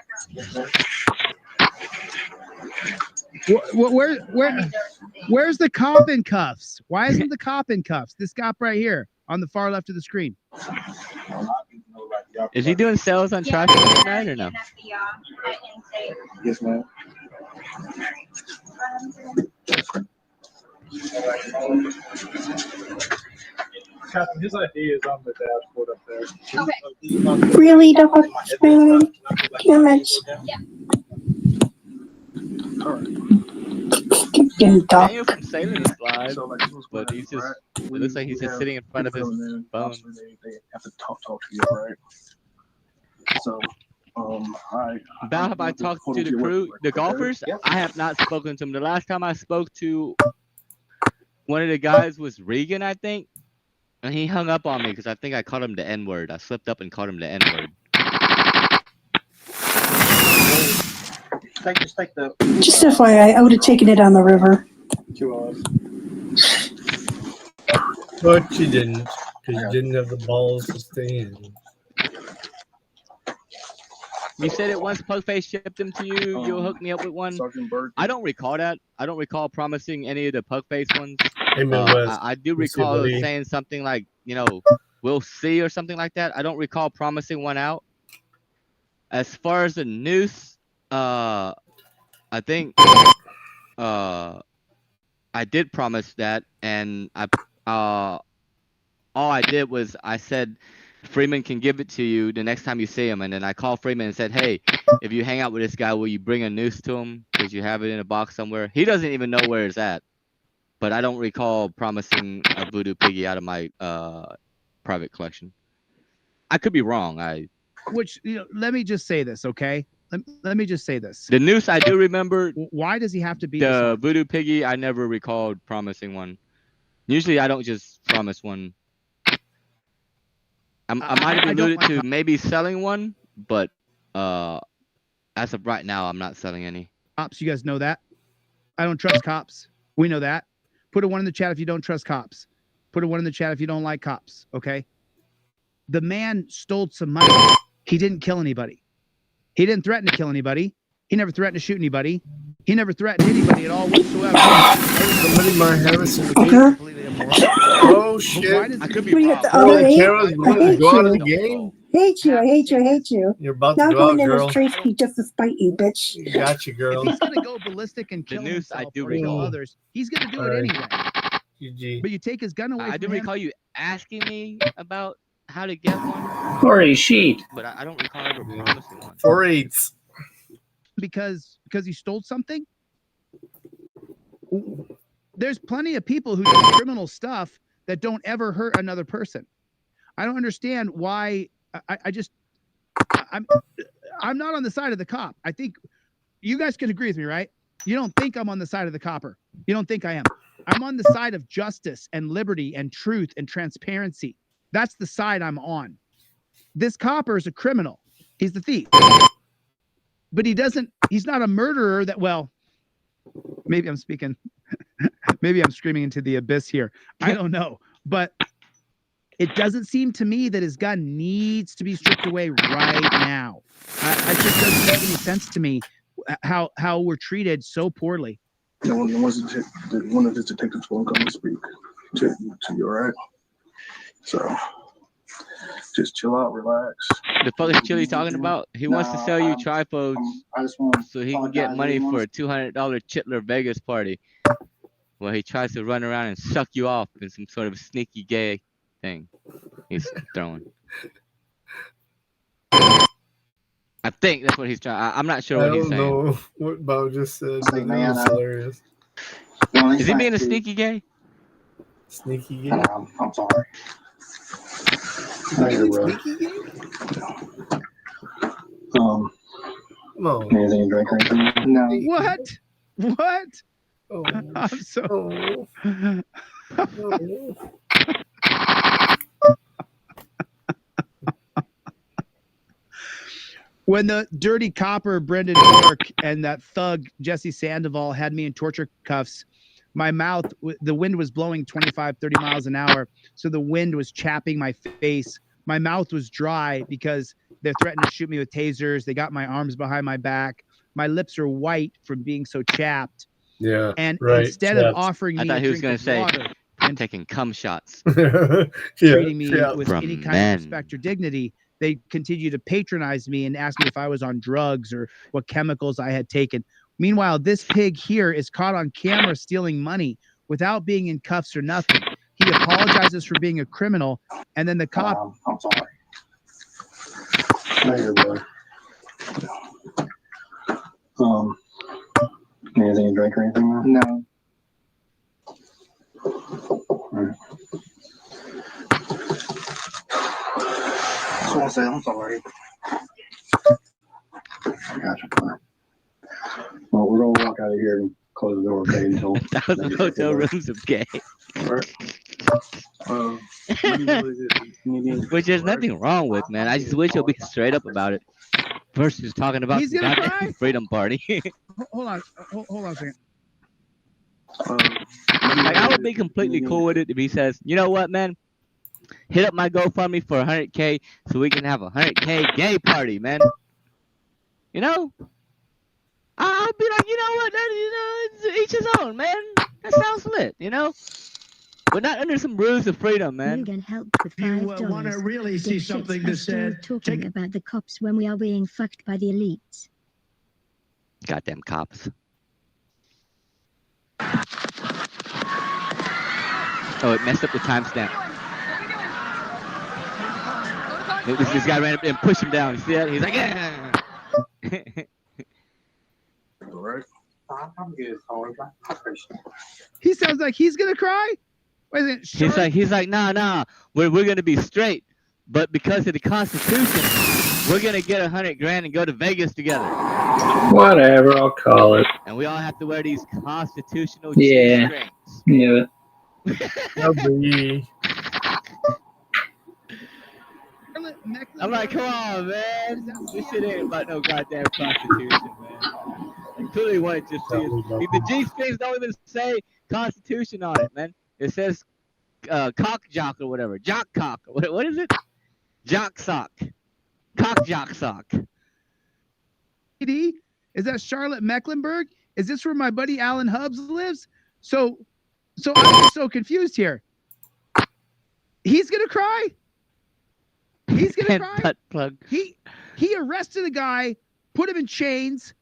Where's the cop in cuffs? Why isn't the cop in cuffs? This cop right here on the far left of the screen. Is he doing sales on traffic tonight or no? Yes, ma'am. Captain, his ID is on the dashboard up there. Okay. Really, Doc? Damn it. Yeah. Daniel from Salem is live, but he's just, it looks like he's just sitting in front of his phone. They have to talk to you, right? So, About have I talked to the crew, the golfers? I have not spoken to them. The last time I spoke to one of the guys was Regan, I think, and he hung up on me because I think I called him the N-word. I slipped up and called him the N-word. Just FYI, I would have taken it on the river. But you didn't, because you didn't have the balls to stay in. You said it once Pugface shipped them to you, you'll hook me up with one. I don't recall that. I don't recall promising any of the Pugface ones. Hey, Midwest. I do recall saying something like, you know, we'll see or something like that. I don't recall promising one out. As far as the noose, I think I did promise that, and all I did was I said Freeman can give it to you the next time you see him, and then I called Freeman and said, hey, if you hang out with this guy, will you bring a noose to him because you have it in a box somewhere? He doesn't even know where it's at, but I don't recall promising a voodoo piggy out of my private collection. I could be wrong. Which, you know, let me just say this, okay? Let me just say this. The noose, I do remember. Why does he have to be the voodoo piggy? I never recalled promising one. Usually, I don't just promise one. I might have alluded to maybe selling one, but as of right now, I'm not selling any. Cops, you guys know that. I don't trust cops. We know that. Put a 1 in the chat if you don't trust cops. Put a 1 in the chat if you don't like cops. Okay. The man stole some money. He didn't kill anybody. He didn't threaten to kill anybody. He never threatened to shoot anybody. He never threatened anybody at all whatsoever. Somebody might have us in the game. Oh shit! I could be wrong. Holy Carol's going to go out of the game. Hate you, I hate you, I hate you. You're about Now to go out, going in girl. as Tracy just to spite you, bitch. Got you, girl. If he's gonna go ballistic and kill himself or kill others, he's gonna do it anyway. GG. But you take his gun away. I do recall you asking me about how to get one. Corey Sheet. But I don't recall ever promising one. 4/8. Because he stole something? There's plenty of people who do criminal stuff that don't ever hurt another person. I don't understand why. I'm not on the side of the cop. I think you guys can agree with me, right? You don't think I'm on the side of the copper. You don't think I am. I'm on the side of justice and liberty and truth and transparency. That's the side I'm on. This copper is a criminal. He's the thief. But he's not a murderer that, well, maybe I'm speaking, maybe I'm screaming into the abyss here. I don't know. But it doesn't seem to me that his gun needs to be stripped away right now. It just doesn't make any sense to me how we're treated so poorly. One of his detectives won't come and speak to you, all right? So just chill out, relax. The fuck is Chili talking about? He wants to sell you tripods so he can get money for a $200 Chitler Vegas party. Well, he tries to run around and suck you off in some sort of sneaky gay thing he's throwing. I think that's what he's trying. I'm not sure what he's saying. I don't know what Bob just said. But man, that was hilarious. Is he being a sneaky gay? Sneaky gay? I'm sorry. Sneaky gay? No. Anything to drink or anything? No. What? What? Oh. I'm so. Oh. When the dirty copper Brendan York and that thug Jesse Sandoval had me in torture cuffs, my mouth, the wind was blowing 25, 30 miles an hour. So the wind was chapping my face. My mouth was dry because they're threatening to shoot me with tasers. They got my arms behind my back. My lips are white from being so chapped. Yeah. And right. instead of offering me I thought he was going to say, water, I'm taking cum shots. treating me with From any kind men. of respect or dignity, they continue to patronize me and ask me if I was on drugs or what chemicals I had taken. Meanwhile, this pig here is caught on camera stealing money without being in cuffs or nothing. He apologizes for being a criminal, and then the cop. I'm sorry. No, you're good. Anything to drink or anything? No. Right. Just want to say I'm sorry. Gotcha. Well, we're gonna walk out of here and close the door, okay? Until 1,000 hotel rooms of gay. Which there's nothing wrong with, man. I just wish he'll be straight up about it versus talking about He's the gonna goddamn cry? freedom party. Hold on a second. Like, I would be completely cool with it if he says, you know what, man? Hit up my GoFundMe for 100K so we can have a 100K gay party, man. You know? I'll be like, you know what? It's each his own, man. That sounds lit, you know? But not under some rules of freedom, man. Mugen helped with $5. want to really see Dipshits something are that still said, talking about the cops when we are being fucked by the elites. Goddamn cops. Oh, it messed up the timestamp. This guy ran up and pushed him down. You see that? He's like, yeah. He sounds like he's gonna cry. Wait a minute, He's like, nah. We're gonna be straight, but because of the Constitution, we're gonna get 100 grand and go to Vegas together. Whatever, I'll call it. And we all have to wear these constitutional Yeah. strings. Yeah. I'm like, come on, man. This shit ain't about no goddamn Constitution, man. I clearly want to just see it. The G strings don't even say Constitution on it, man. It says cock jock or whatever. Jock cock. What is it? Jock sock. Cock jock sock. Is that Charlotte Mecklenburg? Is this where my buddy Alan Hubbs lives? So I'm so confused here. He's gonna cry. He's gonna cry. Butt plug. He arrested a guy, put him in chains,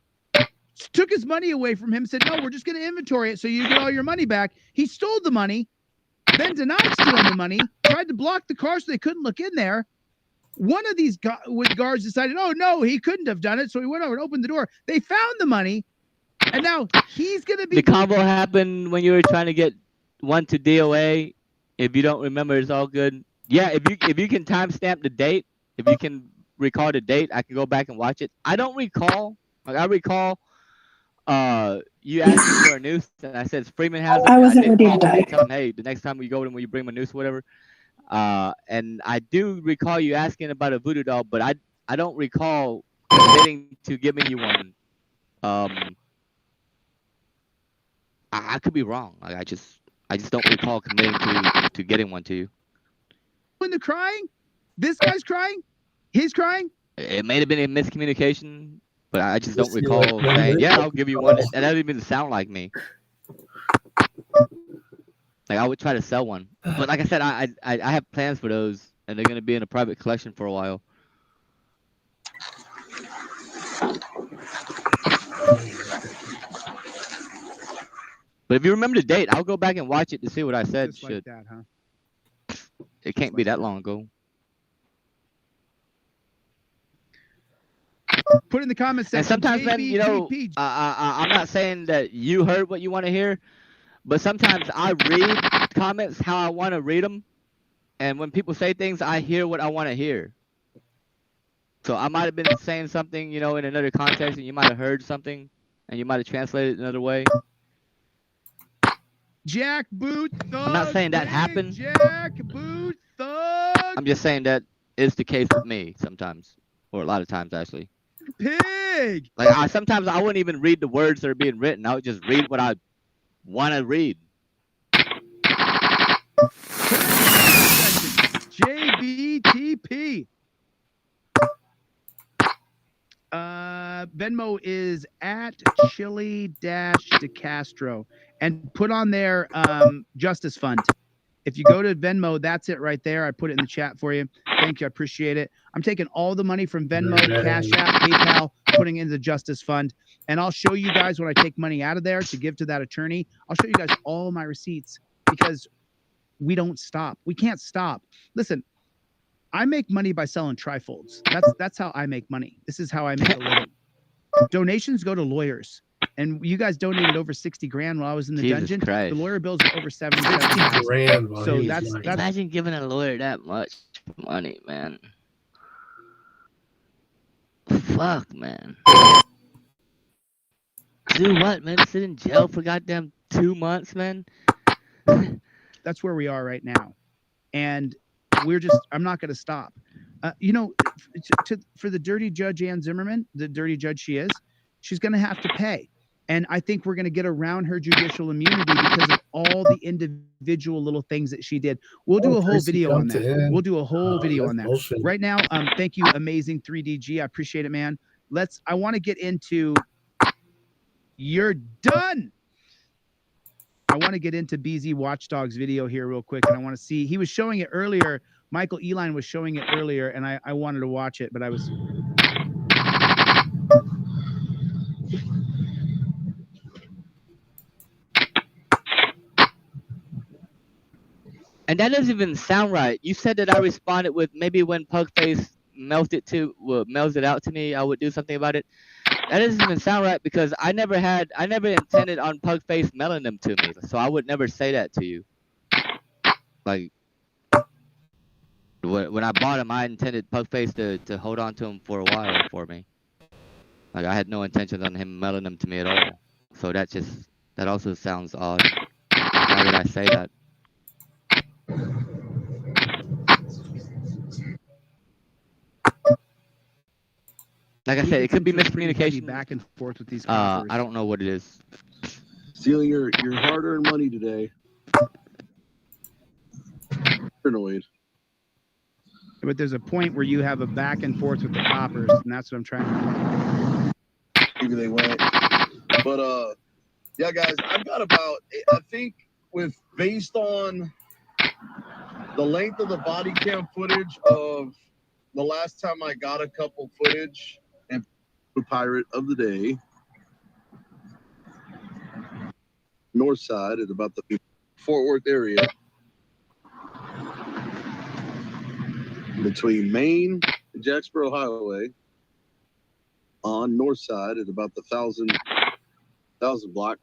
took his money away from him, said, no, we're just gonna inventory it so you get all your money back. He stole the money, then denied stealing the money, tried to block the car so they couldn't look in there. One of these guards decided, oh no, he couldn't have done it. So he went over and opened the door. They found the money, and now he's gonna be. The combo happened when you were trying to get one to DOA. If you don't remember, it's all good. Yeah, if you can timestamp the date, if you can recall the date, I can go back and watch it. I don't recall. Like, I recall you asked me for a noose, and I said Freeman has it. I wasn't ready to die. Tell him, hey, the next time we go, will you bring my noose or whatever? And I do recall you asking about a voodoo doll, but I don't recall committing to giving you one. I could be wrong. Like, I just don't recall committing to getting one to you. the crying? This guy's crying? He's crying? It may have been a miscommunication, but I just don't Just see, recall like, saying, "Yeah, I'll give you one." That doesn't even sound like me. Like I would try to sell one, but like I said, I have plans for those, and they're gonna be in a private collection for a while. But if you remember the date, I'll go back and watch it to see what I said. Just like that, huh? It can't be that long ago. Put in the comments section. And sometimes, man, you know, JBTP. I'm not saying that you heard what you want to hear, but sometimes I read comments how I want to read them, and when people say things, I hear what I want to hear. So I might have been saying something, you know, in another context, and you might have heard something, and you might have translated it another way. Jack Boot Thug. I'm not saying that happened. Jack Boot Thug. I'm just saying that is the case with me sometimes, or a lot of times actually. Pig. Like sometimes I wouldn't even read the words that are being written. I would just read what I want to read. JBTP. Venmo is at Chili-DeCastro, and put on their Justice Fund. If you go to Venmo, that's it right there. I put it in the chat for you. Thank you. I appreciate it. I'm taking all the money from Venmo, Cash App, PayPal, putting it in the Justice Fund. And I'll show you guys when I take money out of there to give to that attorney. I'll show you guys all my receipts because we don't stop. We can't stop. Listen, I make money by selling trifolds. That's how I make money. This is how I make a living. Donations go to lawyers. And you guys donated over 60 grand while I was in the dungeon. Christ. The lawyer bills are over 70 grand. So that's imagine giving a lawyer that much money, man. Fuck, man. Do what, man? Sit in jail for goddamn 2 months, man. That's where we are right now, and I'm not going to stop. You know, for the dirty judge Ann Zimmerman, the dirty judge she is, she's going to have to pay. And I think we're going to get around her judicial immunity because of all the individual little things that she did. We'll do a whole video on that. We'll do a whole video on that. Bullshit. Right now, thank you, amazing 3DG. I appreciate it, man. I want to get into You're Done. I want to get into BZ Watchdog's video here real quick, and I want to see. He was showing it earlier. Michael Eline was showing it earlier, and I wanted to watch it, but I was... And that doesn't even sound right. You said that I responded with maybe when Pugface mails it out to me, I would do something about it. That doesn't even sound right because I never intended on Pugface mailing them to me. So I would never say that to you. Like when I bought him, I intended Pugface to hold on to him for a while for me. Like I had no intentions on him mailing them to me at all. So that also sounds odd. Why did I say that? Like I said, it could be miscommunication. Back and forth with these. I don't know what it is. Stealing your hard-earned money today. Paranoid. But there's a point where you have a back and forth with the coppers, and that's what I'm trying to do. Maybe they went. But yeah, guys, I've got about, I think, based on the length of the body cam footage of the last time I got a couple footage and pirate of the day, north side at about the Fort Worth area, between Main and Jacksboro Highway, on north side at about the 1000 block.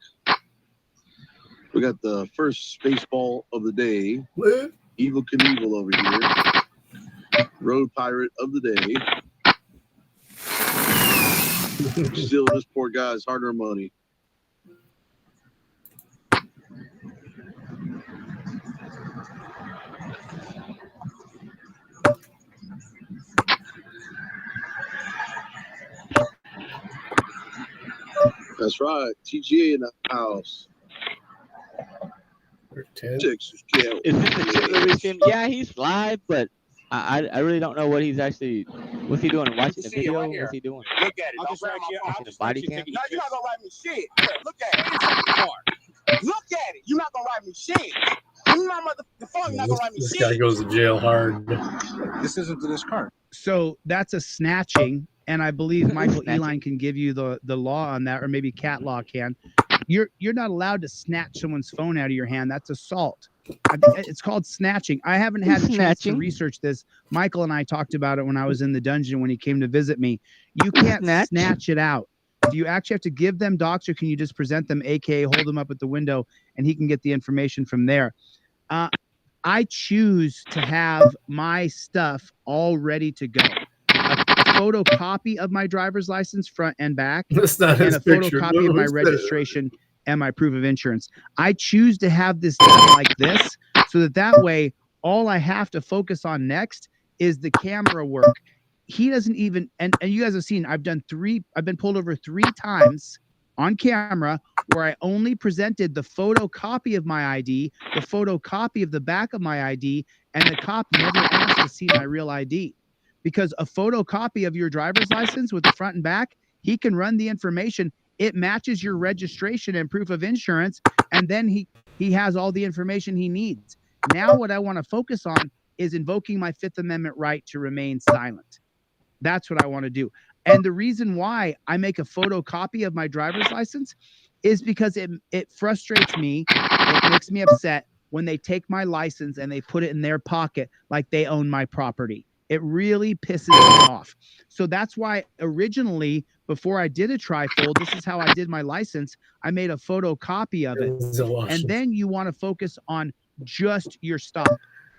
We got the first spaceball of the day. What? Evil Knievel over here. Road pirate of the day. Still this poor guy's hard-earned money. That's right. TGA in the house. Ted. Texas Cal. Is this a Chitlin regime? Yeah, he's live, but I really don't know what he's actually. What's he doing? Watching the video? What's he doing? Look at it. Don't grab my phone. Watching the body cam? No, you're not gonna write me shit. Look at it. Inside the car. Look at it. You're not gonna write me shit. You're not the phone. You're not gonna write me This shit. guy goes to jail hard. This isn't this car. So that's a snatching, and I believe Michael Eline can give you the law on that, or maybe Cat Law can. You're not allowed to snatch someone's phone out of your hand. That's assault. I think it's called snatching. I haven't had a chance to research this. Michael and I talked about it when I was in the dungeon when he came to visit me. You can't snatch it out. Do you actually have to give them docs, or can you just present them, aka hold them up at the window, and he can get the information from there? I choose to have my stuff all ready to go. A photocopy of my driver's license, front and back, That's not and his a picture. photocopy of my Who's that? registration and my proof of insurance. I choose to have this done like this, so that way all I have to focus on next is the camera work. He doesn't even, and you guys have seen, I've been pulled over 3 times on camera where I only presented the photocopy of my ID, the photocopy of the back of my ID, and the cop never asked to see my real ID. Because a photocopy of your driver's license with the front and back, he can run the information. It matches your registration and proof of insurance, and then he has all the information he needs. Now what I want to focus on is invoking my Fifth Amendment right to remain silent. That's what I want to do. And the reason why I make a photocopy of my driver's license is because it frustrates me. It makes me upset when they take my license and they put it in their pocket like they own my property. It really pisses me off. So that's why originally, before I did a trifold, this is how I did my license. I made a photocopy of it. And then you want to focus on just your stop.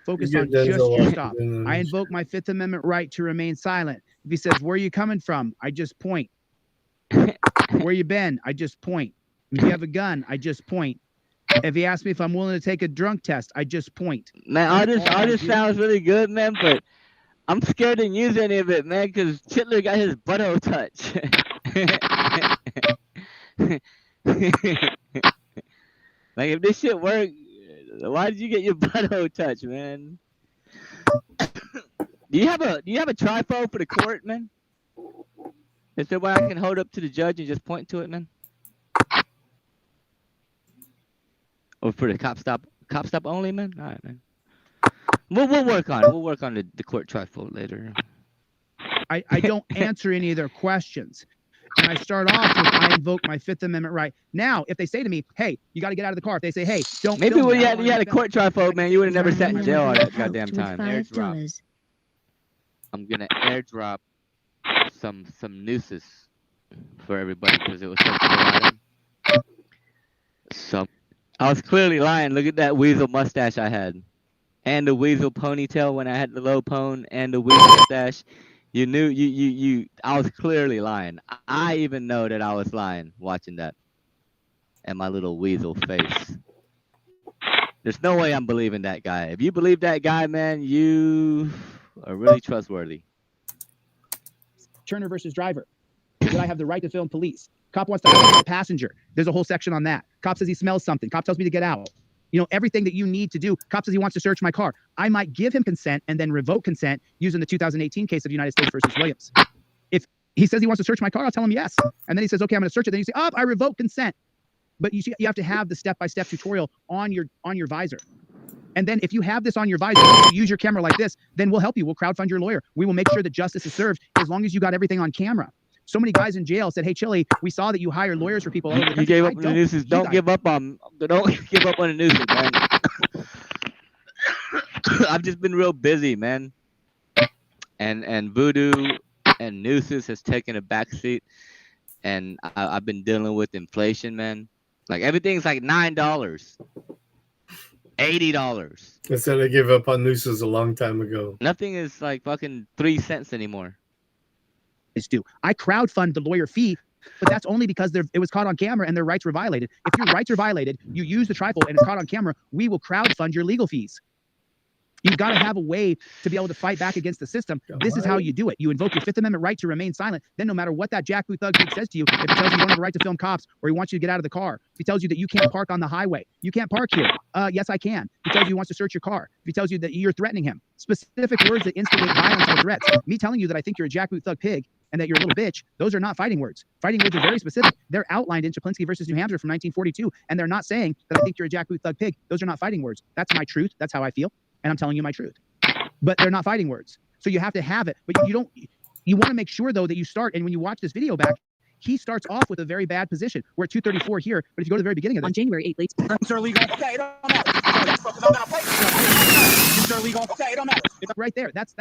Focus on just your stop. I invoke my Fifth Amendment right to remain silent. If he says, where are you coming from? I just point. Where you been? I just point. If you have a gun, I just point. If he asks me if I'm willing to take a drunk test, I just point. Man, all this sounds really good, man, but I'm scared to use any of it, man, because Chitler got his butthole touch. Like, if this shit worked, why did you get your butthole touch, man? Do you have a trifold for the court, man? Is there a way I can hold up to the judge and just point to it, man? Or for the cop stop only, man? All right, man. We'll work on it. We'll work on the court trifold later. I don't answer any of their questions. And I start off with, I invoke my Fifth Amendment right. Now, if they say to me, hey, you got to get out of the car. If they say, hey, don't. Maybe when you had a court trifold, man, you would have never sat in jail all that goddamn time. $5. I'm gonna airdrop some nooses for everybody because it was such a good item. So I was clearly lying. Look at that weasel mustache I had, and the weasel ponytail when I had the low pone, and the weasel mustache. You knew you. I was clearly lying. I even know that I was lying watching that, and my little weasel face. There's no way I'm believing that guy. If you believe that guy, man, you are really trustworthy. Turner versus driver. Did I have the right to film police? Cop wants to identify a passenger. There's a whole section on that. Cop says he smells something. Cop tells me to get out. You know, everything that you need to do. Cop says he wants to search my car. I might give him consent and then revoke consent using the 2018 case of United States versus Williams. If he says he wants to search my car, I'll tell him yes. And then he says, okay, I'm going to search it. Then you say, oh, I revoke consent. But you have to have the step-by-step tutorial on your visor. And then if you have this on your visor, you use your camera like this, then we'll help you. We'll crowdfund your lawyer. We will make sure that justice is served as long as you got everything on camera. So many guys in jail said, hey, Chili, we saw that you hire lawyers for people all over the country. You gave up on the nooses. Don't give up on the nooses, man. I've just been real busy, man. And voodoo and nooses has taken a backseat. And I've been dealing with inflation, man. Like, everything's like $9. $80. I said I gave up on nooses a long time ago. Nothing is like fucking 3 cents anymore. Is due. I crowdfund the lawyer fee, but that's only because it was caught on camera and their rights were violated. If your rights are violated, you use the trifold and it's caught on camera, we will crowdfund your legal fees. You've got to have a way to be able to fight back against the system. This is how you do it. You invoke your Fifth Amendment right to remain silent. Then no matter what that jackboot thug says to you, if he tells you don't have a right to film cops, or he wants you to get out of the car, if he tells you that you can't park on the highway, you can't park here. Yes, I can. If he tells you he wants to search your car, if he tells you that you're threatening him, specific words that instigate violence or threats. Me telling you that I think you're a jackboot thug pig and that you're a little bitch, those are not fighting words. Fighting words are very specific. They're outlined in Chaplinsky versus New Hampshire from 1942, and they're not saying that I think you're a jackboot thug pig. Those are not fighting words. That's my truth. That's how I feel, and I'm telling you my truth. But they're not fighting words. So you have to have it. But you want to make sure, though, that you start, and when you watch this video back, he starts off with a very bad position. We're at 234 here, but if you go to the very beginning of this. On January 8th, late. Right there. That's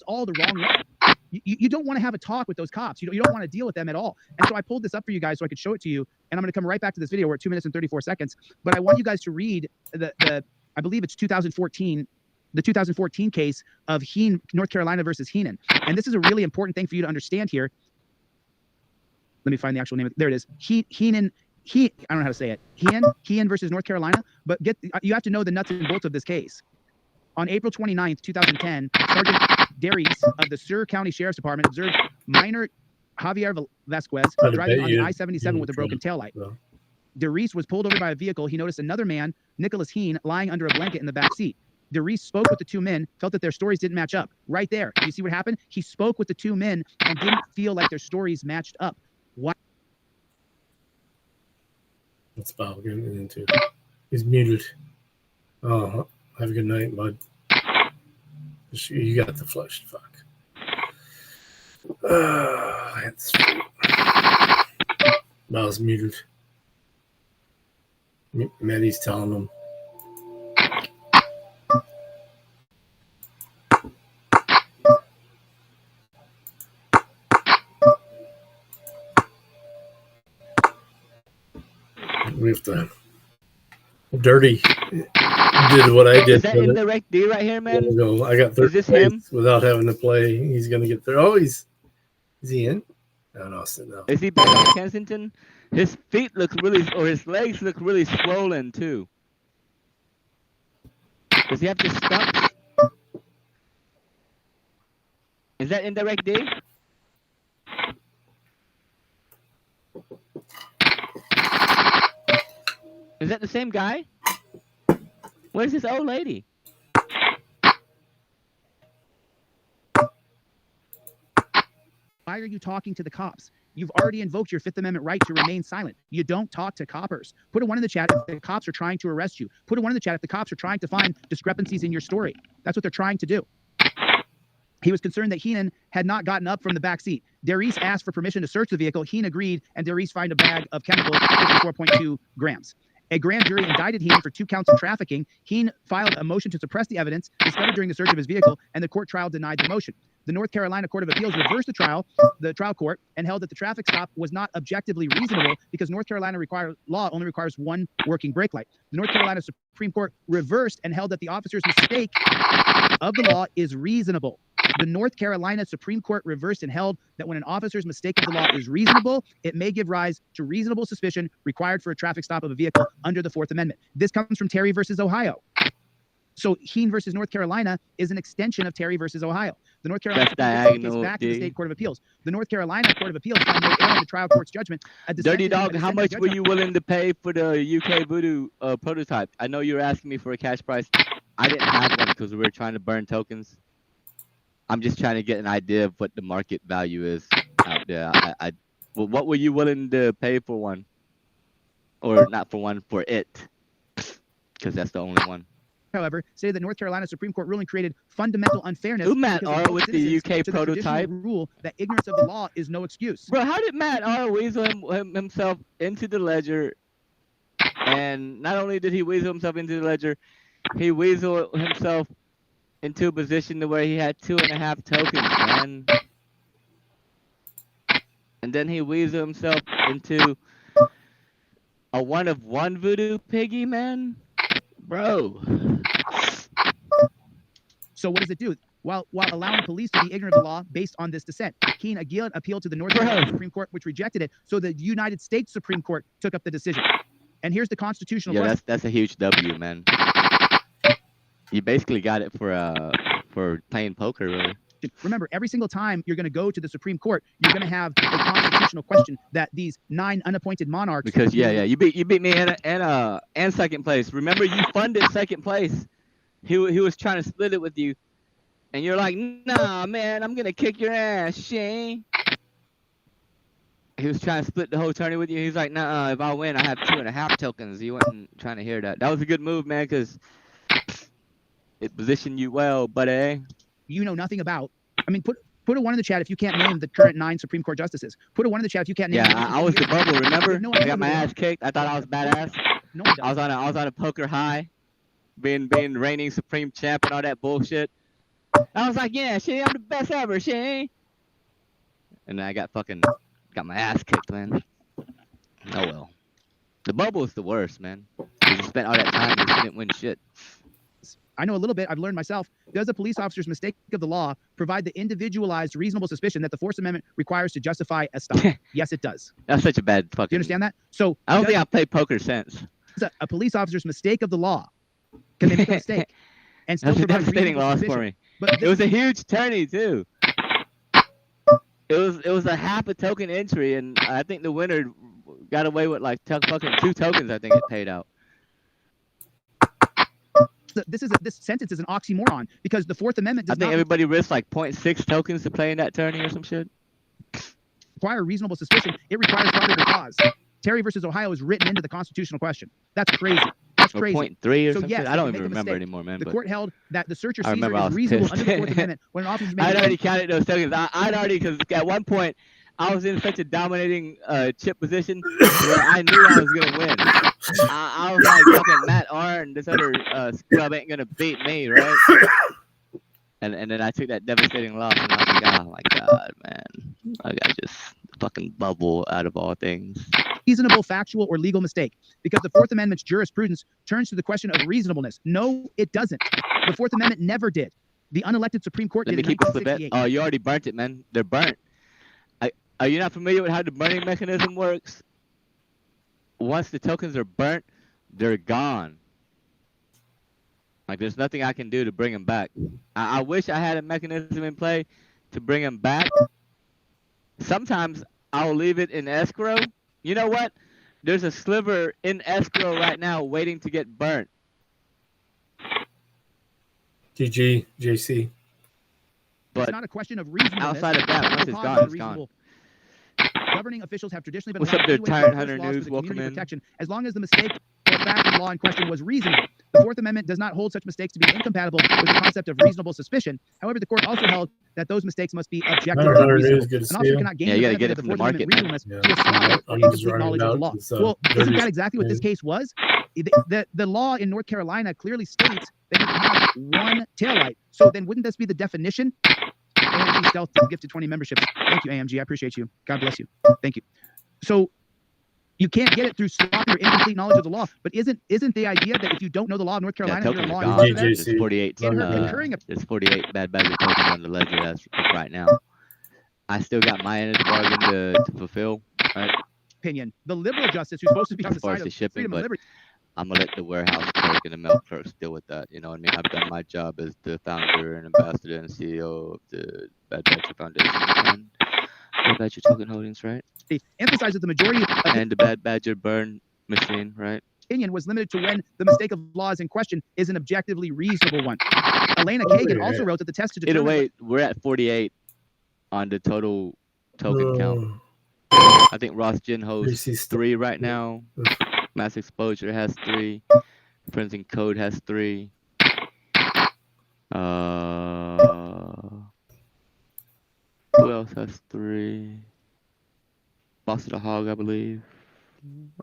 all the wrong way. You don't want to have a talk with those cops. You don't want to deal with them at all. And so I pulled this up for you guys so I could show it to you. And I'm going to come right back to this video. We're at 2 minutes and 34 seconds. But I want you guys to read I believe it's 2014, the 2014 case of North Carolina versus Heenan. And this is a really important thing for you to understand here. Let me find the actual name. There it is. Heenan. I don't know how to say it. Heenan versus North Carolina. But you have to know the nuts and bolts of this case. On April 29th, 2010, Sergeant Darius of the Sur County Sheriff's Department observed minor Javier Vasquez driving on the I-77 with a broken taillight. Yeah. Darius was pulled over by a vehicle. He noticed another man, Nicholas Heen, lying under a blanket in the back seat. Darius spoke with the two men, felt that their stories didn't match up. Right there. You see what happened? He spoke with the two men and didn't feel like their stories matched up. Why? That's Bob getting into. He's muted. Oh, have a good night, bud. You got the flush. Fuck. That's Bob's muted. Maddie's telling him. We have to. Dirty did what I did. Is that indirect D right here, man? I got 30 plays without having to play. He's gonna get there. Oh, is he in? No. Is he back in Kensington? His feet look really, or his legs look really swollen too. Does he have the stumps? Is that indirect D? Is that the same guy? Where's this old lady? Why are you talking to the cops? You've already invoked your Fifth Amendment right to remain silent. You don't talk to coppers. Put a 1 in the chat if the cops are trying to arrest you. Put a 1 in the chat if the cops are trying to find discrepancies in your story. That's what they're trying to do. He was concerned that Heenan had not gotten up from the back seat. Darius asked for permission to search the vehicle. Heenan agreed, and Darius found a bag of chemicals, 54.2 grams. A grand jury indicted Heen for 2 counts of trafficking. Heen filed a motion to suppress the evidence discovered during the search of his vehicle, and the court trial denied the motion. The North Carolina Court of Appeals reversed the trial court, and held that the traffic stop was not objectively reasonable because North Carolina law only requires 1 working brake light. The North Carolina Supreme Court reversed and held that the officer's mistake of the law is reasonable. The North Carolina Supreme Court reversed and held that when an officer's mistake of the law is reasonable, it may give rise to reasonable suspicion required for a traffic stop of a vehicle under the Fourth Amendment. This comes from Terry versus Ohio. So Heen versus North Carolina is an extension of Terry versus Ohio. The North Carolina Supreme Court takes back to the State Court of Appeals. The North Carolina Court of Appeals found no error in the trial court's judgment. Dirty Dog, how much were you willing to pay for the UK Voodoo prototype? I know you were asking me for a cash price. I didn't have one because we were trying to burn tokens. I'm just trying to get an idea of what the market value is out there. Well, what were you willing to pay for one? Or not for one, for it? Because that's the only one. However, stated that North Carolina Supreme Court ruling created fundamental unfairness. Who Matt R with the UK prototype? Rule that ignorance of the law is no excuse. Bro, how did Matt R weasel himself into the ledger? And not only did he weasel himself into the ledger, he weaseled himself into a position to where he had 2.5 tokens, man. And then he weaseled himself into a 1 of 1 voodoo piggy, man. Bro. So what does it do? While allowing police to be ignorant of the law based on this dissent, Heen again appealed to the North Carolina Supreme Court, which rejected it. So the United States Supreme Court took up the decision. And here's the constitutional question. That's a huge W, man. You basically got it for playing poker, really. Remember, every single time you're going to go to the Supreme Court, you're going to have a constitutional question that these 9 unappointed monarchs. Because you beat me and second place. Remember, you funded second place. He was trying to split it with you, and you're like, nah, man, I'm gonna kick your ass, Shane. He was trying to split the whole tourney with you. He's like, nah, if I win, I have 2.5 tokens. You wasn't trying to hear that. That was a good move, man, because it positioned you well, buddy. You know nothing about. I mean, put a 1 in the chat if you can't name the current 9 Supreme Court justices. Put a 1 in the chat if you can't name. Yeah, I was the bubble. Remember? I got my ass kicked. I thought I was badass. No one does. I was on a poker high, being reigning supreme champ and all that bullshit. I was like, yeah, shit, I'm the best ever, shit. And then I got my ass kicked, man. Oh well. The bubble is the worst, man. You spent all that time and you didn't win shit. I know a little bit. I've learned myself. Does a police officer's mistake of the law provide the individualized, reasonable suspicion that the Fourth Amendment requires to justify a stop? Yes, it does. That's such a bad fucking. Do you understand that? So I don't think I've played poker since. A police officer's mistake of the law. Can they make a mistake? And still That's a provide devastating reasonable loss suspicion? for me. But It was a huge tourney too. It was a half a token entry, and I think the winner got away with like fucking 2 tokens. I think it paid out. this sentence is an oxymoron because the Fourth Amendment does I think not everybody risks like 0.6 tokens to play in that tourney or some shit. require reasonable suspicion. It requires probable cause. Terry versus Ohio is written into the constitutional question. That's crazy. That's Or crazy. 0.3 or So some yes, shit. I they don't make even a remember mistake. anymore, man. The but court held that the search or I seizure remember I is was reasonable pissed. under the Fourth Amendment when an officer makes I'd already counted those tokens. I'd already, because at one point I was in such a dominating chip position where I knew I was gonna win. I was like, fucking Matt Arn, this other scrub ain't gonna beat me, right? And then I took that devastating loss, and I was like, oh my god, man, I got just fucking bubble out of all things. reasonable, factual, or legal mistake because the Fourth Amendment's jurisprudence turns to the question of reasonableness. No, it doesn't. The Fourth Amendment never did. The unelected Supreme Court Let did me in keep this a bit. 1968. Oh, you already burnt it, man. They're burnt. Are you not familiar with how the burning mechanism works? Once the tokens are burnt, they're gone. Like, there's nothing I can do to bring them back. I wish I had a mechanism in play to bring them back. Sometimes I'll leave it in escrow. You know what? There's a sliver in escrow right now waiting to get burnt. GG, JC. But it's not a question of reasonableness. outside of that, once it's Cause gone, is it's gone. reasonable. Governing officials have traditionally been What's allowed up there, to Tyrant enforce Hunter laws for News? the Welcome community in. protection, as long as the mistake or fact of law in question was reasonable. The Fourth Amendment does not hold such mistakes to be incompatible with the concept of reasonable suspicion. However, the court also held that those mistakes must be objectively Hunter News, reasonable. good to An see officer you. cannot gain Yeah, the you gotta benefit get of it the from the Fourth Amendment market, reasonableness to a small or I'm just incomplete running knowledge out, of the law. so Well, isn't dirty that exactly what this news. case was? The law in North Carolina clearly states that you can have one taillight. So then wouldn't this be the definition? AMG Stealth gifted 20 memberships. Thank you, AMG. I appreciate you. God bless you. Thank you. So you can't get it through sloppy or incomplete knowledge of the law. But isn't the idea that if you don't know the law of North Yeah, Carolina, you're a tokens law are gone. enforcement? There's 48. There's 48 bad badger tokens on the ledger as of right now. I still got my end of the bargain to fulfill. Right? Opinion. The liberal justice who's supposed to be on the As far side as the of shipping, freedom and but liberty. I'm gonna let the warehouse clerk and the milk clerks deal with that. You know what I mean? I've done my job as the founder and ambassador and CEO of the Bad Badger Foundation and Bad Badger Token Holdings, right? It emphasizes the majority of And the Bad Badger Burn Machine, right? opinion was limited to when the mistake of laws in question is an objectively reasonable one. Elena Kagan also wrote that the test to Either determine way, we're at 48 on the total token count. I think Ross Gin hosts 3 right now. Mass Exposure has 3. Friends in Code has 3. Who else has 3? Boss of the Hog, I believe.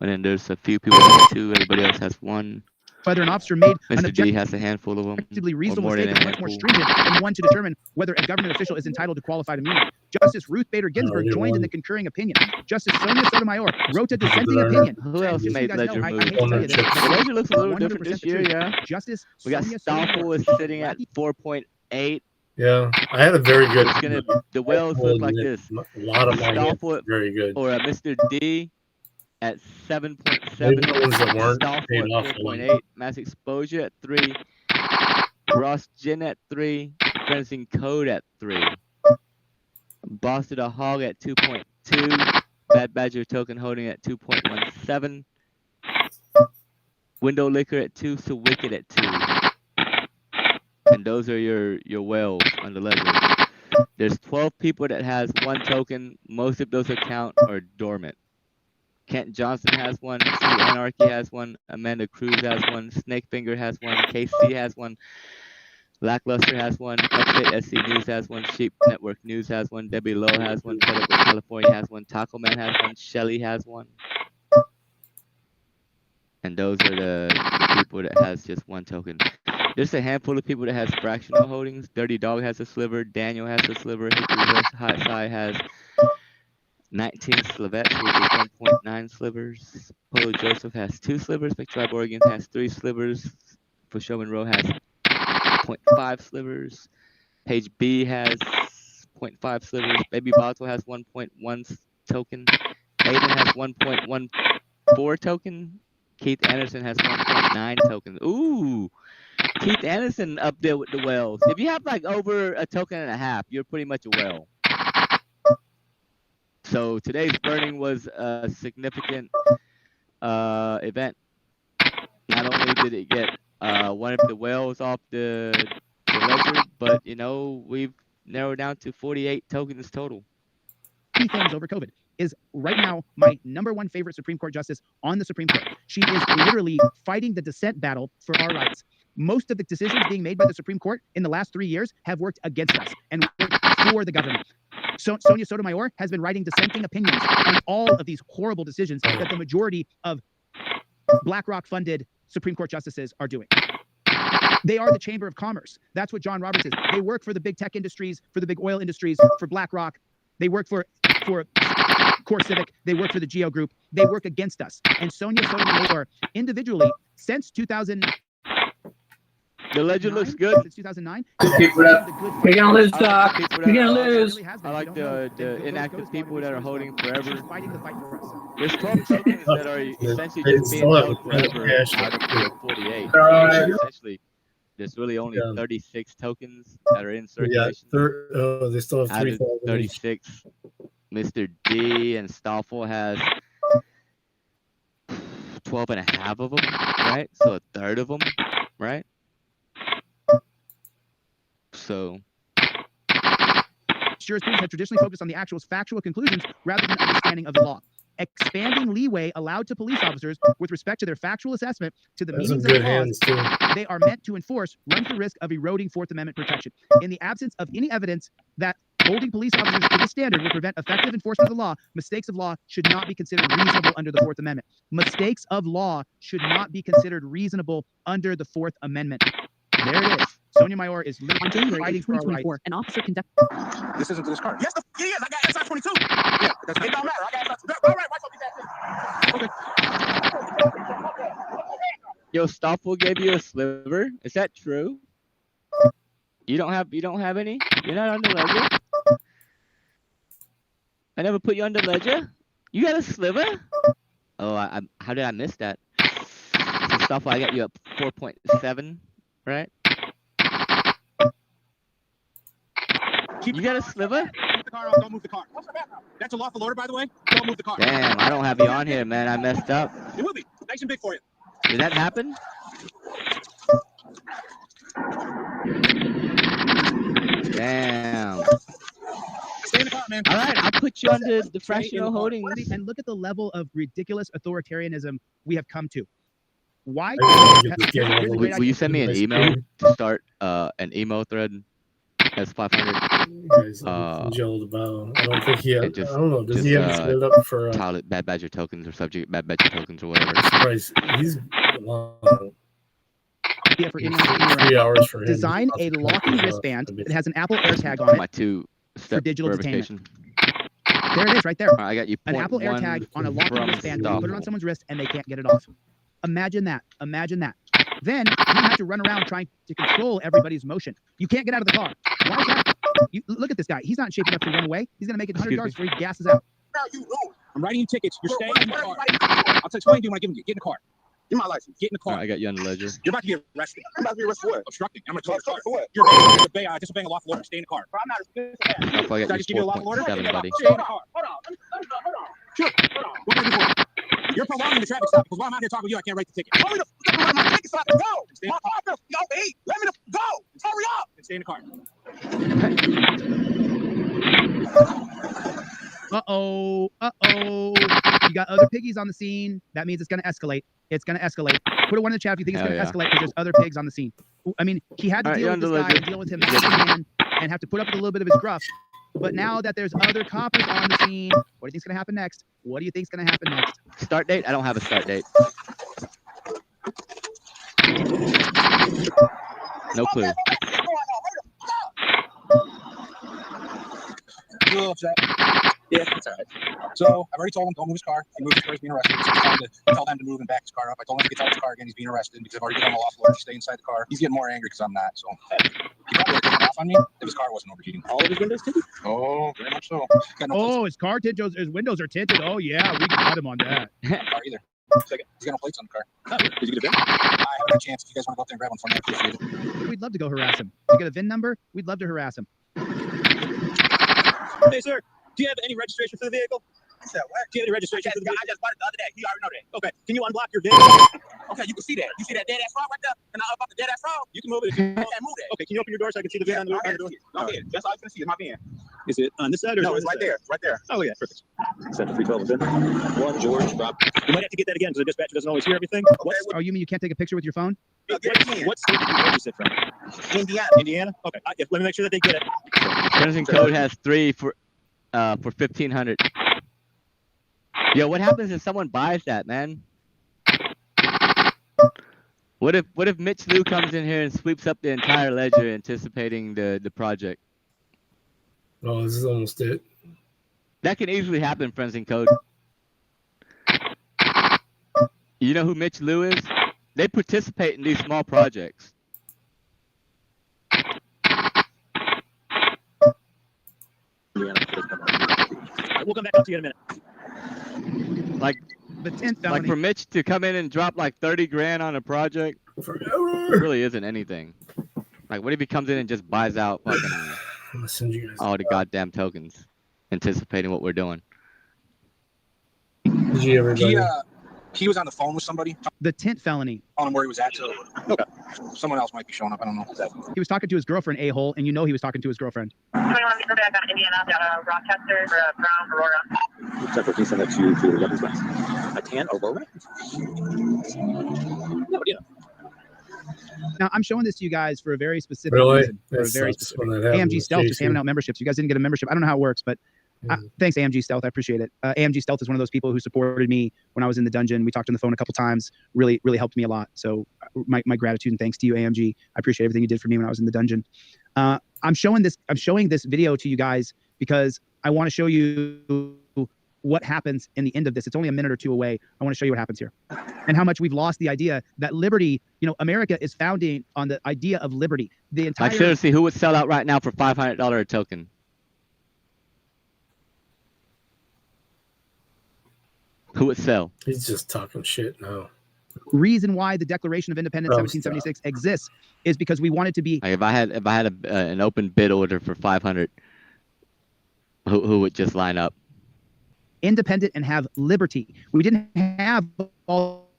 And then there's a few people that have 2. Everybody else has 1. whether an officer made an Mr. D has a handful of them. objectively Or reasonable more than mistake a is much more handful. stringent than one to determine whether a government official is entitled to qualified immunity. Justice Ruth Bader Ginsburg yeah, joined in one. the concurring opinion. Justice Sonia Sotomayor wrote a dissenting opinion. Who else Just so you made guys Ledger know, I move? hate to tell you this, The but Ledger looks a little 100% different this the year, truth. yeah. Justice We got Sonia Stoffel Sotomayor. is sitting at 4.8. Yeah, I had a very good. It's gonna, the whales look like this. A lot of my hits, Stoffel very good. or a Mr. D at 7.7. Maybe the ones that weren't Stoffel paid at off a 4.8. Mass Exposure at 3. Ross Gin at 3. Fencing Code at 3. Boston the Hog at 2.2. Bad Badger Token Holding at 2.17. Window Liquor at 2. So Wicked at 2. And those are your whales on the ledger. There's 12 people that has 1 token. Most of those accounts are dormant. Kent Johnson has 1. True Anarchy has 1. Amanda Cruz has 1. Snakefinger has 1. KC has 1. Lackluster has 1. Update SC News has 1. Sheep Network News has 1. Debbie Lowe has 1. Fed Up with California has 1. Taco Man has 1. Shelly has 1. And those are the people that has just 1 token. There's a handful of people that has fractional holdings. Dirty Dog has a sliver. Daniel has a sliver. Hickory Hills Hot Side has 19 slivets, which is 1.9 slivers. Polo Joseph has 2 slivers. McTribe Oregon has 3 slivers. Pushoe Monroe has 0.5 slivers. Page B has 0.5 slivers. Baby Bottle has 1.1 token. Aiden has 1.14 token. Keith Anderson has 1.9 tokens. Ooh, Keith Anderson up there with the whales. If you have like over a token and a half, you're pretty much a whale. So today's burning was a significant event. Not only did it get one of the whales off the ledger, but you know, we've narrowed down to 48 tokens total. Key things over COVID is right now my #1 favorite Supreme Court justice on the Supreme Court. She is literally fighting the dissent battle for our rights. Most of the decisions being made by the Supreme Court in the last 3 years have worked against us and worked for the government. So Sonia Sotomayor has been writing dissenting opinions on all of these horrible decisions that the majority of BlackRock-funded Supreme Court justices are doing. They are the Chamber of Commerce. That's what John Roberts is. They work for the big tech industries, for the big oil industries, for BlackRock. They work for Core Civic. They work for the Geo Group. They work against us. And Sonia Sotomayor, individually, since 2000. The ledger looks good. Since 2009. We're gonna lose, Doc. We're gonna lose. I like the inactive people that are holding forever. There's 12 tokens that are essentially just being held forever out of the 48. Essentially, there's really only 36 tokens that are in circulation. Yeah, they still have 3,000. 36. Mr. D and Stoffel has 12 and a half of them, right? So a third of them, right? So jurisprudence have traditionally focused on the actual factual conclusions rather than understanding of the law. Expanding leeway allowed to police officers with respect to their factual assessment to the meanings of the laws they are meant to enforce runs the risk of eroding Fourth Amendment protection. In the absence of any evidence that holding police officers to this standard will prevent effective enforcement of the law, mistakes of law should not be considered reasonable under the Fourth Amendment. Mistakes of law should not be considered reasonable under the Fourth Amendment. There it is. Sonia Mayor is literally fighting for our rights. An officer conducted. This isn't to this card. Yes, it is. I got SI 22. Yeah, it don't matter. I got SI. All right, okay. Yo, Stoffel gave you a sliver. Is that true? You don't have any? You're not on the ledger? I never put you on the ledger? You got a sliver? Oh, how did I miss that? So Stoffel, I got you at 4.7, right? You got a sliver? Move the car. Don't move the car. That's a lawful order, by the way. Don't move the car. Damn, I don't have you on here, man. I messed up. It will be nice and big for you. Did that happen? Damn. Stay in the car, man. All right, I'll put you on the fractional holdings. And look at the level of ridiculous authoritarianism we have come to. Why? Will you send me an email to start an email thread? That's 500. Joel about. I don't think he. I don't know. Does he have it set up for Bad Badger tokens or subject Bad Badger tokens or whatever? He's long. Yeah, for 3 hours for him. Design a locking wristband that has an Apple AirTag on it. My 2-step for digital verification. Detainment. There it is, right there. I got you. An Apple AirTag on a locking wristband. You put it on someone's wrist and they can't get it off. Imagine that. Imagine that. Then you have to run around trying to control everybody's motion. You can't get out of the car. Why is that? Look at this guy. He's not shaping up to run away. He's going to make it 100 yards before he gasses out. I'm writing you tickets. You're staying in the car. I'll explain to you when I give them to you. Get in the car. Give me my license. Get in the car. I got you on the ledger. You're about to get arrested. I'm about to be arrested for what? Obstructing. I'm going to tell you for what? You're disobeying a lawful order. Stay in the car. Bro, I'm not. I Did I got just you give you a lawful order? 4.7, buddy. Stay in the car. Hold on. Sure. Hold on. What can I do for you? You're prolonging the traffic stop because while I'm out here talking to you, I can't write the ticket. Tell me to write my ticket so I can go. Stay in the car. Yo, hey, let me go. Hurry up. And stay in the car. Uh-oh. You got other piggies on the scene. That means it's going to escalate. It's going to escalate. Put a 1 in the chat if you think it's going to escalate because there's other pigs on the scene. I mean, he had to deal with this guy and deal with him and have to put up with a little bit of his gruff. But now that there's other coppers on the scene, what do you think's going to happen next? What do you think's going to happen next? Start date? I don't have a start date. No clue. You upset? Yeah, it's all right. So I've already told him don't move his car. He moved his car, he's being arrested. So I'm trying to tell them to move and back his car up. I told him to get out of his car again. He's being arrested because I've already given him a lawful order to stay inside the car. He's getting more angry because I'm not. So he probably would have taken off on me if his car wasn't overheating. All of his windows tinted? Oh, very much so. His car tinted. His windows are tinted. Oh yeah, we got him on that. Car either. Second. He's got no plates on the car. Did you get a VIN? I have a chance. If you guys want to go up there and grab one for me, I appreciate it. We'd love to go harass him. You get a VIN number? We'd love to harass him. Hey, sir. Do you have any registration for the vehicle? Do you have any registration for the vehicle? I just bought it the other day. You already know that. Okay. Can you unblock your vehicle? Okay, you can see that. You see that dead ass frog right there? Can I unblock the dead ass frog? You can move it. Okay, move that. Okay, can you open your door so I can see the VIN on the door? Go ahead. That's all I can see is my VIN. Is it on this side or? No, it's right there. Right there. Oh yeah, perfect. Set the 312 VIN. 1 George drop. You might have to get that again because the dispatcher doesn't always hear everything. Oh, you mean you can't take a picture with your phone? What state did you register from? Indiana. Indiana. Okay. Let me make sure that they get it. Crimson Code has 3 for 1,500. Yo, what happens if someone buys that, man? What if Mitch Liu comes in here and sweeps up the entire ledger, anticipating the project? Oh, this is almost it. That can easily happen, Friends in Code. You know who Mitch Liu is? They participate in these small projects. We'll come back up to you in a minute. Like the 10th like for Mitch to come in and drop like 30 grand on a project, it really isn't anything. Like, what if he comes in and just buys out fucking all the goddamn tokens, anticipating what we're doing? GG, everybody. He was on the phone with somebody. The tint felony. On him where he was at. So, okay. Someone else might be showing up. I don't know. He was talking to his girlfriend, a-hole, and you know he was talking to his girlfriend. 21 Mr. Back on Indiana, down Rochester, Brown, Aurora. Except for, can you send that to the weapons box? I can, Aurora? No, yeah. Now, I'm showing this to you guys for a very specific reason. For a very specific AMG Stealth just handing out memberships. You guys didn't get a membership. I don't know how it works, but thanks, AMG Stealth. I appreciate it. AMG Stealth is one of those people who supported me when I was in the dungeon. We talked on the phone a couple times. Really, really helped me a lot. So my gratitude and thanks to you, AMG. I appreciate everything you did for me when I was in the dungeon. I'm showing this video to you guys because I want to show you what happens in the end of this. It's only a minute or two away. I want to show you what happens here and how much we've lost the idea that liberty, America is founding on the idea of liberty. The entire. Like, seriously, who would sell out right now for $500 a token? Who would sell? He's just talking shit now. Reason why the Declaration of Independence 1776 exists is because we wanted to be. Like, if I had an open bid order for 500, who would just line up? Independent and have liberty. We didn't have all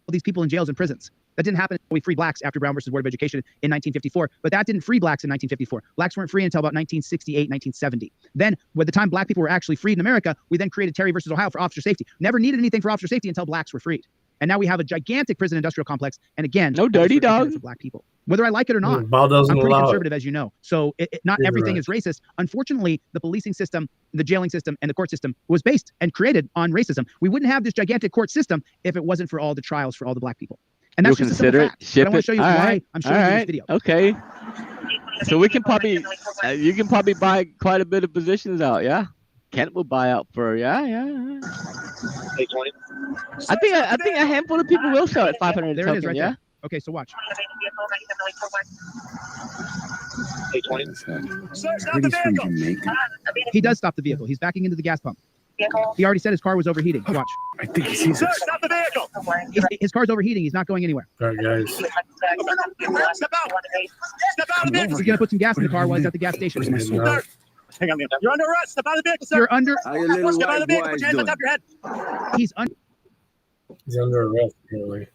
these people in jails and prisons. That didn't happen until we freed blacks after Brown versus Board of Education in 1954. But that didn't free blacks in 1954. Blacks weren't free until about 1968, 1970. Then, by the time black people were actually freed in America, we then created Terry versus Ohio for officer safety. Never needed anything for officer safety until blacks were freed. And now we have a gigantic prison industrial complex. And again, no dirty dog for black people. Whether I like it or not, I'm pretty conservative, as you know. So not everything is racist. Unfortunately, the policing system, the jailing system, and the court system was based and created on racism. We wouldn't have this gigantic court system if it wasn't for all the trials for all the black people. And that's just a simple fact. But I want to show you why I'm showing you this video. Okay. So we can probably, you can probably buy quite a bit of positions out, yeah? Kent will buy out for, yeah. I think a handful of people will sell at 500 there token, it is right yeah? there. Okay, so watch. Sir, stop the vehicle. He does stop the vehicle. He's backing into the gas pump. vehicle. He already said his car was overheating. Watch. I think he sees Sir, us. stop the vehicle. His car's overheating. He's not going anywhere. All right, guys. Step out. Step out of the vehicle. He's going to put some gas in the car while he's at the gas station. Sir, hang on, man. You're under arrest. Step out of the vehicle, sir. You're under. Step out of the vehicle. Put your hands on top of your head. He's under. He's under arrest, apparently.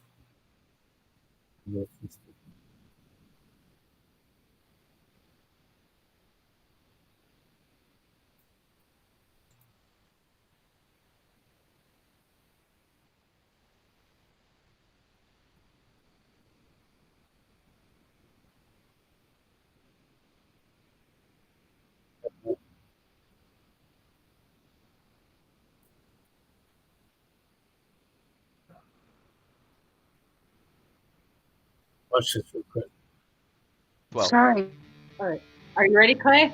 Watch this real quick. Well, Sorry. All right. Are you ready, Clay?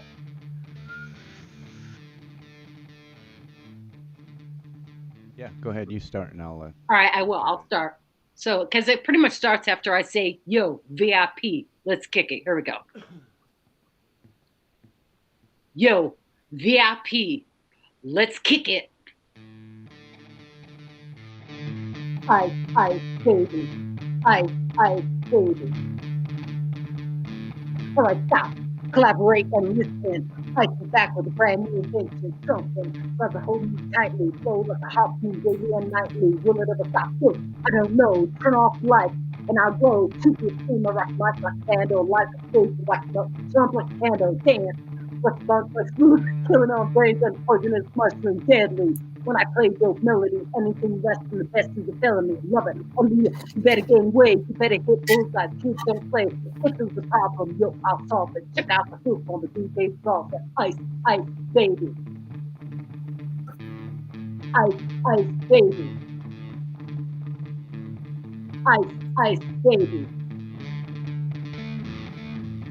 Yeah, go ahead. You start, and I'll. All right, I will. I'll start. So, because it pretty much starts after I say, yo, VIP, let's kick it. Here we go. Yo, VIP, let's kick it. I, baby. I, baby. All right, stop. Collaborate and listen. I come back with a brand new invention, something. Rather hold me tightly, flow like a hot beat daily and nightly. Will it ever stop? Look, I don't know. Turn off lights and I'll glow. Keep it in my rock like a candle, like a stage, like a jump like a candle, dance. What's about my smooth, killing on brains and poisonous mushrooms, deadly. When I play those melodies, anything less than the best is a felony. Love it. Only you better gain weight. You better hit bullseye. Kids don't play. If it's a problem, yo, I'll solve it. Check out the hook on the DJ solve it. Ice, baby. Ice, baby. Ice, baby.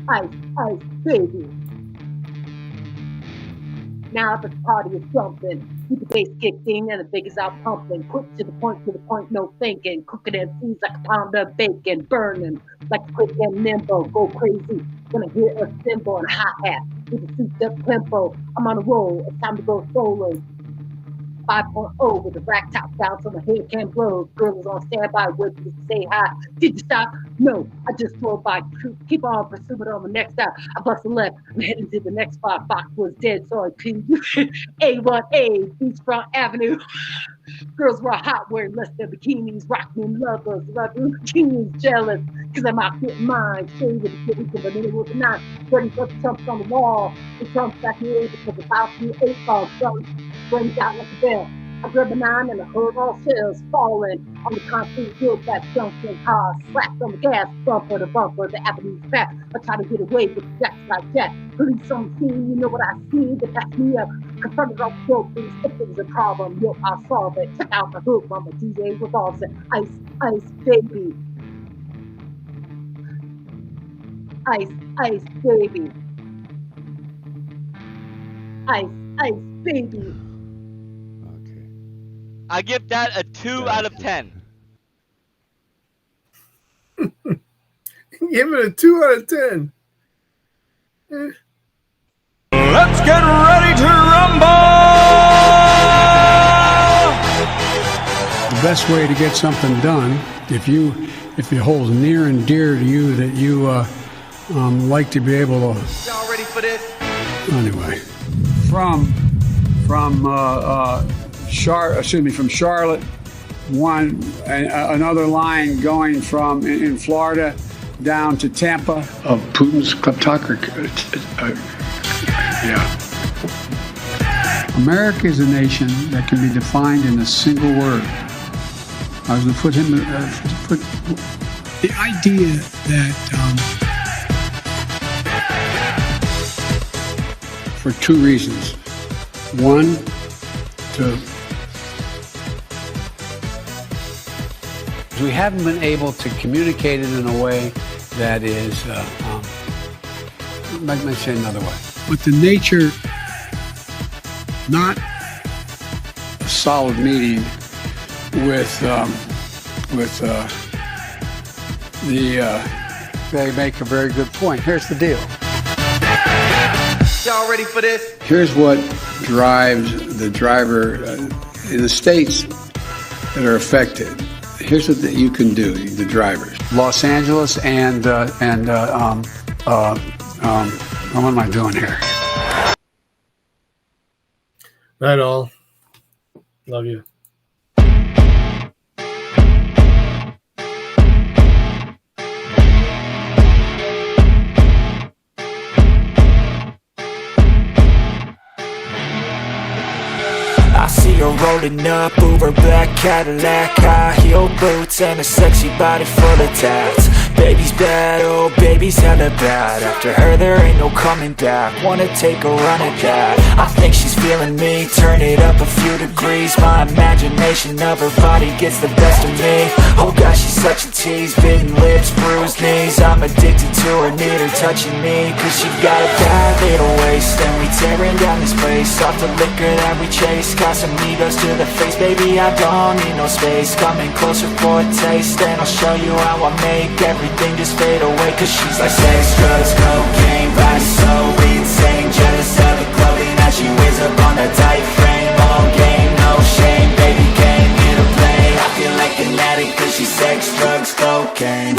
Ice, baby. Now the party is jumping. Keep the bass kicked in and the biggest out pumping. Quick to the point, no thinking. Cooking and seeds like a pound of bacon. Burning like quick and nimble. Go crazy when I hear a cymbal and a hi-hat. With a souped up tempo, I'm on a roll. It's time to go solo. 5.0 with the rack top down so my head can't blow. Girl is on standby waiting to say hi. Did you stop? No, I just drove by. Keep on pursuing on the next stop. I bust a left. I'm heading to the next spot. Fox was dead, so I couldn't. A1A, Beachfront Avenue. Girls were hot wearing less than bikinis, rocking lovers, loving bikinis, jealous, cause I'm out getting mine. Shade with the kitty, the middle of the night. Ready for the trumps on the wall. The trumps back here because the about to 8 ball jump. Brings out like a bell. I grab a 9 and I heard all shells falling on the concrete hill back junction cars slapped on the gas bumper to bumper. The avenue's packed. I try to get away with jacks like that. Police on the scene, you know what I see? They pass me up. Confronted all the trophies. If it was a problem, yo, I'll solve it. Check out the hook, mama DJ with all said ice, baby. Ice, baby. Ice, baby. I give that a 2 out of 10. Give it a 2 out of 10. Let's get ready to rumble! The best way to get something done, if it holds near and dear to you that you like to be able to. Y'all ready for this? Anyway, from Charlotte, another line going from in Florida down to Tampa. Of Putin's kleptocracy. America is a nation that can be defined in a single word. I was going to put the idea that for 2 reasons. One, we haven't been able to communicate it in a way that is, let me say another way. But the nature, not a solid meeting they make a very good point. Here's the deal. Y'all ready for this? Here's what drives the driver in the states that are affected. Here's what you can do, the drivers. Los Angeles and what am I doing here? Night all. Love you. I see her rolling up, Uber black Cadillac, high heel boots and a sexy body full of tats. Baby's bad, oh baby's hella bad. After her there ain't no coming back. Wanna take a run at that. I think she's feeling me, turn it up a few degrees. My imagination of her body gets the best of me. Oh gosh, she's such a tease, bitten lips, bruised knees. I'm addicted to her, need her touching me. Cause she got a bad little waist, and we tearing down this place. Off the liquor that we chase, Casamigos to the face. Baby, I don't need no space. Coming closer for a taste, and I'll show you how I make everything just fade away. Cause she's like sex, drugs, cocaine, body so insane. Jealous of the clothing that she wears up on that tight frame. All game, no shame, baby came here to play. I feel like an addict cause she's sex, drugs, cocaine.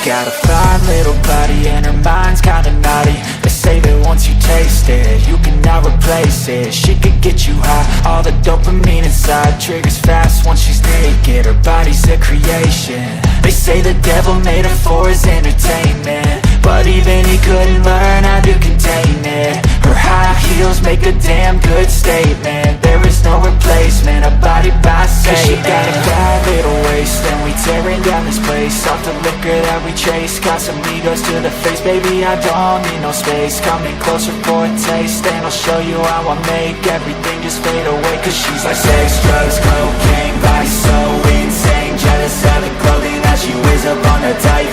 Got a fine little body and her mind's kinda naughty. They say that once you taste it, you cannot replace it. She could get you high, all the dopamine inside triggers fast once she's naked. Her body's a creation. They say the devil made her for his entertainment, but even he couldn't learn how to contain it. Her high heels make a damn good statement. There is no replacement, a body by Satan. Cause she got a bad little waist, and we tearing down this place. Off the liquor that we chase, Casamigos to the face. Baby, I don't need no space. Coming closer for a taste, and I'll show you how I make everything just fade away. Cause she's like sex, drugs, cocaine, body so insane. Jealous of the clothing that she wears up on her tight